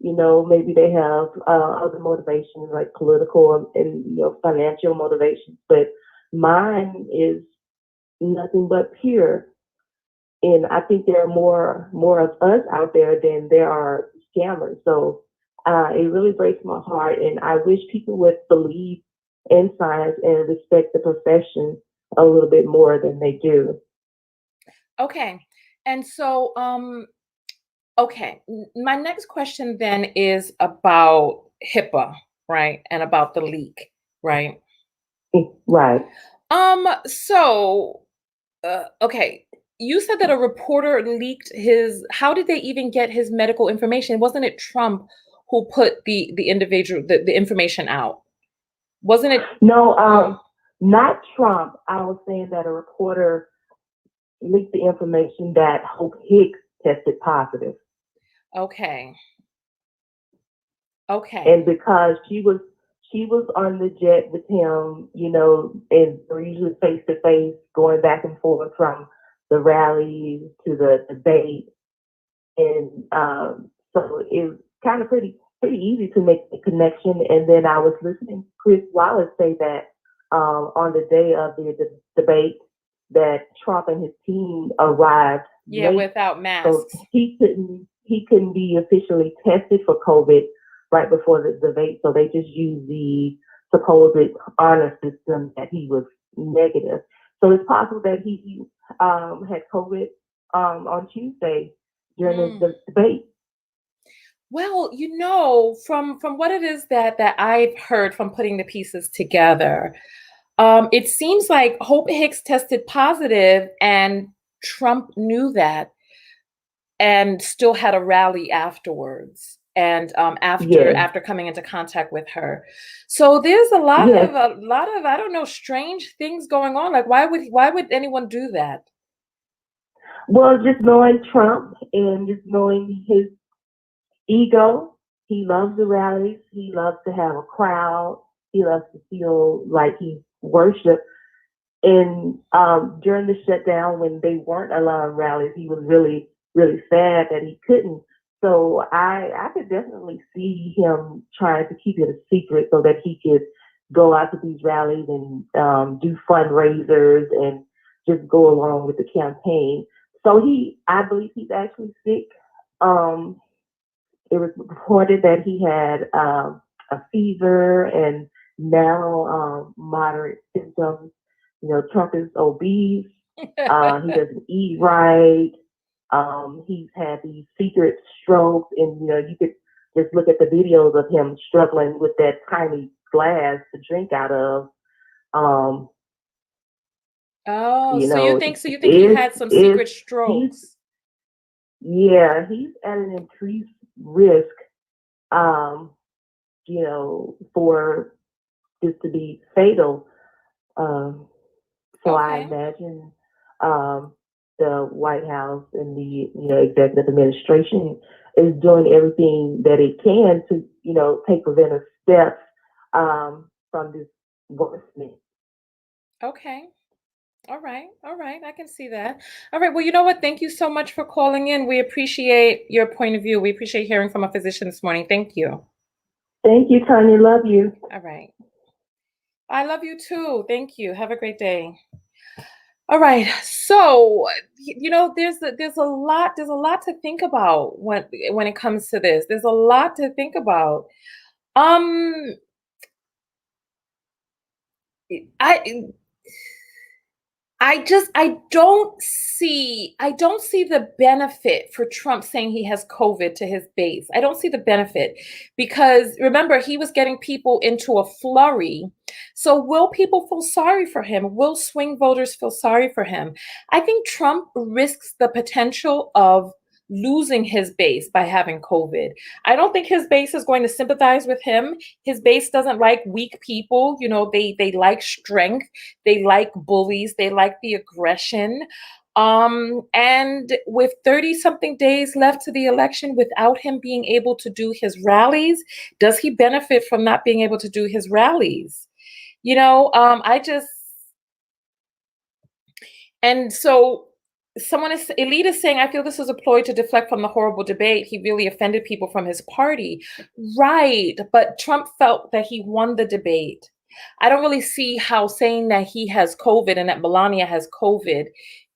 Speaker 2: Maybe they have other motivations like political and financial motivations, but mine is nothing but pure. And I think there are more of us out there than there are scammers. So it really breaks my heart, and I wish people would believe in science and respect the profession a little bit more than they do.
Speaker 1: Okay. And so, okay, my next question then is about HIPAA, right? And about the leak, right?
Speaker 2: Right.
Speaker 1: So, okay, you said that a reporter leaked how did they even get his medical information? Wasn't it Trump who put the individual, the information out? Wasn't it?
Speaker 2: No, not Trump. I was saying that a reporter leaked the information that Hope Hicks tested positive.
Speaker 1: Okay. Okay.
Speaker 2: And because she was on the jet with him, and they're usually face to face, going back and forth from the rally to the debate, and so it was kind of pretty easy to make the connection. And then I was listening to Chris Wallace say that on the day of the debate that Trump and his team arrived late,
Speaker 1: without masks.
Speaker 2: so he couldn't be officially tested for COVID right before the debate. So they just used the supposed honor system that he was negative. So it's possible that he had COVID on Tuesday during the debate.
Speaker 1: Well, from what it is that I've heard from putting the pieces together, it seems like Hope Hicks tested positive and Trump knew that and still had a rally afterwards. and
Speaker 2: Yes.
Speaker 1: after coming into contact with her. So there's a lot
Speaker 2: Yes.
Speaker 1: of I don't know, strange things going on. Like why would anyone do that?
Speaker 2: Well, just knowing Trump and just knowing his ego, he loves the rallies. He loves to have a crowd. He loves to feel like he's worshipped. And during the shutdown, when they weren't allowing rallies, he was really, really sad that he couldn't. So I could definitely see him trying to keep it a secret so that he could go out to these rallies and do fundraisers and just go along with the campaign. So I believe he's actually sick. Um, it was reported that he had a fever and now moderate symptoms. You know, Trump is obese. He doesn't eat right. He's had these secret strokes, and you know, you could just look at the videos of him struggling with that tiny glass to drink out of. Um,
Speaker 1: Oh,
Speaker 2: you
Speaker 1: so you
Speaker 2: know,
Speaker 1: think he had some secret
Speaker 2: he's
Speaker 1: strokes?
Speaker 2: yeah, he's at an increased risk. Um, you know, for this to be fatal. Um, so I
Speaker 1: Okay.
Speaker 2: imagine the White House and the executive administration is doing everything that it can to take preventive steps from this worsening.
Speaker 1: Okay. All right. All right. I can see that. All right. Well, you know what? Thank you so much for calling in. We appreciate your point of view. We appreciate hearing from a physician this morning. Thank you.
Speaker 2: Thank you, Tanya. Love you.
Speaker 1: All right. I love you too. Thank you. Have a great day. All right. So, there's a lot to think about when it comes to this. There's a lot to think about. Um I I don't see the benefit for Trump saying he has COVID to his base. I don't see the benefit because remember he was getting people into a flurry. So will people feel sorry for him? Will swing voters feel sorry for him? I think Trump risks the potential of losing his base by having COVID. I don't think his base is going to sympathize with him. His base doesn't like weak people. They like strength. They like bullies. They like the aggression. And with 30 something days left to the election without him being able to do his rallies, does he benefit from not being able to do his rallies? And so Elite is saying, I feel this was a ploy to deflect from the horrible debate. He really offended people from his party. Right. But Trump felt that he won the debate. I don't really see how saying that he has COVID and that Melania has COVID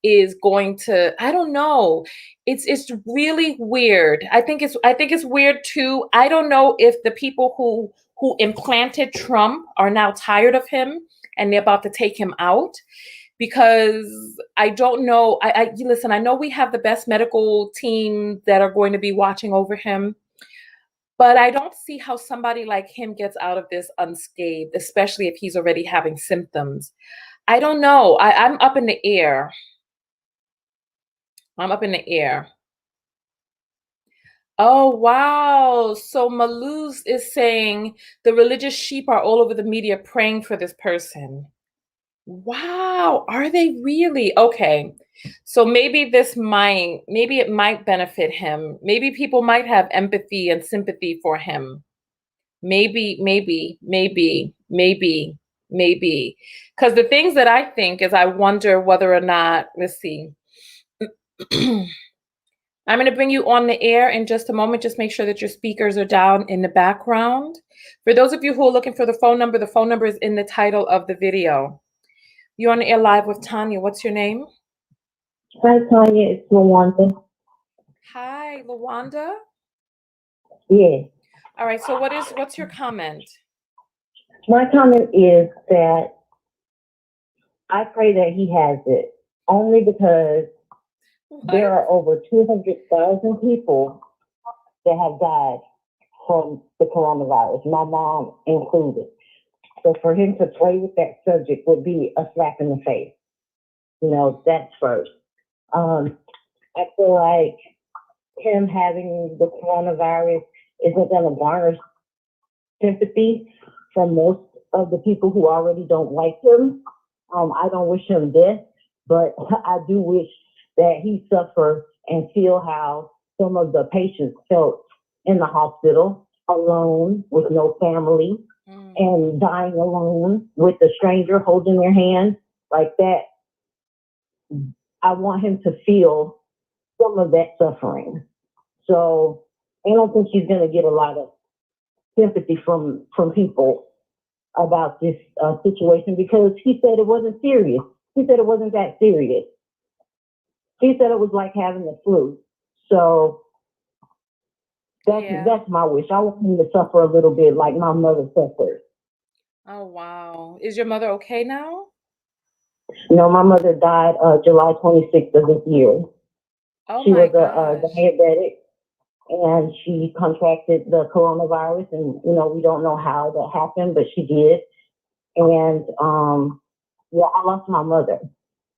Speaker 1: is going to, I don't know. It's really weird. I think it's weird too. I don't know if the people who implanted Trump are now tired of him and they're about to take him out because I don't know. Listen, I know we have the best medical team that are going to be watching over him, but I don't see how somebody like him gets out of this unscathed, especially if he's already having symptoms. I don't know. I'm up in the air. I'm up in the air. Oh, wow. So Maluz is saying the religious sheep are all over the media praying for this person. Wow, are they really? Okay. So maybe it might benefit him. Maybe people might have empathy and sympathy for him. Maybe. Because the things that I think is I wonder whether or not, let's see. I'm going to bring you on the air in just a moment. Just make sure that your speakers are down in the background. For those of you who are looking for the phone number is in the title of the video. You're on the air live with Tanya. What's your name?
Speaker 2: Hi, Tanya. It's Lawanda.
Speaker 1: Hi, Lawanda.
Speaker 2: Yeah.
Speaker 1: All right. So what's your comment?
Speaker 2: My comment is that I pray that he has it only because there are over 200,000 people that have died from the coronavirus, my mom included. So for him to play with that subject would be a slap in the face. That's first. I feel like him having the coronavirus isn't going to garner sympathy from most of the people who already don't like him. I don't wish him death, but I do wish that he suffer and feel how some of the patients felt in the hospital, alone with no family, and dying alone with a stranger holding their hand like that. I want him to feel some of that suffering. So I don't think he's going to get a lot of sympathy from people about this situation, because he said it wasn't serious. He said it wasn't that serious. He said it was like having the flu. So that's my wish. I want him to suffer a little bit like my mother suffered.
Speaker 1: Oh, wow. Is your mother okay now?
Speaker 2: No, my mother died July 26th of this year.
Speaker 1: Oh,
Speaker 2: she
Speaker 1: my
Speaker 2: was
Speaker 1: gosh.
Speaker 2: a diabetic, and she contracted the coronavirus, and we don't know how that happened, but she did. And I lost my mother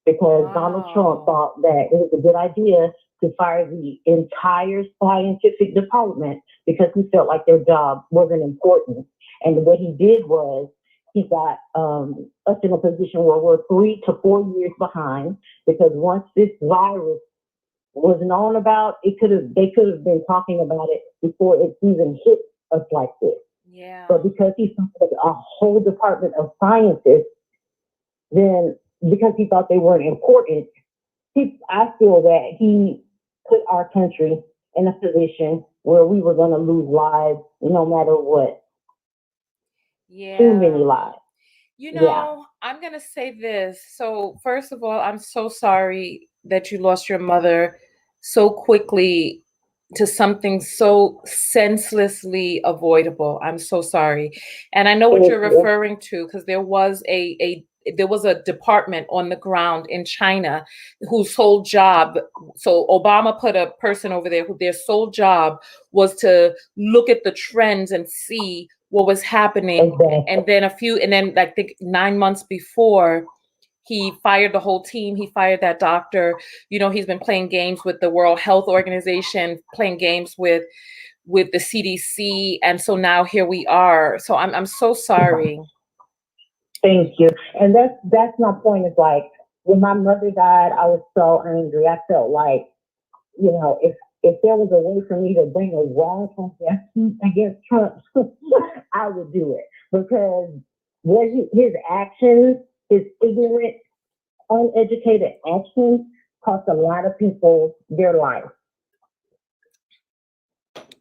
Speaker 2: because Donald Trump thought that it was a good idea to fire the entire scientific department because he felt like their job wasn't important. And what he did was he got us in a position where we're 3 to 4 years behind, because once this virus was known about, they could have been talking about it before it even hit us like this.
Speaker 1: Yeah.
Speaker 2: But because he started a whole department of scientists, then because he thought they weren't important, I feel that he put our country in a position where we were going to lose lives no matter what.
Speaker 1: Yeah.
Speaker 2: Too many lives.
Speaker 1: I'm going to say this. So, first of all, I'm so sorry that you lost your mother so quickly to something so senselessly avoidable. I'm so sorry. And I know what you're referring to, because there was a department on the ground in China whose sole job, so Obama put a person over there who their sole job was to look at the trends and see what was happening. And then I think 9 months before, he fired the whole team. He fired that doctor. He's been playing games with the World Health Organization, playing games with the CDC. And so now here we are. So I'm so sorry.
Speaker 2: Thank you. And that's my point. Is like, when my mother died, I was so angry. I felt like, if there was a way for me to bring a wrongful death against Trump, I would do it, because his actions, his ignorant, uneducated actions, cost a lot of people their life.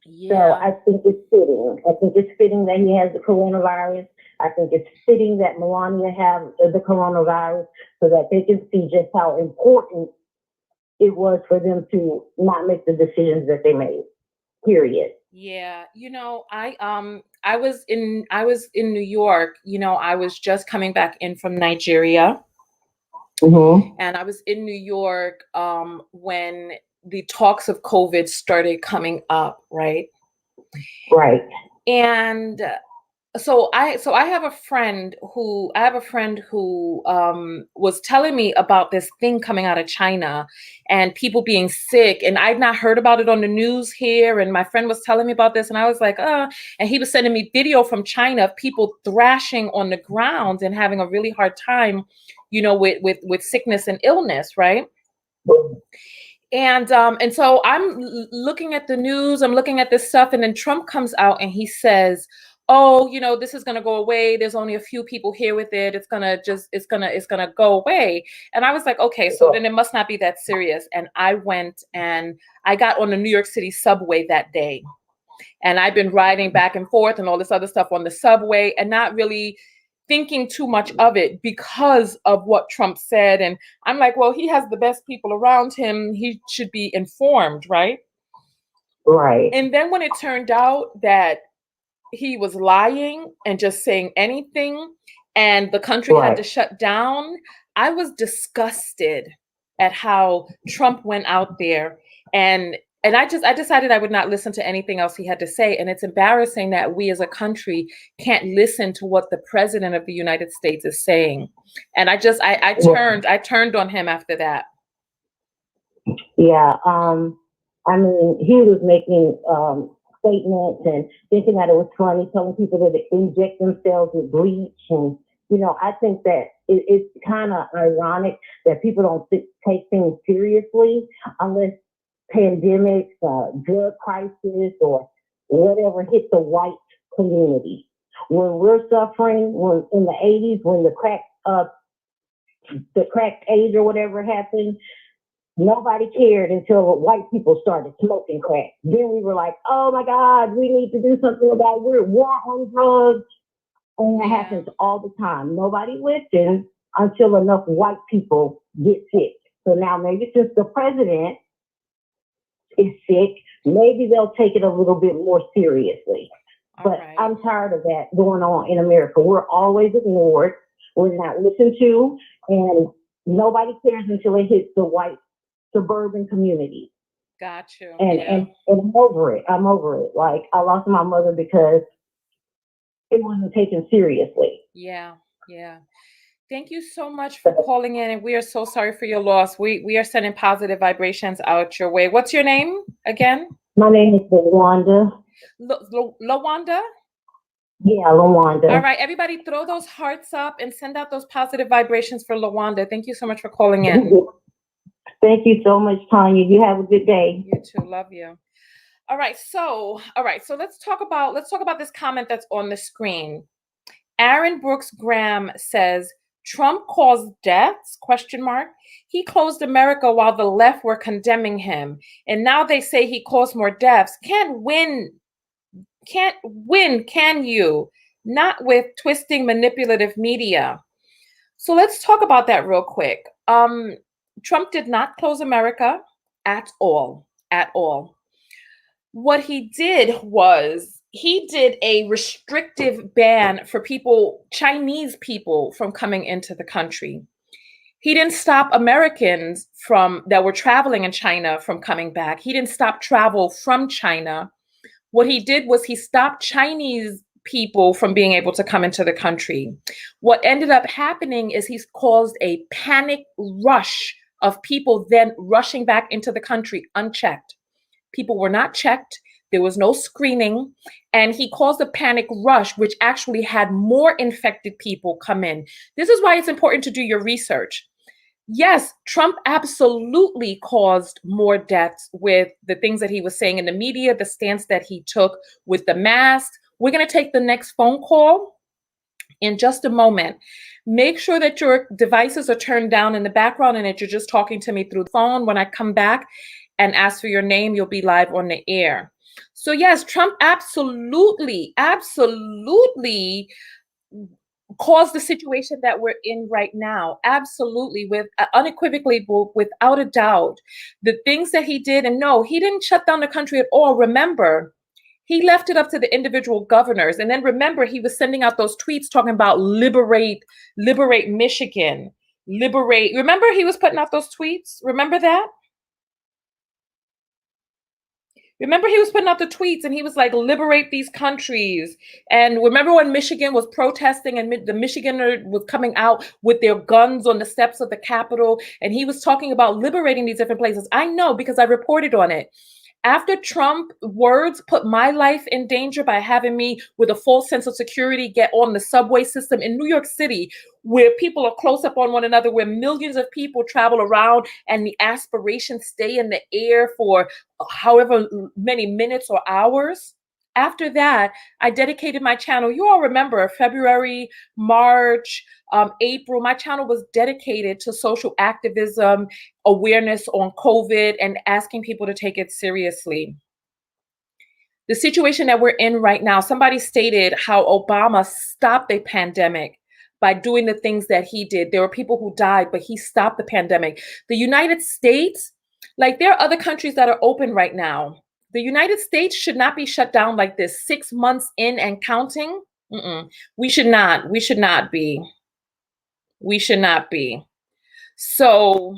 Speaker 1: Yeah.
Speaker 2: So I think it's fitting. I think it's fitting that he has the coronavirus. I think it's fitting that Melania have the coronavirus, so that they can see just how important it was for them to not make the decisions that they made. Period.
Speaker 1: Yeah, I was in New York. I was just coming back in from Nigeria.
Speaker 2: Mm-hmm.
Speaker 1: And I was in New York when the talks of COVID started coming up, right?
Speaker 2: Right.
Speaker 1: And so I have a friend who was telling me about this thing coming out of China and people being sick, and I'd not heard about it on the news here, and my friend was telling me about this, and I was like, and he was sending me video from China of people thrashing on the ground and having a really hard time, with sickness and illness, right? And so I'm looking at the news, I'm looking at this stuff, and then Trump comes out and he says, oh, this is going to go away. There's only a few people here with it. It's going to go away. And I was like, okay, so then it must not be that serious. And I went and I got on the New York City subway that day. And I've been riding back and forth and all this other stuff on the subway and not really thinking too much of it because of what Trump said. And I'm like, well, he has the best people around him. He should be informed, right?
Speaker 2: Right.
Speaker 1: And then when it turned out that he was lying and just saying anything, and the country had to shut down, I was disgusted at how Trump went out there, and I decided I would not listen to anything else he had to say. And it's embarrassing that we as a country can't listen to what the president of the United States is saying. And I turned on him after that.
Speaker 2: Yeah. I mean, he was making statements and thinking that it was funny, telling people that they inject themselves with bleach. And, I think that it's kind of ironic that people don't take things seriously unless pandemics, drug crisis, or whatever hit the white community. When we're suffering, when in the 80s, when the crack age or whatever happened, nobody cared until white people started smoking crack. Then we were like, oh my God, we need to do something about it. We're war on drugs. And that happens all the time. Nobody listens until enough white people get sick. So now maybe since the president is sick, maybe they'll take it a little bit more seriously. But I'm tired of that going on in America. We're always ignored. We're not listened to. And nobody cares until it hits the white suburban community.
Speaker 1: Got you.
Speaker 2: And I'm over it. Like, I lost my mother because it wasn't taken seriously.
Speaker 1: Yeah. Thank you so much for calling in, and we are so sorry for your loss. We are sending positive vibrations out your way. What's your name again?
Speaker 2: My name is LaWanda.
Speaker 1: LaWanda?
Speaker 2: Yeah, LaWanda.
Speaker 1: All right, everybody throw those hearts up and send out those positive vibrations for LaWanda. Thank you so much for calling in.
Speaker 2: Thank you so much, Tanya. You have a good day.
Speaker 1: You too. Love you. All right, so let's talk about this comment that's on the screen. Aaron Brooks Graham says, Trump caused deaths, ? He closed America while the left were condemning him. And now they say he caused more deaths. Can't win, can you? Not with twisting manipulative media. So let's talk about that real quick. Trump did not close America at all. What he did was he did a restrictive ban for Chinese people from coming into the country. He didn't stop Americans that were traveling in China from coming back. He didn't stop travel from China. What he did was he stopped Chinese people from being able to come into the country. What ended up happening is he's caused a panic rush of people then rushing back into the country unchecked. People were not checked. There was no screening. And he caused a panic rush, which actually had more infected people come in. This is why it's important to do your research. Yes, Trump absolutely caused more deaths with the things that he was saying in the media, the stance that he took with the mask. We're going to take the next phone call in just a moment. Make sure that your devices are turned down in the background and that you're just talking to me through the phone. When I come back and ask for your name, you'll be live on the air. So yes, Trump absolutely caused the situation that we're in right now. Absolutely, unequivocally, without a doubt. The things that he did, and no, he didn't shut down the country at all. Remember, he left it up to the individual governors. And then remember, he was sending out those tweets talking about liberate Michigan, liberate. Remember, he was putting out those tweets. Remember that? Remember, he was putting out the tweets and he was like, liberate these countries. And remember when Michigan was protesting and the Michiganer was coming out with their guns on the steps of the Capitol, and he was talking about liberating these different places. I know because I reported on it. After Trump words put my life in danger by having me with a false sense of security get on the subway system in New York City, where people are close up on one another, where millions of people travel around and the aspirations stay in the air for however many minutes or hours. After that, I dedicated my channel. You all remember February, March, April, my channel was dedicated to social activism, awareness on COVID, and asking people to take it seriously. The situation that we're in right now, somebody stated how Obama stopped a pandemic by doing the things that he did. There were people who died, but he stopped the pandemic. The United States, like there are other countries that are open right now. The United States should not be shut down like this, 6 months in and counting. We should not be. So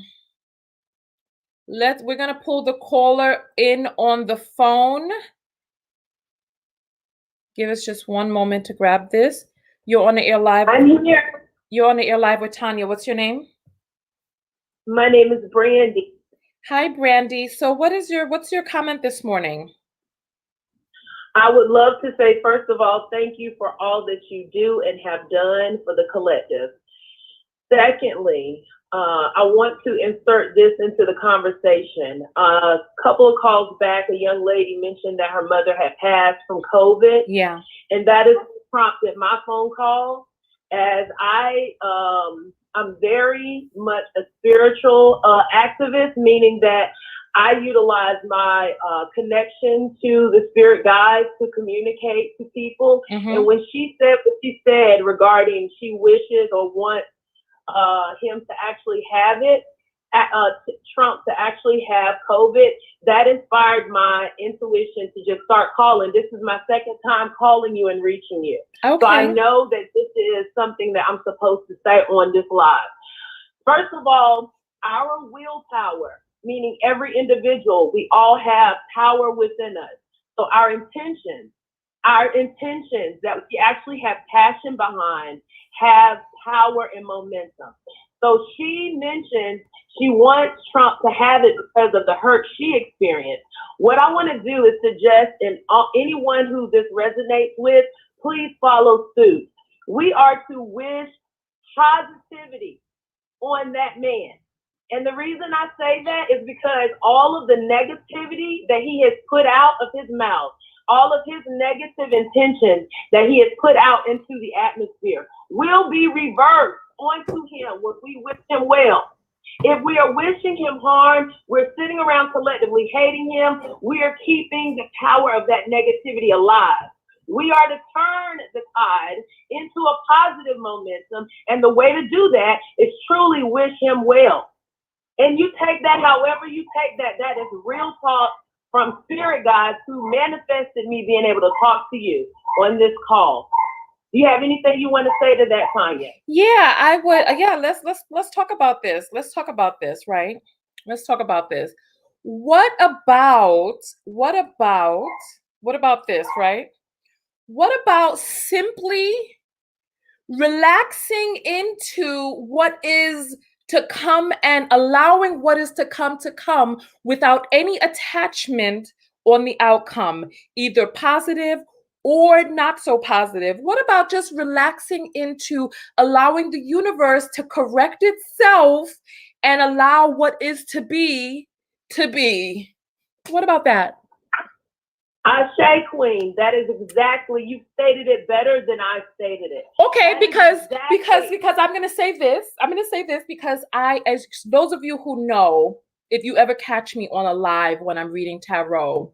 Speaker 1: we're going to pull the caller in on the phone. Give us just one moment to grab this. You're on the air live.
Speaker 4: I'm here.
Speaker 1: You're on the air live with Tanya. What's your name?
Speaker 4: My name is Brandy.
Speaker 1: Hi, Brandy. So what's your comment this morning?
Speaker 7: I would love to say, first of all, thank you for all that you do and have done for the collective. Secondly, I want to insert this into the conversation. A couple of calls back, a young lady mentioned that her mother had passed from COVID.
Speaker 1: Yeah.
Speaker 7: And that is prompted my phone call, as I'm very much a spiritual activist, meaning that I utilize my connection to the spirit guides to communicate to people. And when she said what she said regarding she wishes or wants him to actually have it, Trump to actually have COVID, that inspired my intuition to just start calling. This is my second time calling you and reaching you.
Speaker 1: Okay.
Speaker 7: So I know that this is something that I'm supposed to say on this live. First of all, our willpower, meaning every individual, we all have power within us. So our intentions that we actually have passion behind have power and momentum. So she mentioned she wants Trump to have it because of the hurt she experienced. What I want to do is suggest, and anyone who this resonates with, please follow suit. We are to wish positivity on that man. And the reason I say that is because all of the negativity that he has put out of his mouth, all of his negative intentions that he has put out into the atmosphere will be reversed onto him when we wish him well. If we are wishing him harm, we're sitting around collectively hating him, we are keeping the power of that negativity alive. We are to turn the tide into a positive momentum, and the way to do that is truly wish him well. And you take that however you take that. That is real talk from spirit guides who manifested me being able to talk to you on this call. Do you have anything you want to say to that, Tanya?
Speaker 1: Yeah, I would. Yeah, let's talk about this. Let's talk about this, right? Let's talk about this. What about this, right? What about simply relaxing into what is to come and allowing what is to come without any attachment on the outcome, either positive or not so positive? What about just relaxing into allowing the universe to correct itself and allow what is to be to be? What about that?
Speaker 7: Ashe, Queen, that is exactly, you stated it better than I stated it.
Speaker 1: Okay, because I'm going to say this. I'm going to say this because as those of you who know, if you ever catch me on a live when I'm reading tarot,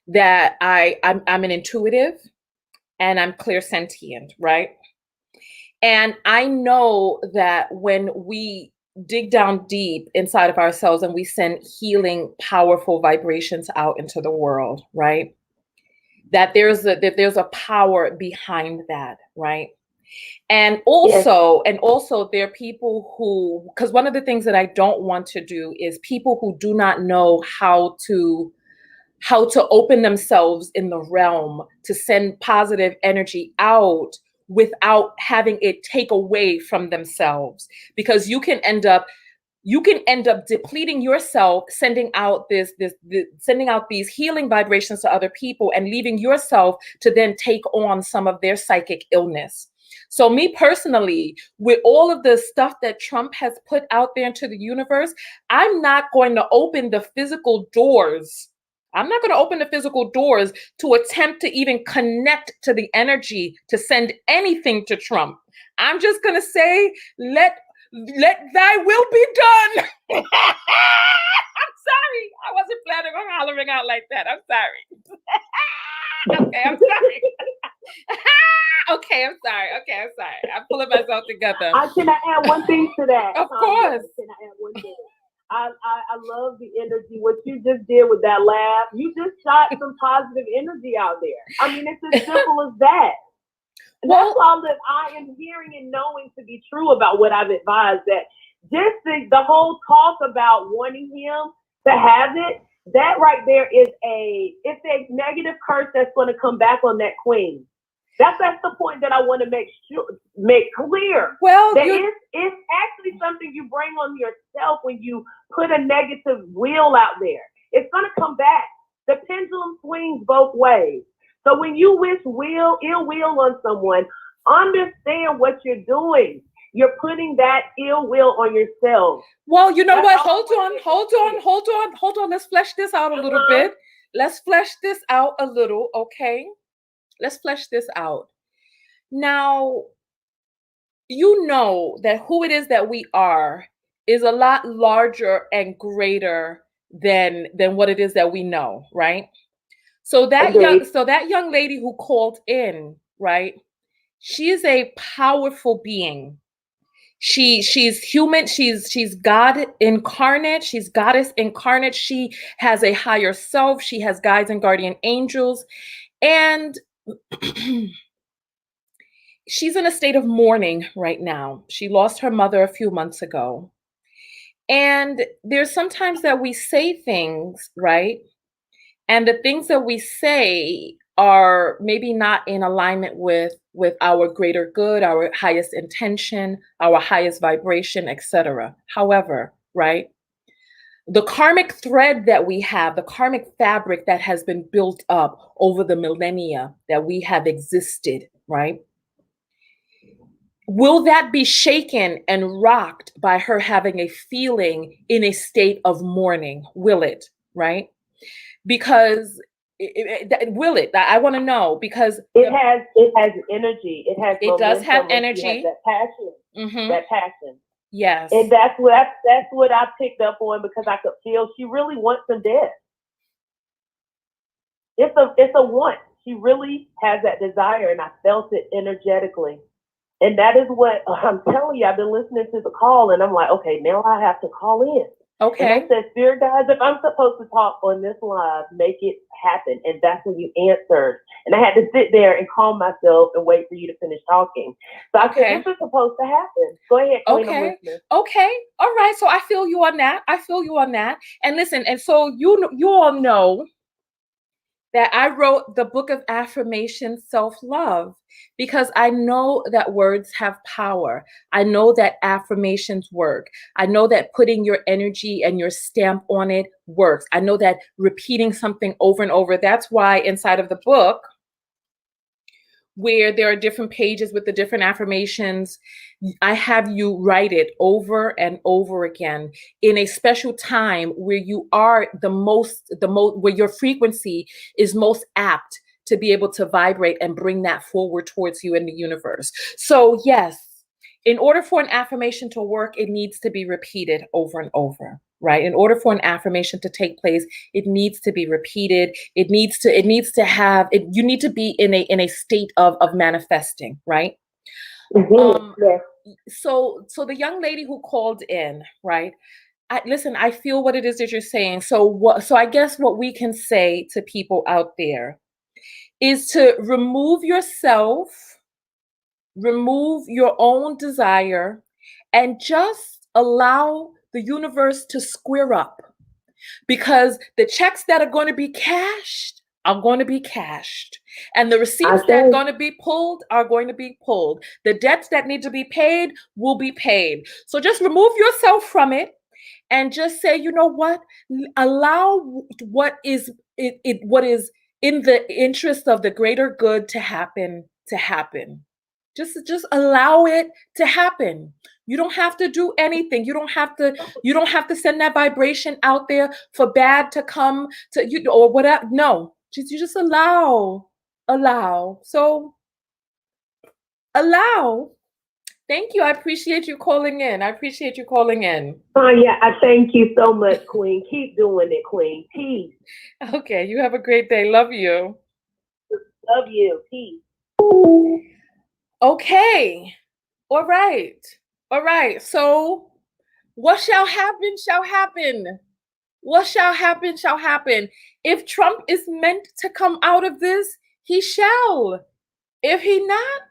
Speaker 1: that I'm an intuitive and I'm clairsentient, right? And I know that when we dig down deep inside of ourselves and we send healing, powerful vibrations out into the world, right? That there's a power behind that, right? And also there are people who, because one of the things that I don't want to do is people who do not know how to open themselves in the realm to send positive energy out without having it take away from themselves, because you can end up depleting yourself, sending out these healing vibrations to other people and leaving yourself to then take on some of their psychic illness. So me personally, with all of the stuff that Trump has put out there into the universe, I'm not going to open the physical doors. I'm not going to open the physical doors to attempt to even connect to the energy to send anything to Trump. I'm just going to say, let thy will be done. I'm sorry. I wasn't planning on hollering out like that. I'm sorry. Okay, I'm sorry. Okay, I'm sorry. I'm pulling myself together.
Speaker 7: Can I add one thing to that?
Speaker 1: Of course.
Speaker 7: Can I add one thing? I love the energy. What you just did with that laugh, you just shot some positive energy out there. I mean, it's as simple as that. And that's all that I am hearing and knowing to be true about what I've advised. That just the whole talk about wanting him to have it, that right there is it's a negative curse that's going to come back on that queen. That's the point that I want to make clear.
Speaker 1: Well,
Speaker 7: that it's actually something you bring on yourself when you put a negative will out there. It's going to come back. The pendulum swings both ways. So when you wish ill will on someone, understand what you're doing. You're putting that ill will on yourself.
Speaker 1: Well, you know what? Hold on. Let's flesh this out a little bit. Let's flesh this out a little, okay? Let's flesh this out. Now, you know that who it is that we are is a lot larger and greater than what it is that we know, right? So that young lady who called in, right? She is a powerful being. She's human, she's God incarnate, she's goddess incarnate. She has a higher self, she has guides and guardian angels, and she's in a state of mourning right now. She lost her mother a few months ago. And there's sometimes that we say things, right? And the things that we say are maybe not in alignment with our greater good, our highest intention, our highest vibration, etc. However, right? The karmic thread that we have, the karmic fabric that has been built up over the millennia that we have existed, right? Will that be shaken and rocked by her having a feeling in a state of mourning? Will it, right? Because will it? I want to know, because
Speaker 7: it has energy. It has
Speaker 1: it does have
Speaker 7: momentum.
Speaker 1: energy.
Speaker 7: It has that passion.
Speaker 1: Mm-hmm.
Speaker 7: That passion.
Speaker 1: Yes.
Speaker 7: And that's what I picked up on, because I could feel she really wants them dead. It's a want. She really has that desire, and I felt it energetically. And that is what I'm telling you. I've been listening to the call, and I'm like, okay, now I have to call in.
Speaker 1: Okay.
Speaker 7: And I said, Spirit guys, if I'm supposed to talk on this live, make it happen. And that's when you answered. And I had to sit there and calm myself and wait for you to finish talking. So I said, this is supposed to happen. Go ahead, Queen.
Speaker 1: Okay. Okay. All right. So I feel you on that. And listen, and so you all know that I wrote the book of affirmation, self-love, because I know that words have power. I know that affirmations work. I know that putting your energy and your stamp on it works. I know that repeating something over and over. That's why inside of the book, where there are different pages with the different affirmations, I have you write it over and over again in a special time where you are the most, where your frequency is most apt to be able to vibrate and bring that forward towards you in the universe. So yes, in order for an affirmation to work, it needs to be repeated over and over, right? In order for an affirmation to take place, it needs to be repeated. It needs to have it. You need to be in a state of manifesting, right?
Speaker 7: Mm-hmm. Yes.
Speaker 1: So the young lady who called in, right? Listen, I feel what it is that you're saying. So I guess what we can say to people out there is to remove yourself, remove your own desire, and just allow the universe to square up, because the checks that are going to be cashed are going to be cashed, and the receipts that are going to be pulled are going to be pulled. The debts that need to be paid will be paid. So just remove yourself from it and just say, you know what, allow what is what is in the interest of the greater good to happen. Just allow it to happen. You don't have to do anything. You don't have to send that vibration out there for bad to come to you or whatever. No, you just allow. So allow. Thank you. I appreciate you calling in.
Speaker 7: Oh yeah, I thank you so much, Queen. Keep doing it, Queen. Peace.
Speaker 1: Okay, you have a great day. Love you.
Speaker 7: Love you. Peace.
Speaker 1: Okay. All right. So what shall happen shall happen. What shall happen shall happen. If Trump is meant to come out of this, he shall. If he not,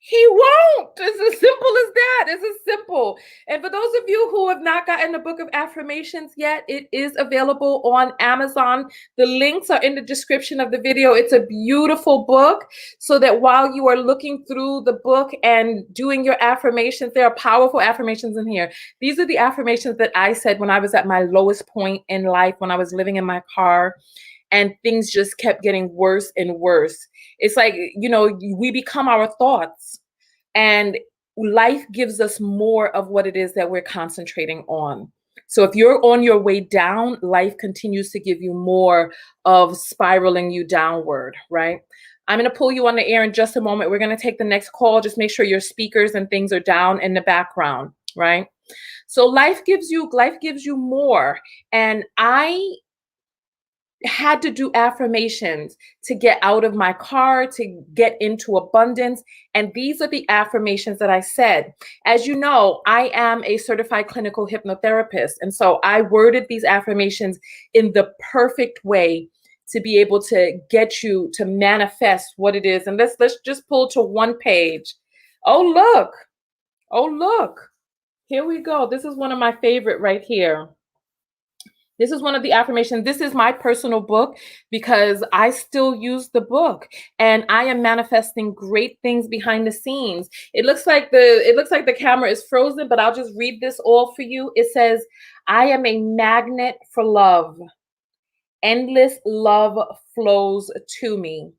Speaker 1: He won't. It's as simple as that. It's as simple. And for those of you who have not gotten the book of affirmations yet, it is available on Amazon. The links are in the description of the video. It's a beautiful book, so that while you are looking through the book and doing your affirmations, there are powerful affirmations in here. These are the affirmations that I said when I was at my lowest point in life, when I was living in my car and things just kept getting worse and worse. It's like, we become our thoughts, and life gives us more of what it is that we're concentrating on. So if you're on your way down, life continues to give you more of spiraling you downward, right? I'm going to pull you on the air in just a moment. We're going to take the next call. Just make sure your speakers and things are down in the background, right? So life gives you more. And I had to do affirmations to get out of my car, to get into abundance. And these are the affirmations that I said. As you know, I am a certified clinical hypnotherapist. And so I worded these affirmations in the perfect way to be able to get you to manifest what it is. And let's just pull to one page. Oh, look. Here we go. This is one of my favorite right here. This is one of the affirmations. This is my personal book because I still use the book, and I am manifesting great things behind the scenes. It looks like the camera is frozen, but I'll just read this all for you. It says, I am a magnet for love. Endless love flows to me.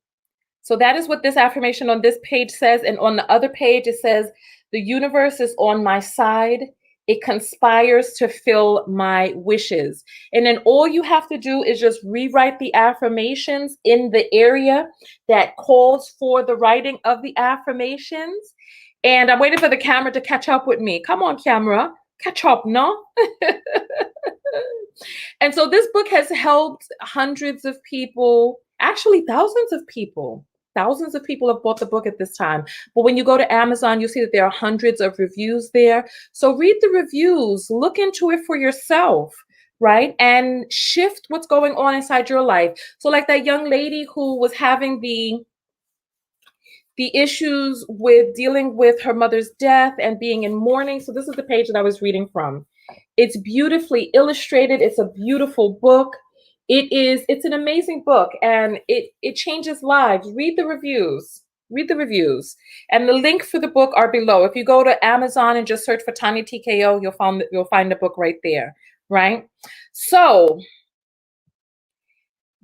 Speaker 1: So that is what this affirmation on this page says. And on the other page, it says, the universe is on my side. It conspires to fill my wishes. And then all you have to do is just rewrite the affirmations in the area that calls for the writing of the affirmations. And I'm waiting for the camera to catch up with me. Come on, camera. Catch up, no? And so this book has helped hundreds of people, actually thousands of people. Thousands of people have bought the book at this time. But when you go to Amazon, you'll see that there are hundreds of reviews there. So read the reviews, look into it for yourself, right? And shift what's going on inside your life. So like that young lady who was having the issues with dealing with her mother's death and being in mourning. So this is the page that I was reading from. It's beautifully illustrated. It's a beautiful book. It's an amazing book, and it changes lives. Read the reviews. Read the reviews. And the link for the book are below. If you go to Amazon and just search for Tanya TKO, you'll find the book right there, right? So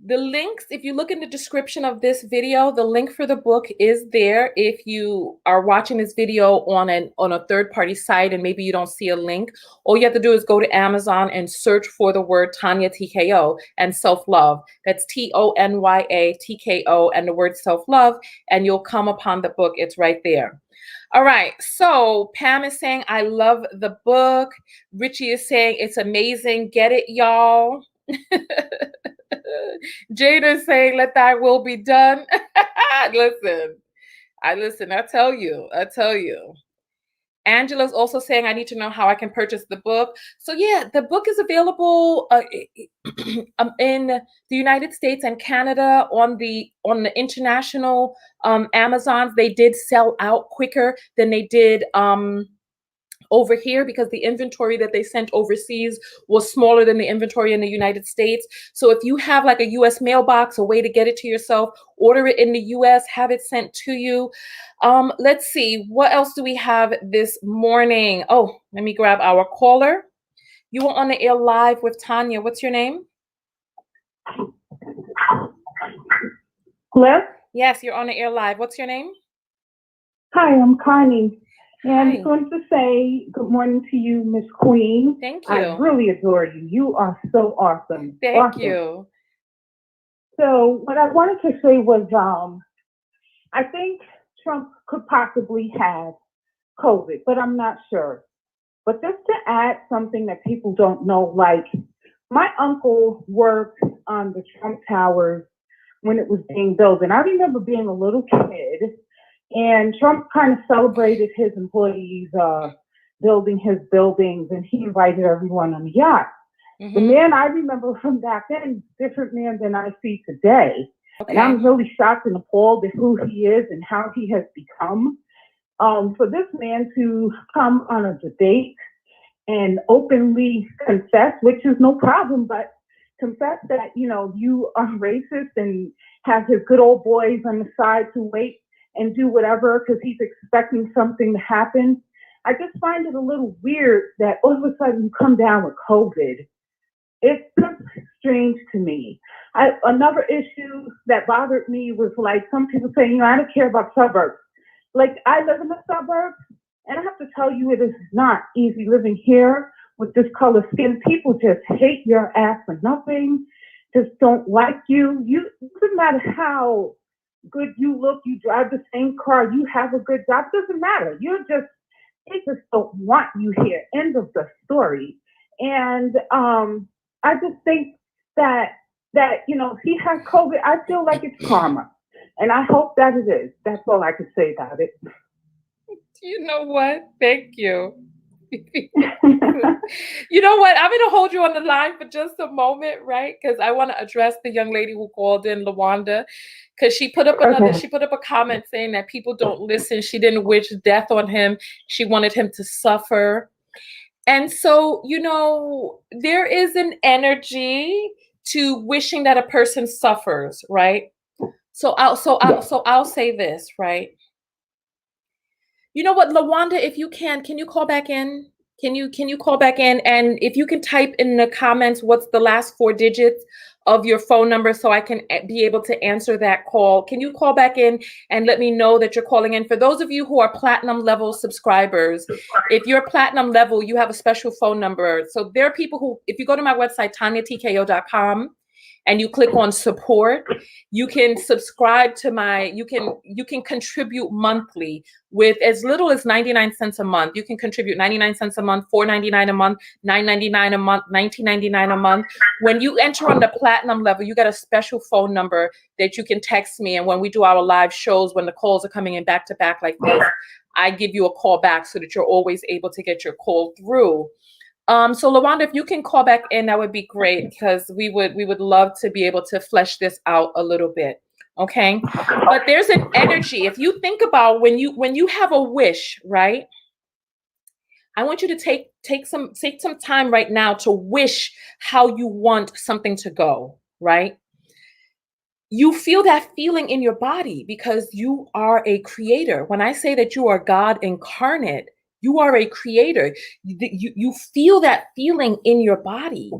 Speaker 1: the links, if you look in the description of this video, the link for the book is there. If you are watching this video on a third-party site and maybe you don't see a link, all you have to do is go to Amazon and search for the word Tanya TKO and self-love. That's TONYA TKO and the word self-love, and you'll come upon the book. It's right there. All right, so Pam is saying, I love the book. Richie is saying, it's amazing. Get it, y'all. Jada is saying, let thy will be done. Listen, I tell you. Angela's also saying, I need to know how I can purchase the book. So yeah, the book is available in the United States and Canada on the international Amazons. They did sell out quicker than they did over here because the inventory that they sent overseas was smaller than the inventory in the United States. So if you have like a US mailbox, a way to get it to yourself, order it in the US, have it sent to you. Let's see, what else do we have this morning? Oh, let me grab our caller. You are on the air live with Tanya. What's your name?
Speaker 8: Hello?
Speaker 1: Yes, you're on the air live. What's your name?
Speaker 8: Hi, I'm Connie. And
Speaker 1: Hi.
Speaker 8: I just wanted to say good morning to you, Miss Queen.
Speaker 1: Thank you.
Speaker 8: I really adore you. You are so awesome.
Speaker 1: Thank you.
Speaker 8: So what I wanted to say was I think Trump could possibly have COVID, but I'm not sure. But just to add something that people don't know, like my uncle worked on the Trump Towers when it was being built. And I remember being a little kid, and Trump kind of celebrated his employees building his buildings, and he invited everyone on the yacht. Mm-hmm. The man I remember from back then is a different man than I see today. Okay. And I'm really shocked and appalled at who he is and how he has become. For this man to come on a debate and openly confess, which is no problem, but confess that, you are racist and have his good old boys on the side to wait and do whatever because he's expecting something to happen. I just find it a little weird that all of a sudden you come down with COVID. It's just strange to me. Another issue that bothered me was like some people saying, I don't care about suburbs. Like I live in the suburbs, and I have to tell you, it is not easy living here with this color skin. People just hate your ass for nothing, just don't like you. It doesn't matter how good you look, you drive the same car, you have a good job, it doesn't matter. They just don't want you here. End of the story. And I just think that if he has COVID, I feel like it's karma. And I hope that it is. That's all I could say about it.
Speaker 1: You know what? Thank you. You know what? I'm going to hold you on the line for just a moment, right? Because I want to address the young lady who called in, LaWanda, because she put up a comment saying that people don't listen. She didn't wish death on him. She wanted him to suffer. And so, there is an energy to wishing that a person suffers, right? So I'll say this, right? You know what, LaWanda, if you can you call back in? Can you call back in? And if you can type in the comments what's the last 4 digits of your phone number so I can be able to answer that call. Can you call back in and let me know that you're calling in? For those of you who are platinum level subscribers, if you're platinum level, you have a special phone number. So there are people who, if you go to my website, TanyaTKO.com, and you click on support, you can subscribe to you can contribute monthly with as little as 99 cents a month. You can contribute 99 cents a month, $4.99 a month, $9.99 a month, $19.99 a month. When you enter on the platinum level, you get a special phone number that you can text me. And when we do our live shows, when the calls are coming in back to back like this, I give you a call back so that you're always able to get your call through. So LaWanda, if you can call back in, that would be great, because we would love to be able to flesh this out a little bit. Okay. But there's an energy. If you think about when you have a wish, right? I want you to take some time right now to wish how you want something to go, right? You feel that feeling in your body because you are a creator. When I say that you are God incarnate, you are a creator. You feel that feeling in your body.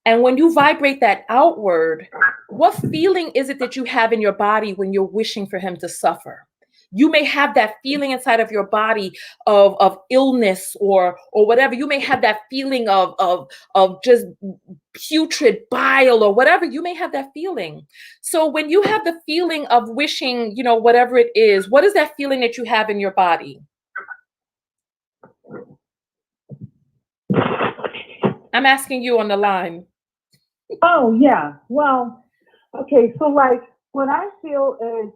Speaker 1: And when you vibrate that outward, what feeling is it that you have in your body when you're wishing for him to suffer? You may have that feeling inside of your body of illness or whatever. You may have that feeling of just putrid bile or whatever. You may have that feeling. So when you have the feeling of wishing, whatever it is, what is that feeling that you have in your body? I'm asking you on the line.
Speaker 8: Oh, yeah. Well, okay. So like what I feel is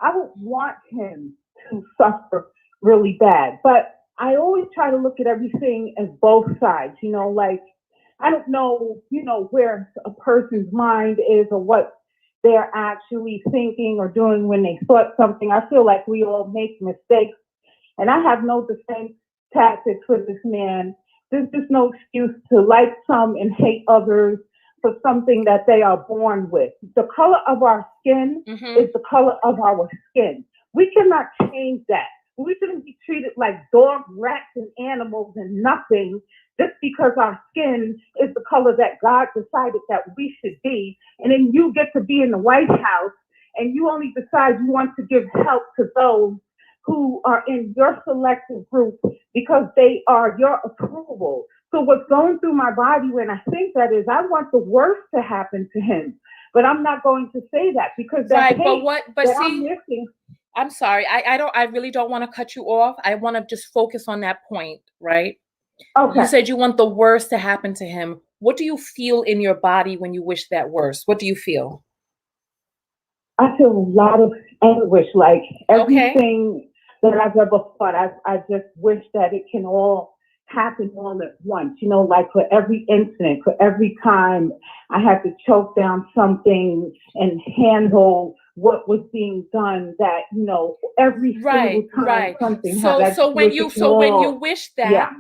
Speaker 8: I would want him to suffer really bad, but I always try to look at everything as both sides, like I don't know, where a person's mind is or what they're actually thinking or doing when they thought something. I feel like we all make mistakes, and I have no defense tactics for this man. There's just no excuse to like some and hate others for something that they are born with. The color of our skin is the color of our skin. We cannot change that. We shouldn't be treated like dogs, rats, and animals and nothing just because our skin is the color that God decided that we should be. And then you get to be in the White House and you only decide you want to give help to those who are in your selective group because they are your approval. So what's going through my body when I think that is, I want the worst to happen to him, but I'm not going to say that because that I'm missing.
Speaker 1: I'm sorry. I really don't want to cut you off. I want to just focus on that point, right? Okay. You said you want the worst to happen to him. What do you feel in your body when you wish that worst? What do you feel?
Speaker 8: I feel a lot of anguish, like everything that I've ever thought. I just wish that it can all happen all at once, like for every incident, for every time I had to choke down something and handle what was being done, that, every single time something happened,
Speaker 1: So when you wish that,
Speaker 8: yeah.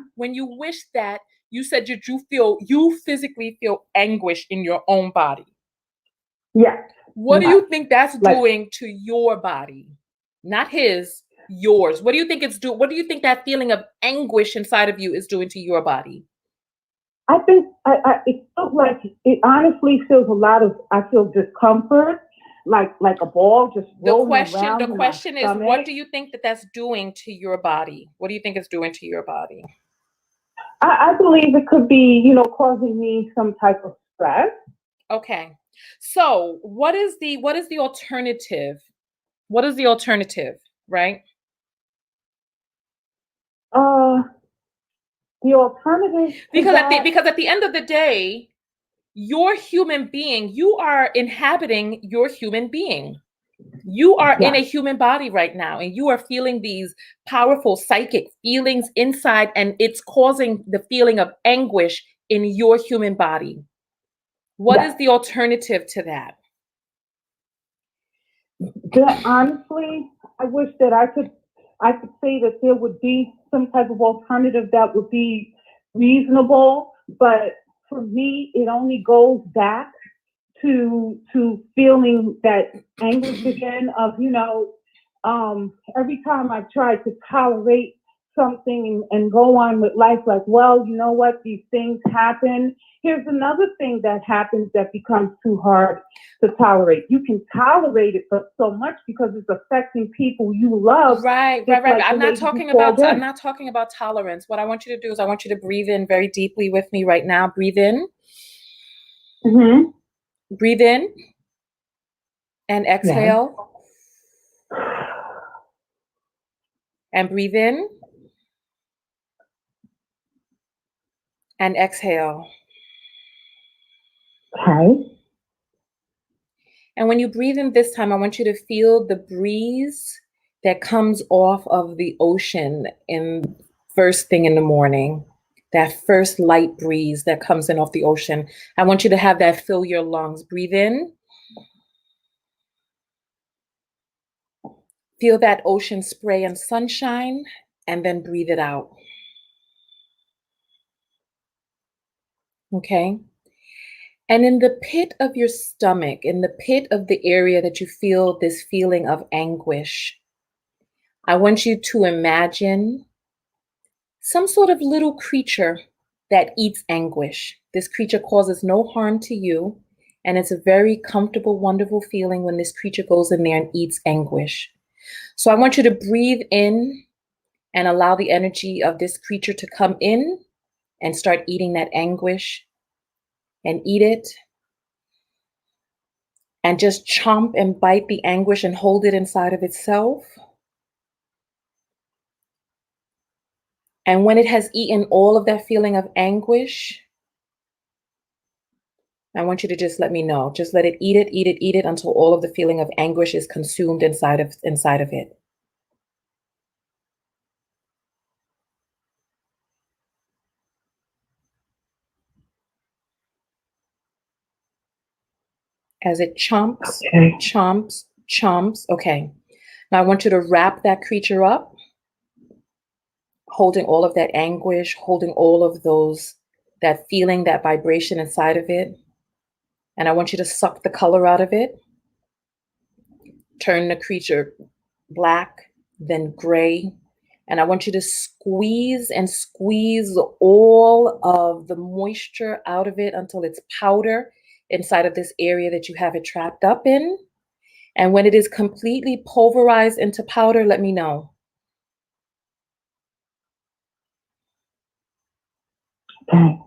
Speaker 1: you said that you physically feel anguish in your own body.
Speaker 8: Yeah.
Speaker 1: What do you think that's doing to your body? Not his, yours. What do you think what do you think that feeling of anguish inside of you is doing to your body?
Speaker 8: I think it feels like, it honestly feels I feel discomfort, like a ball just rolling around in my
Speaker 1: question is,
Speaker 8: stomach.
Speaker 1: what do you think that's doing to your body? What do you think it's doing to your body?
Speaker 8: I believe it could be, causing me some type of stress.
Speaker 1: Okay. So what is the alternative? What is the alternative, right?
Speaker 8: The alternative,
Speaker 1: because at the end of the day, your human being, you are inhabiting your human being. You are in a human body right now, and you are feeling these powerful psychic feelings inside, and it's causing the feeling of anguish in your human body. What is the alternative to that?
Speaker 8: Honestly, I wish that I could say that there would be some type of alternative that would be reasonable, but for me, it only goes back to feeling that anguish again of, every time I try to tolerate something and go on with life, like, well, you know what, these things happen. Here's another thing that happens that becomes too hard to tolerate. You can tolerate it for so much because it's affecting people you love.
Speaker 1: Right.
Speaker 8: Like
Speaker 1: I'm not talking about tolerance. What I want you to do is I want you to breathe in very deeply with me right now. Breathe in.
Speaker 8: Mm-hmm.
Speaker 1: Breathe in and exhale. And breathe in and exhale.
Speaker 8: Okay.
Speaker 1: And when you breathe in this time, I want you to feel the breeze that comes off of the ocean in first thing in the morning. That first light breeze that comes in off the ocean. I want you to have that fill your lungs. Breathe in. Feel that ocean spray and sunshine, and then breathe it out. Okay? And in the pit of your stomach, in the pit of the area that you feel this feeling of anguish, I want you to imagine some sort of little creature that eats anguish. This creature causes no harm to you, and it's a very comfortable, wonderful feeling when this creature goes in there and eats anguish. So I want you to breathe in and allow the energy of this creature to come in and start eating that anguish, and eat it. And just chomp and bite the anguish and hold it inside of itself. And when it has eaten all of that feeling of anguish, I want you to just let me know. Just let it eat it until all of the feeling of anguish is consumed inside of it. As it chomps, chomps, chomps. Okay. Now I want you to wrap that creature up, holding all of that anguish, holding all of that feeling, that vibration inside of it. And I want you to suck the color out of it. Turn the creature black, then gray. And I want you to squeeze and squeeze all of the moisture out of it until it's powder inside of this area that you have it trapped up in. And when it is completely pulverized into powder, let me know.
Speaker 8: Okay.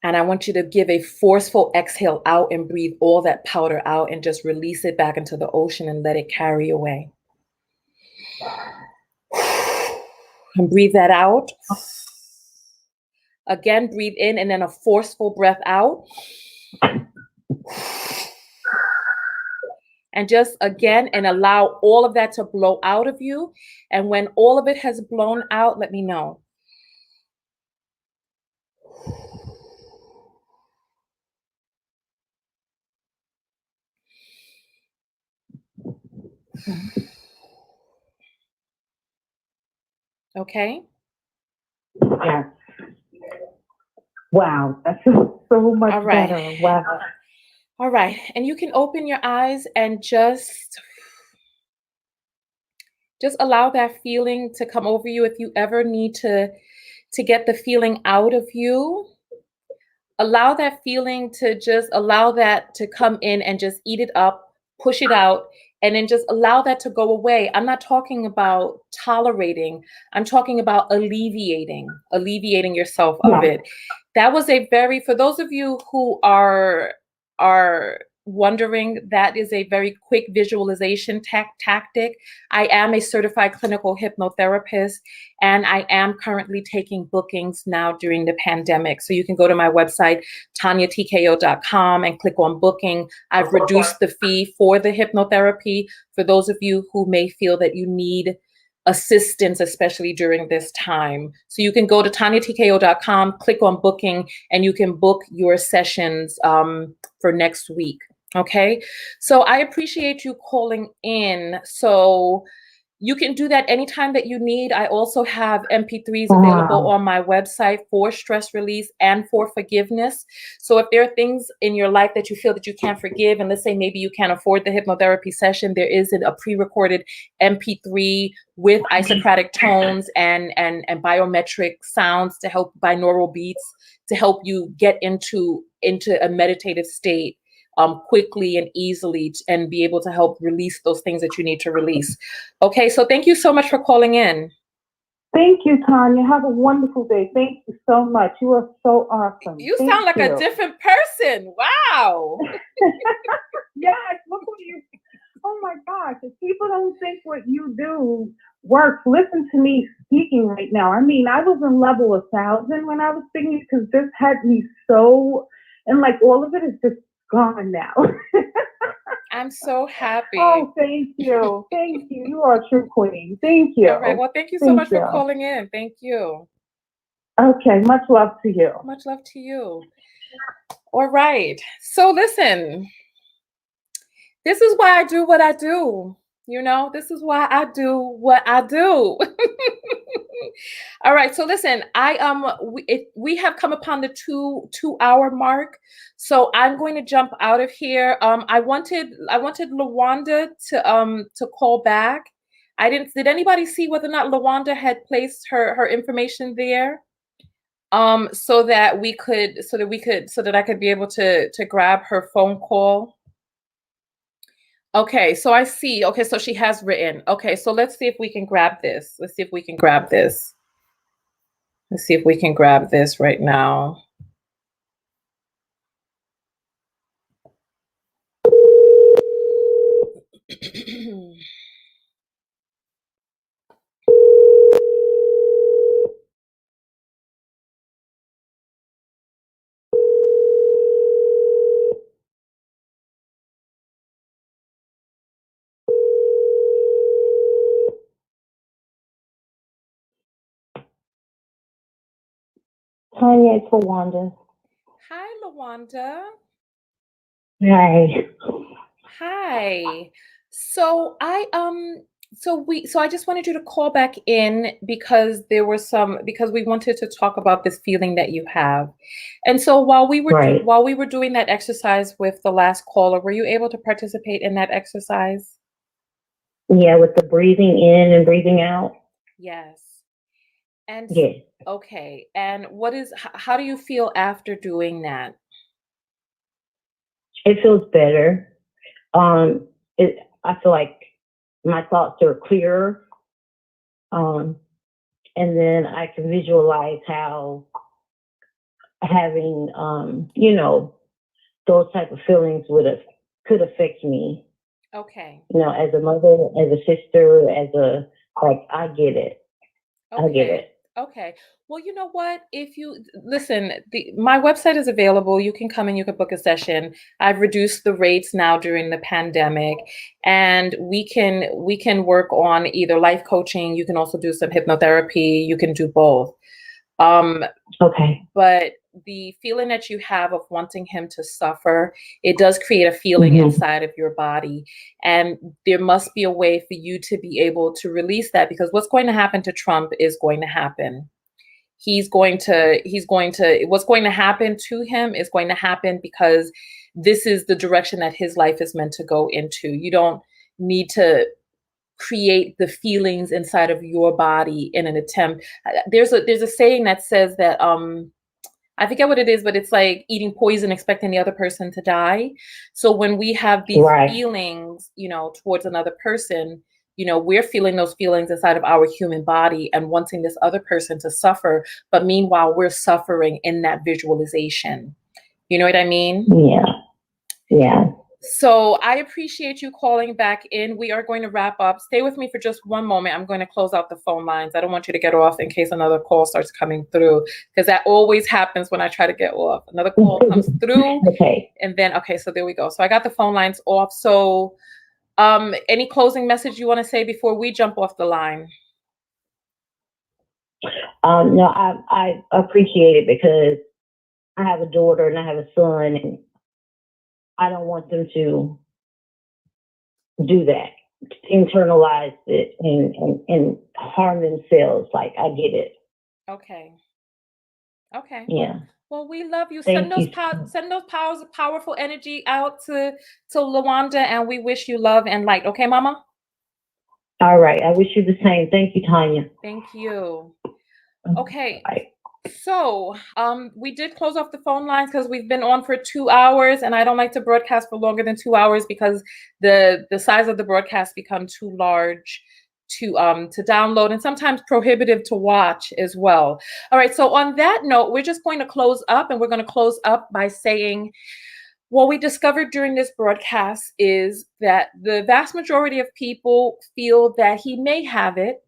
Speaker 1: And I want you to give a forceful exhale out and breathe all that powder out and just release it back into the ocean and let it carry away. And breathe that out. Again, breathe in and then a forceful breath out. And just again, and allow all of that to blow out of you. And when all of it has blown out, let me know. Okay.
Speaker 8: Yeah. Wow, that's so much
Speaker 1: All right.
Speaker 8: better. Wow.
Speaker 1: All right. And you can open your eyes and just allow that feeling to come over you. If you ever need to get the feeling out of you, allow that feeling to just allow that to come in and just eat it up, push it out, and then just allow that to go away. I'm not talking about tolerating. I'm talking about alleviating yourself of
Speaker 8: Yeah.
Speaker 1: it. That was a very, for those of you who are wondering, that is a very quick visualization tactic. I am a certified clinical hypnotherapist, and I am currently taking bookings now during the pandemic. So you can go to my website, tanyatko.com, and click on booking. I've reduced the fee for the hypnotherapy for those of you who may feel that you need assistance, especially during this time. So you can go to tanyatko.com, click on booking, and you can book your sessions for next week. Okay. So I appreciate you calling in. So you can do that anytime that you need. I also have MP3s available on my website for stress release and for forgiveness. So if there are things in your life that you feel that you can't forgive, and let's say maybe you can't afford the hypnotherapy session, there is a pre-recorded MP3 with isocratic tones and biometric sounds to help, binaural beats, to help you get into a meditative state quickly and easily, and be able to help release those things that you need to release. Okay, so thank you so much for calling in.
Speaker 8: Thank you, Tanya. Have a wonderful day. Thank you so much. You are so awesome.
Speaker 1: You sound like a different person. Wow.
Speaker 8: Yes, look what you. Oh my gosh, if people don't think what you do works, listen to me speaking right now. I mean, I was in level 1,000 when I was speaking, because this had me so, and like all of it is just gone now.
Speaker 1: I'm so happy.
Speaker 8: Oh, thank you. Thank you. You are a true queen. Thank you.
Speaker 1: All right. Well, thank you so much for calling in. Thank you.
Speaker 8: Okay. Much love to you.
Speaker 1: Much love to you. All right. So listen, this is why I do what I do. You know, this is why I do what I do. All right. So listen, we have come upon the two hour mark. So I'm going to jump out of here. I wanted LaWanda to call back. Did anybody see whether or not LaWanda had placed her information there? So that I could be able to grab her phone call. Okay, so I see. Okay, so she has written. Okay, so let's see if we can grab this. Let's see if we can grab this right now.
Speaker 2: Tanya, it's LaWanda.
Speaker 1: Hi, LaWanda.
Speaker 2: Hi.
Speaker 1: Hi. So I just wanted you to call back in because because we wanted to talk about this feeling that you have. And so while we were doing that exercise with the last caller, were you able to participate in that exercise?
Speaker 2: Yeah, with the breathing in and breathing out.
Speaker 1: Yes. And
Speaker 2: yes.
Speaker 1: Okay. And how do you feel after doing that?
Speaker 2: It feels better. I feel like my thoughts are clearer. And then I can visualize how having, those type of feelings could affect me.
Speaker 1: Okay.
Speaker 2: As a mother, as a sister, I get it.
Speaker 1: Okay.
Speaker 2: I get it.
Speaker 1: Okay. Well, you know what? If you listen, my website is available. You can come and you can book a session. I've reduced the rates now during the pandemic, and we can work on either life coaching. You can also do some hypnotherapy. You can do both.
Speaker 2: Okay.
Speaker 1: But the feeling that you have of wanting him to suffer, it does create a feeling inside of your body. And there must be a way for you to be able to release that, because what's going to happen to Trump is going to happen. What's going to happen to him is going to happen because this is the direction that his life is meant to go into. You don't need to create the feelings inside of your body in an attempt. There's a saying that says that I forget what it is, but it's like eating poison, expecting the other person to die. So when we have these feelings, towards another person, we're feeling those feelings inside of our human body and wanting this other person to suffer. But meanwhile, we're suffering in that visualization. You know what I mean?
Speaker 2: Yeah. Yeah.
Speaker 1: So I appreciate you calling back in. We are going to wrap up. Stay with me for just one moment. I'm going to close out the phone lines. I don't want you to get off in case another call starts coming through, because that always happens when I try to get off. Another call comes through.
Speaker 2: Okay.
Speaker 1: And then, so there we go. So I got the phone lines off. So any closing message you want to say before we jump off the line?
Speaker 2: No, I appreciate it, because I have a daughter and I have a son, and I don't want them to do that, internalize it and harm themselves. Like, I get it.
Speaker 1: Okay.
Speaker 2: Yeah.
Speaker 1: Well, we love you.
Speaker 2: Thank
Speaker 1: Send those powerful energy out to Lawanda, and we wish you love and light. Okay, Mama?
Speaker 2: All right. I wish you the same. Thank you, Tanya.
Speaker 1: Thank you. Okay.
Speaker 2: Bye.
Speaker 1: So we did close off the phone lines because we've been on for 2 hours, and I don't like to broadcast for longer than 2 hours because the size of the broadcast become too large to download, and sometimes prohibitive to watch as well. All right, so on that note, we're just going to close up, and we're going to close up by saying what we discovered during this broadcast is that the vast majority of people feel that he may have it,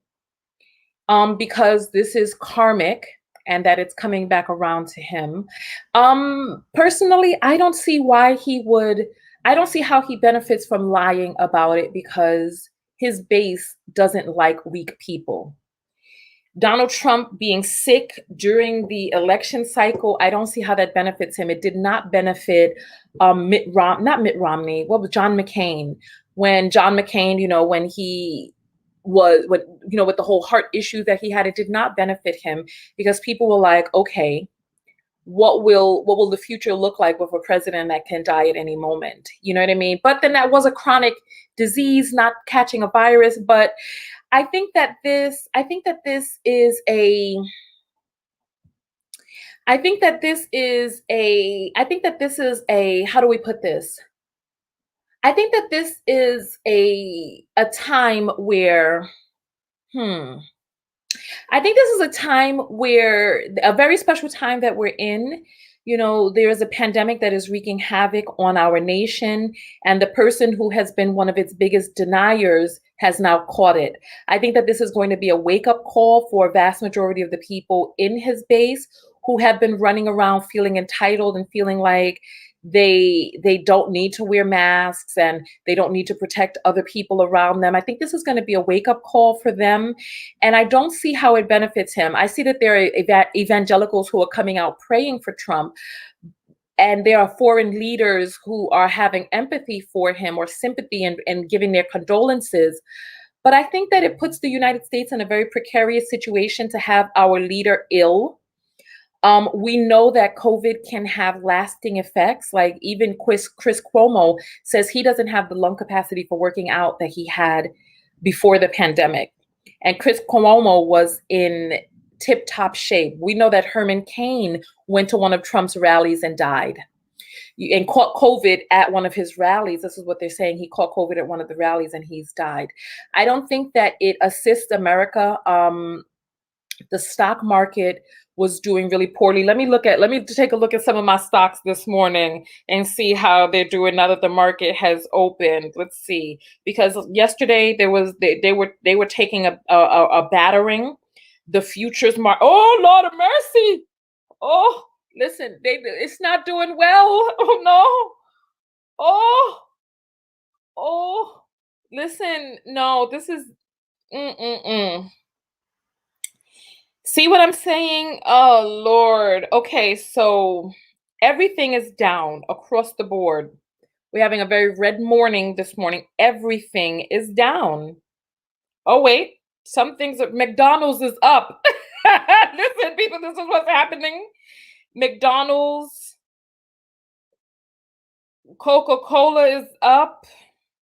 Speaker 1: because this is karmic and that it's coming back around to him. Personally, I don't see how he benefits from lying about it, because his base doesn't like weak people. Donald Trump being sick during the election cycle, I don't see how that benefits him. It did not benefit not Mitt Romney, John McCain. When John McCain, when he was with the whole heart issue that he had, it did not benefit him, because people were like, okay, what will the future look like with a president that can die at any moment? You know what I mean? But then that was a chronic disease, not catching a virus. But I think that this is a how do we put this? I think that this is a time where I think this is a time where, a very special time that we're in. There's a pandemic that is wreaking havoc on our nation, and the person who has been one of its biggest deniers has now caught it. I think that this is going to be a wake-up call for a vast majority of the people in his base who have been running around feeling entitled and feeling like they don't need to wear masks and they don't need to protect other people around them. I think this is going to be a wake-up call for them, and I don't see how it benefits him. I see that there are evangelicals who are coming out praying for Trump, and there are foreign leaders who are having empathy for him or sympathy and giving their condolences. But I think that it puts the United States in a very precarious situation to have our leader ill. We know that COVID can have lasting effects. Like, even Chris Cuomo says he doesn't have the lung capacity for working out that he had before the pandemic. And Chris Cuomo was in tip-top shape. We know that Herman Cain went to one of Trump's rallies and died and caught COVID at one of his rallies. This is what they're saying. He caught COVID at one of the rallies and he's died. I don't think that it assists America. The stock market was doing really poorly. Let me take a look at some of my stocks this morning and see how they're doing now that the market has opened. Let's see, because yesterday they were taking a battering. The futures market. Oh, Lord of mercy! Oh, listen, it's not doing well. Oh no! Oh, listen, no, this is. See what I'm saying? Oh, Lord. Okay, so everything is down across the board. We're having a very red morning this morning. Everything is down. Oh, wait. Some things at McDonald's is up. Listen, people, this is what's happening. McDonald's, Coca-Cola is up.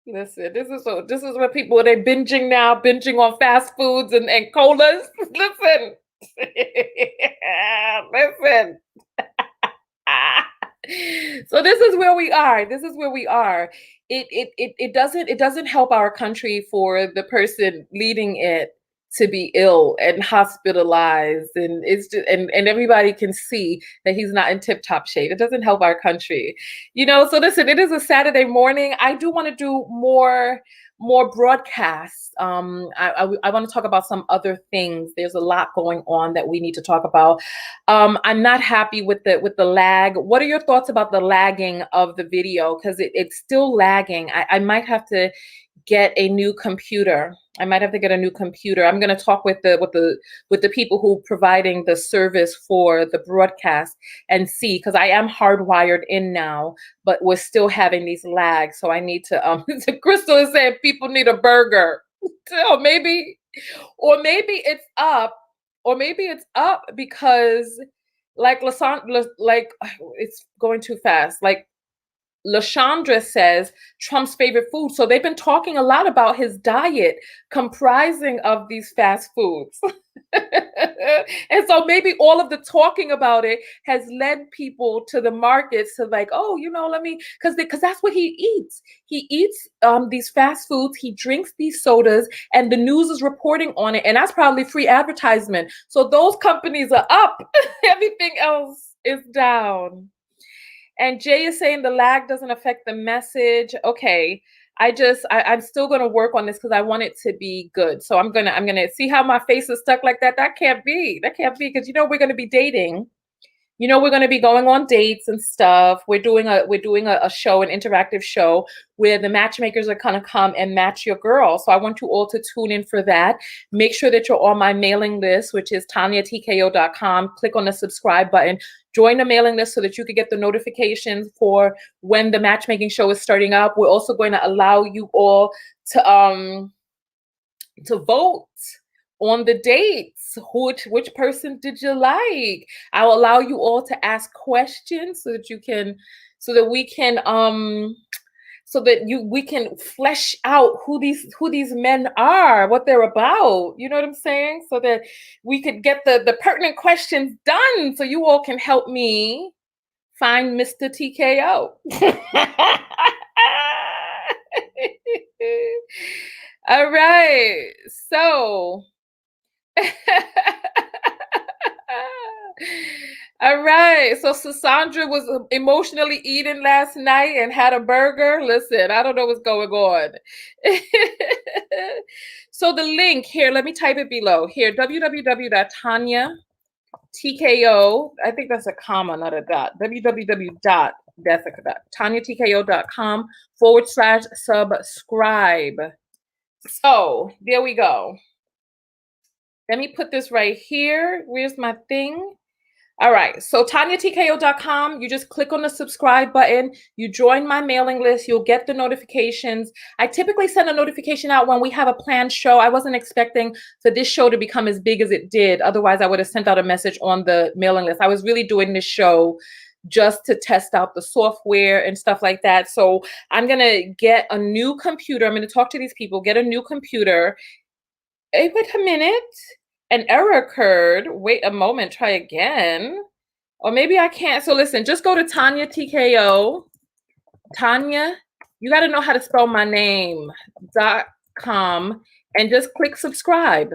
Speaker 1: Listen, this is what people are they binging now, binging on fast foods and colas. Listen. Listen. So this is where we are. This is where we are. It doesn't help our country for the person leading it to be ill and hospitalized, and it's just and everybody can see that he's not in tip-top shape. It doesn't help our country. So listen, it is a Saturday morning. I do want to do more broadcasts. I want to talk about some other things. There's a lot going on that we need to talk about. I'm not happy with the lag. What are your thoughts about the lagging of the video? Because it's still lagging. I might have to get a new computer. I'm going to talk with the people who providing the service for the broadcast and see, because I am hardwired in now, but we're still having these lags. So I need to Crystal is saying people need a burger. So maybe it's up, because like it's going too fast. Like LaShondra says Trump's favorite food. So they've been talking a lot about his diet comprising of these fast foods. And so maybe all of the talking about it has led people to the markets to like, oh, let me, because that's what he eats. He eats these fast foods. He drinks these sodas, and the news is reporting on it. And that's probably free advertisement. So those companies are up. Everything else is down. And Jay is saying the lag doesn't affect the message. Okay. I'm still going to work on this because I want it to be good. So I'm going to see how my face is stuck like that. That can't be because, we're going to be dating. We're going to be going on dates and stuff. We're doing a show, an interactive show where the matchmakers are going to come and match your girl. So I want you all to tune in for that. Make sure that you're on my mailing list, which is TanyaTKO.com. Click on the subscribe button. Join the mailing list so that you can get the notifications for when the matchmaking show is starting up. We're also going to allow you all to vote on the dates. Which person did you like? I'll allow you all to ask questions so that we can flesh out who these men are, what they're about. You know what I'm saying? So that we could get the pertinent questions done so you all can help me find Mr. TKO. All right. So all right. So Sandra was emotionally eating last night and had a burger. Listen, I don't know what's going on. So the link here, let me type it below. Here, www.TanyaTKO. I think that's a comma, not a dot. TanyaTKO.com/subscribe. So there we go. Let me put this right here. Where's my thing? All right. So TanyaTKO.com, you just click on the subscribe button. You join my mailing list. You'll get the notifications. I typically send a notification out when we have a planned show. I wasn't expecting for this show to become as big as it did. Otherwise, I would have sent out a message on the mailing list. I was really doing this show just to test out the software and stuff like that. So I'm going to get a new computer. I'm going to talk to these people, get a new computer. Hey, wait a minute. An error occurred. Wait a moment. Try again. Or maybe I can't. So listen, just go to Tanya TKO. Tanya, you got to know how to spell my name. .com and just click subscribe.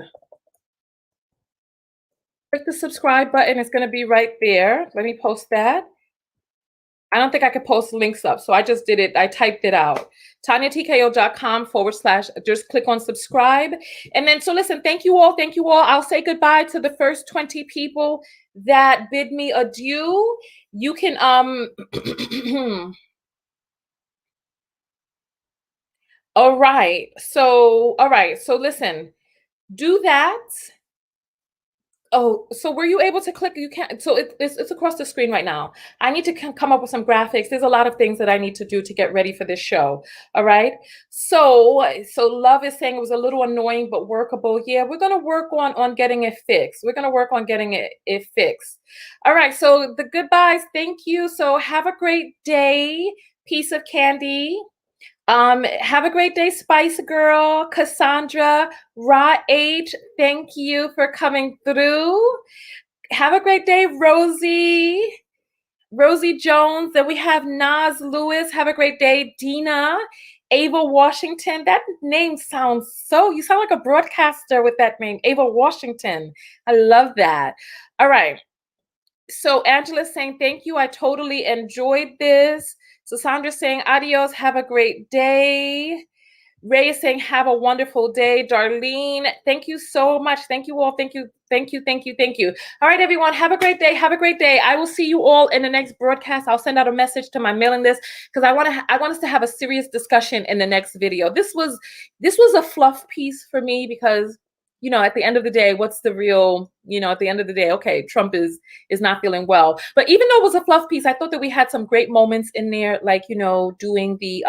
Speaker 1: Click the subscribe button. It's going to be right there. Let me post that. I don't think I could post links up. So I just did it. I typed it out. TanyaTKO.com / just click on subscribe. And then, so listen, thank you all. Thank you all. I'll say goodbye to the first 20 people that bid me adieu. You can, all right. So listen, do that. Oh, so were you able to click? You can't. So it's across the screen right now. I need to come up with some graphics. There's a lot of things that I need to do to get ready for this show. All right. So Love is saying it was a little annoying but workable. Yeah, we're gonna work on getting it fixed. We're gonna work on getting it fixed. All right. So the goodbyes. Thank you. So have a great day. Piece of candy. Have a great day, Spice Girl, Cassandra, Raw H. Thank you for coming through. Have a great day, Rosie Jones. Then we have Nas Lewis. Have a great day, Dina. Ava Washington. That name sounds you sound like a broadcaster with that name, Ava Washington. I love that. All right. So Angela's saying, thank you. I totally enjoyed this. So Sandra's saying, adios. Have a great day. Ray is saying, have a wonderful day. Darlene, thank you so much. Thank you all. Thank you. Thank you. Thank you. Thank you. All right, everyone. Have a great day. Have a great day. I will see you all in the next broadcast. I'll send out a message to my mailing list because I want us to have a serious discussion in the next video. This was a fluff piece for me because, you know, at the end of the day, what's the real, you know, at the end of the day, okay, Trump is not feeling well. But even though it was a fluff piece, I thought that we had some great moments in there, like, you know, doing the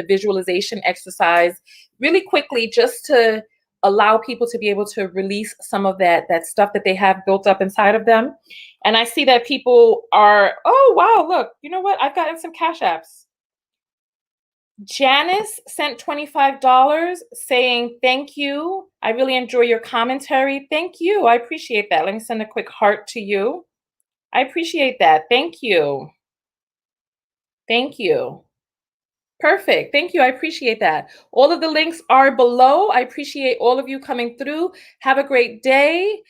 Speaker 1: visualization exercise really quickly just to allow people to be able to release some of that stuff that they have built up inside of them. And I see that people are, oh, wow, look, you know what? I've gotten some Cash Apps. Janice sent $25 saying, thank you. I really enjoy your commentary. Thank you. I appreciate that. Let me send a quick heart to you. I appreciate that. Thank you. Thank you. Perfect. Thank you. I appreciate that. All of the links are below. I appreciate all of you coming through. Have a great day.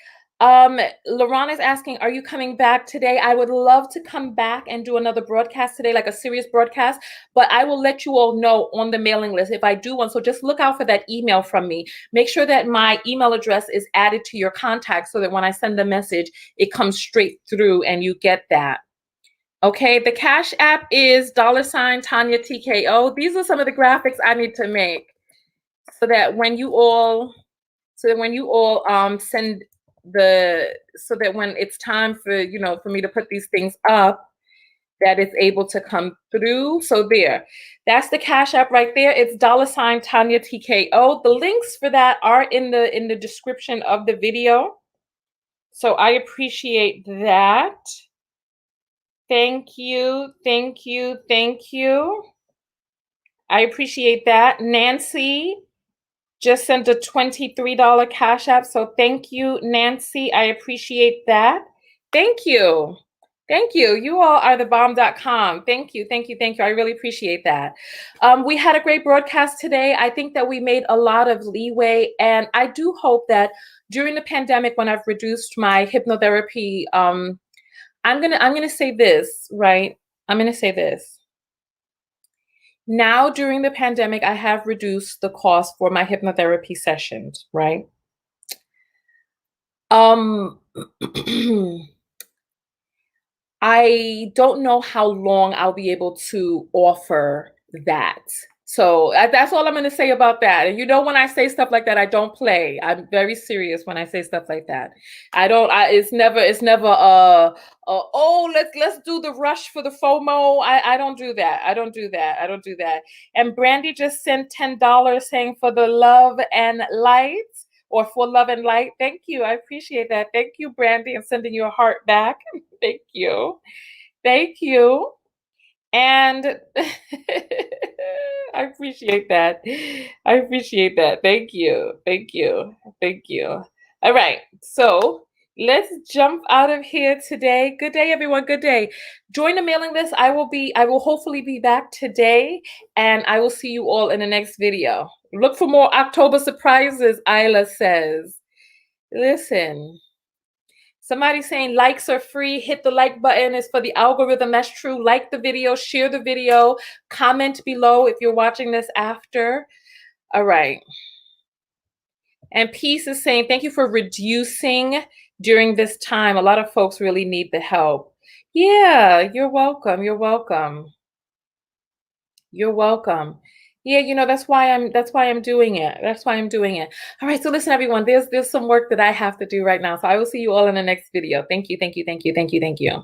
Speaker 1: Laron is asking, are you coming back today? I would love to come back and do another broadcast today, like a serious broadcast, but I will let you all know on the mailing list if I do one. So just look out for that email from me. Make sure that my email address is added to your contacts so that when I send the message, it comes straight through and you get that. Okay, the Cash App is $ Tanya TKO. These are some of the graphics I need to make so that when you all send so that when it's time for, you know, for me to put these things up, that it's able to come through. So that's the Cash App right there. It's $ Tanya TKO. The links for that are in the description of the video. So I appreciate that. Thank you. Thank you. Thank you. I appreciate that. Nancy just sent a $23 Cash App. So thank you, Nancy. I appreciate that. Thank you. Thank you. You all are thebomb.com. Thank you. Thank you. Thank you. I really appreciate that. We had a great broadcast today. I think that we made a lot of leeway. And I do hope that during the pandemic, when I've reduced my hypnotherapy, I'm gonna say this, right? I'm gonna say this. Now, during the pandemic, I have reduced the cost for my hypnotherapy sessions, right? I don't know how long I'll be able to offer that. So that's all I'm going to say about that. And you know, when I say stuff like that, I don't play. I'm very serious when I say stuff like that. It's never oh, let's do the rush for the FOMO. I don't do that. I don't do that. And Brandy just sent $10 saying for the love and light, or for love and light. Thank you. I appreciate that. Thank you, Brandy, and sending you a heart back. Thank you. Thank you. And I appreciate that. I appreciate that. Thank you. Thank you. Thank you. All right. So let's jump out of here today. Good day, everyone. Good day. Join the mailing list. I will hopefully be back today, and I will see you all in the next video. Look for more October surprises, Isla says. Listen. Somebody saying likes are free. Hit the like button. It's for the algorithm. That's true. Like the video, share the video, comment below if you're watching this after. All right. And Peace is saying, thank you for reducing during this time. A lot of folks really need the help. Yeah, you're welcome. You're welcome. You're welcome. Yeah, that's why I'm doing it. That's why I'm doing it. All right, so listen, everyone, there's some work that I have to do right now. So I will see you all in the next video. Thank you, thank you, thank you, thank you, thank you.